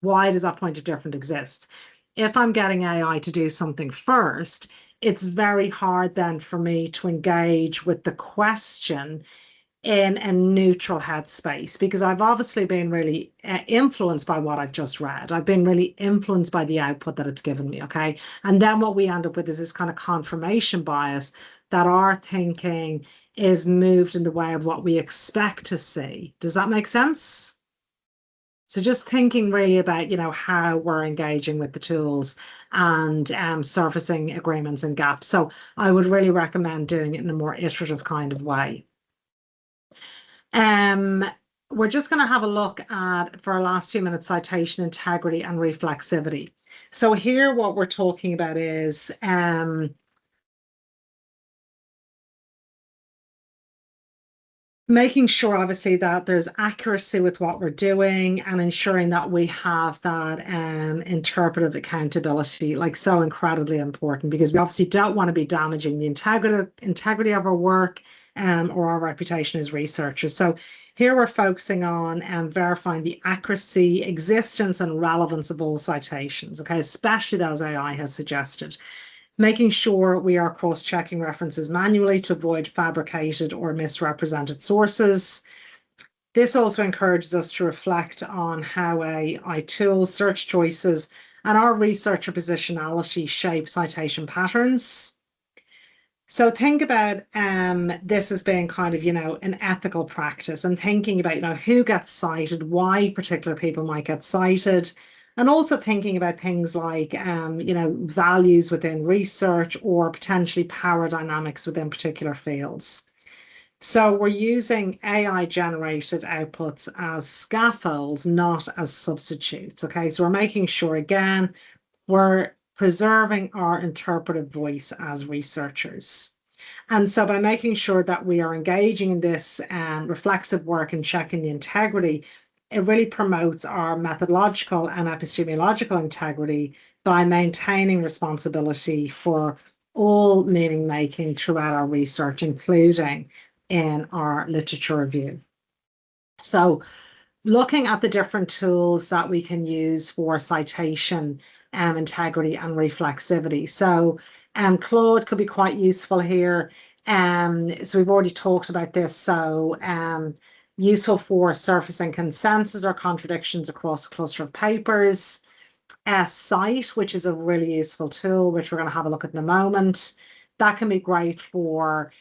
Why does that point of difference exist? If I'm getting AI to do something first, it's very hard then for me to engage with the question in a neutral headspace because I've obviously been really influenced by what I've just read. I've been really influenced by the output that it's given me, okay? And then what we end up with is this kind of confirmation bias that our thinking is moved in the way of what we expect to see. Does that make sense? So just thinking really about, you know, how we're engaging with the tools and surfacing agreements and gaps. So I would really recommend doing it in a more iterative kind of way. We're just going to have a look at, for our last 2 minutes, citation integrity and reflexivity. So here what we're talking about is making sure, obviously, that there's accuracy with what we're doing and ensuring that we have that interpretive accountability, like so incredibly important, because we obviously don't want to be damaging the integrity of our work or our reputation as researchers. So here we're focusing on verifying the accuracy, existence, and relevance of all citations, okay, especially those AI has suggested. Making sure we are cross-checking references manually to avoid fabricated or misrepresented sources. This also encourages us to reflect on how AI tools, search choices, and our researcher positionality shape citation patterns. So think about this as being kind of, you know, an ethical practice and thinking about, you know, who gets cited, why particular people might get cited, and also thinking about things like, you know, values within research or potentially power dynamics within particular fields. So we're using AI-generated outputs as scaffolds, not as substitutes, okay? So we're making sure, again, we're preserving our interpretive voice as researchers. And so by making sure that we are engaging in this reflexive work and checking the integrity, it really promotes our methodological and epistemological integrity by maintaining responsibility for all meaning making throughout our research, including in our literature review. So looking at the different tools that we can use for citation integrity and reflexivity. So Claude could be quite useful here. So we've already talked about this. So useful for surfacing consensus or contradictions across a cluster of papers. Cite, which is a really useful tool, which we're going to have a look at in a moment. That can be great for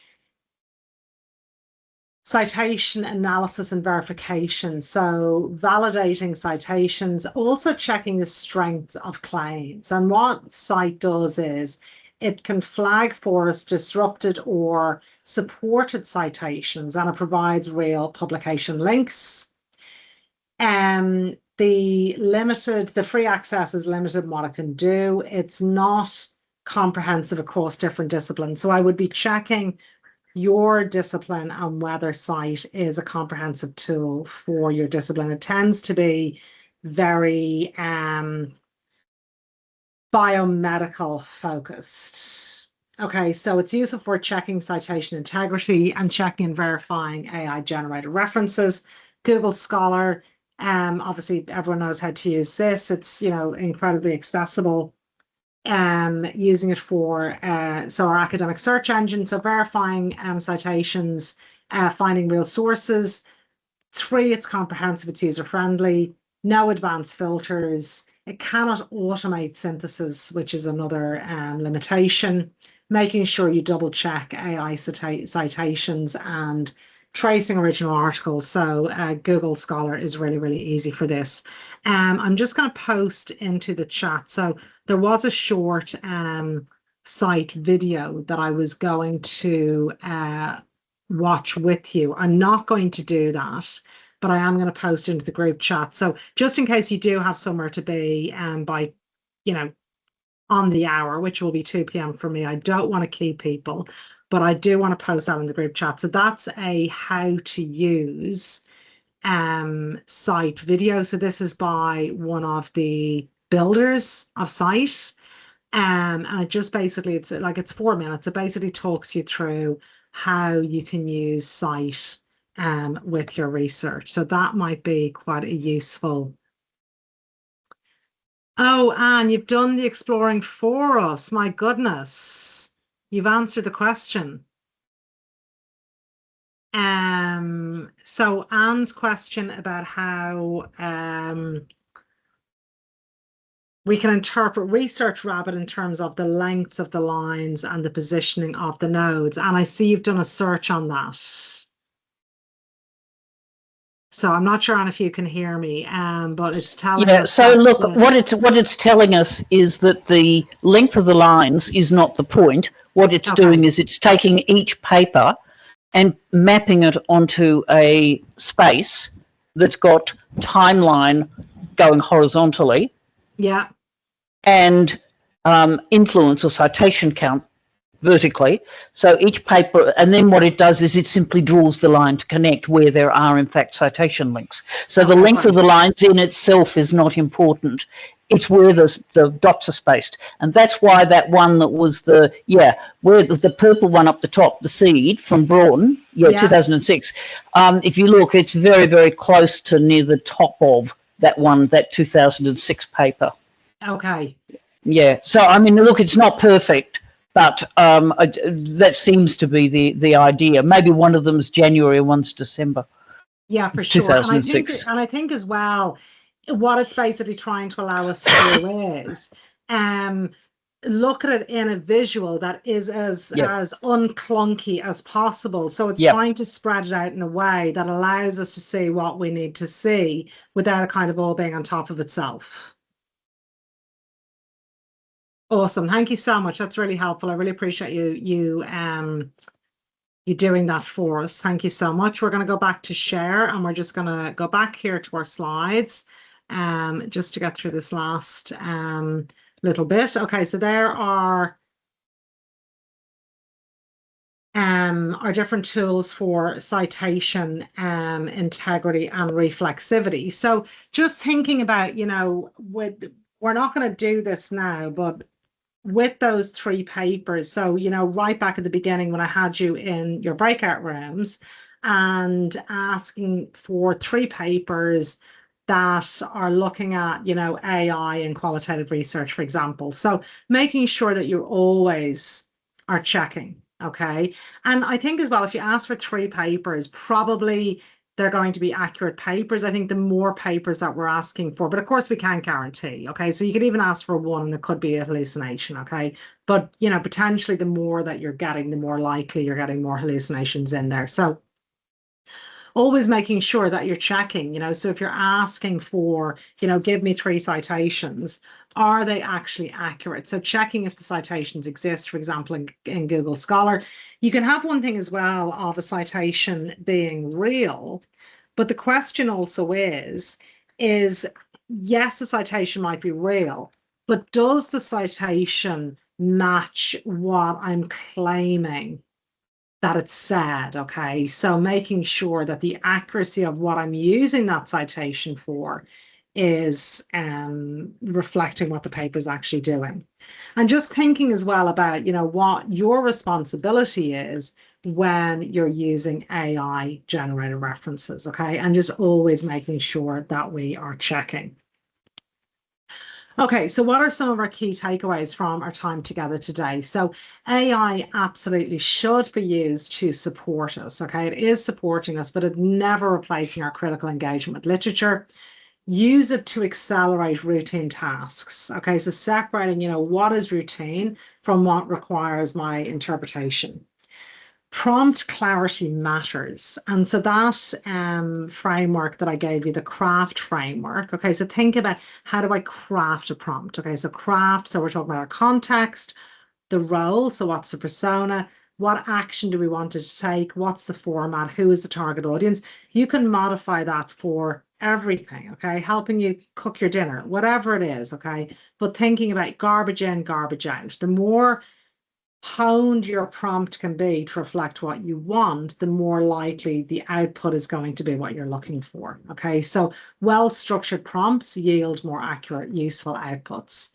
citation analysis and verification. So validating citations, also checking the strengths of claims. And what CITE does is it can flag for us disrupted or supported citations, and it provides real publication links. The free access is limited in what it can do. It's not comprehensive across different disciplines. So I would be checking your discipline and whether CITE is a comprehensive tool for your discipline. It tends to be very biomedical focused. Okay, so it's useful for checking citation integrity and checking and verifying AI generated references. Google Scholar, obviously everyone knows how to use this. It's, you know, incredibly accessible. Using it for so our academic search engine, so verifying citations, finding real sources. It's free, it's comprehensive, it's user friendly, no advanced filters. It cannot automate synthesis, which is another limitation. Making sure you double check AI citations and tracing original articles. So Google Scholar is really, really easy for this. I'm just going to post into the chat. So there was a short CITE video that I was going to watch with you. I'm not going to do that, but I am going to post into the group chat. So just in case you do have somewhere to be by, you know, on the hour, which will be 2 p.m. for me, I don't want to keep people, but I do want to post that in the group chat. So that's a how to use CITE video. So this is by one of the builders of CITE. And it just basically, it's 4 minutes. It basically talks you through how you can use CITE with your research. So that might be quite a useful. Oh, Anne, you've done the exploring for us. My goodness. You've answered the question. So Anne's question about how we can interpret Research Rabbit in terms of the lengths of the lines and the positioning of the nodes. And I see you've done a search on that. So I'm not sure, Anne, if you can hear me, but it's telling us. So look, what it's telling us is that the length of the lines is not the point. What it's doing is it's taking each paper and mapping it onto a space that's got timeline going horizontally. Yeah. And influence or citation count vertically. So each paper, and then what it does is it simply draws the line to connect where there are in fact citation links. So the length of the lines in itself is not important. It's where the dots are spaced. And that's why that one that was where the purple one up the top, the seed from Braun, 2006. If you look, it's very, very close to near the top of that one, that 2006 paper. Okay. Yeah. So, I mean, look, it's not perfect, but that seems to be the idea. Maybe one of them's January, one's December. Yeah, for sure. 2006. And I think as well, what it's basically trying to allow us to do is look at it in a visual that is as unclunky as possible. So it's trying to spread it out in a way that allows us to see what we need to see without it kind of all being on top of itself. Awesome. Thank you so much. That's really helpful. I really appreciate you doing that for us. Thank you so much. We're going to go back to share, and we're just going to go back here to our slides just to get through this last little bit. Okay, so there are our different tools for citation integrity and reflexivity. So just thinking about, we're not going to do this now, but with those 3 papers, so, right back at the beginning when I had you in your breakout rooms and asking for 3 papers that are looking at, AI and qualitative research, for example. So making sure that you always are checking, okay? And I think as well, if you ask for 3 papers, probably they're going to be accurate papers. I think the more papers that we're asking for, but of course we can't guarantee, okay? So you could even ask for 1 and it could be a hallucination, okay? But, potentially the more that you're getting, the more likely you're getting more hallucinations in there. So Always making sure that you're checking, so if you're asking for, give me 3 citations, are they actually accurate? So checking if the citations exist, for example, in Google Scholar. You can have one thing as well of a citation being real, but the question also is yes, the citation might be real, but does the citation match what I'm claiming that it's said? Okay, so making sure that the accuracy of what I'm using that citation for is reflecting what the paper is actually doing. And just thinking as well about, what your responsibility is when you're using AI generated references, okay? And just always making sure that we are checking. Okay, so what are some of our key takeaways from our time together today? So AI absolutely should be used to support us, okay? It is supporting us, but it's never replacing our critical engagement with literature. Use it to accelerate routine tasks, okay? So separating, what is routine from what requires my interpretation. Prompt clarity matters. And so that framework that I gave you, the craft framework, okay, so think about how do I craft a prompt? Okay, so craft, so we're talking about our context, the role, so what's the persona, what action do we want it to take, what's the format, who is the target audience? You can modify that for everything, okay, helping you cook your dinner, whatever it is, okay, but thinking about garbage in, garbage out. The more honed your prompt can be to reflect what you want, the more likely the output is going to be what you're looking for. Okay, so well-structured prompts yield more accurate, useful outputs.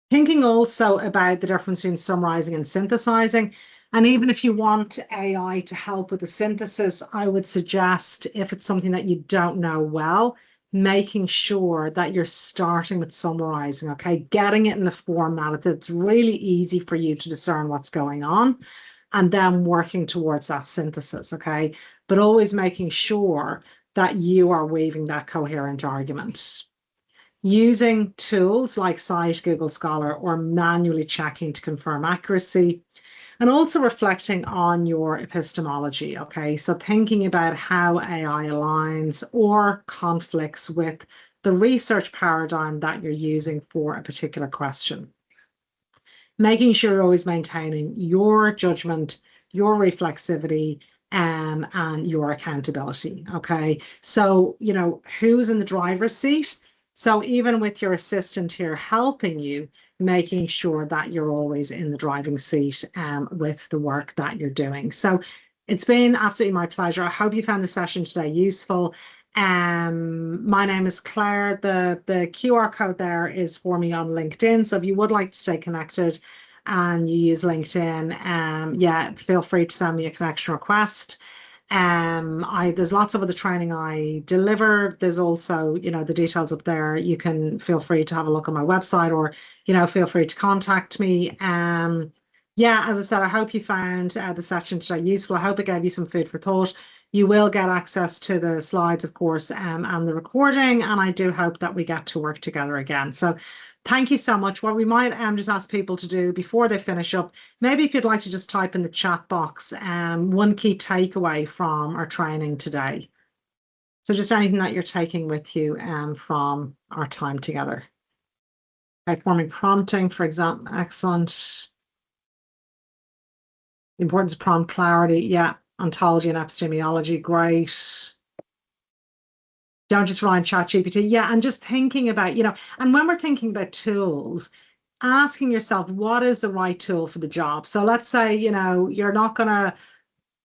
Thinking also about the difference between summarizing and synthesizing. And even if you want AI to help with the synthesis, I would suggest, if it's something that you don't know well, making sure that you're starting with summarizing, okay? Getting it in the format that's really easy for you to discern what's going on, and then working towards that synthesis, okay? But always making sure that you are weaving that coherent argument. Using tools like Cite, Google Scholar, or manually checking to confirm accuracy. And also reflecting on your epistemology, okay? So thinking about how AI aligns or conflicts with the research paradigm that you're using for a particular question. Making sure you're always maintaining your judgment, your reflexivity, and your accountability, okay? So, who's in the driver's seat? So even with your assistant here helping you, making sure that you're always in the driving seat with the work that you're doing. So it's been absolutely my pleasure. I hope you found the session today useful. My name is Claire. The QR code there is for me on LinkedIn. So if you would like to stay connected and you use LinkedIn, yeah, feel free to send me a connection request. There's lots of other training I deliver. There's also, the details up there. You can feel free to have a look on my website, or, feel free to contact me. Yeah, as I said, I hope you found the session today useful. I hope it gave you some food for thought. You will get access to the slides, of course, and the recording. And I do hope that we get to work together again. So thank you so much. What we might just ask people to do before they finish up, maybe if you'd like to just type in the chat box one key takeaway from our training today. So just anything that you're taking with you from our time together. Okay, forming prompting, for example, excellent. The importance of prompt clarity, yeah. Ontology and epistemology, great. Don't just rely on ChatGPT. Yeah, and just thinking about, and when we're thinking about tools, asking yourself, what is the right tool for the job? So let's say, you're not going to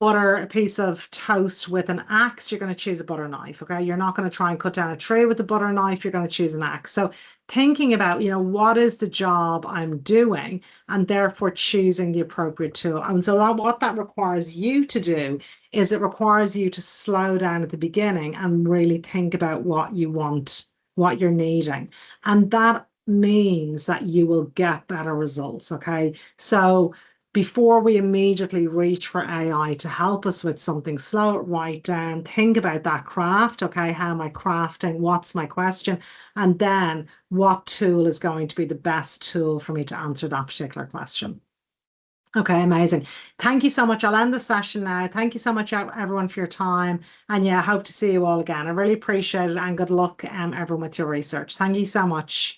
butter a piece of toast with an axe, you're going to choose a butter knife, okay? You're not going to try and cut down a tree with a butter knife, you're going to choose an axe. So thinking about, what is the job I'm doing, and therefore choosing the appropriate tool. And so what that requires you to do is it requires you to slow down at the beginning and really think about what you want, what you're needing. And that means that you will get better results, okay? So before we immediately reach for AI to help us with something, slow it right down, think about that craft, okay? How am I crafting? What's my question? And then what tool is going to be the best tool for me to answer that particular question? Okay, amazing. Thank you so much. I'll end the session now. Thank you so much, everyone, for your time. And yeah, I hope to see you all again. I really appreciate it, and good luck, everyone, with your research. Thank you so much.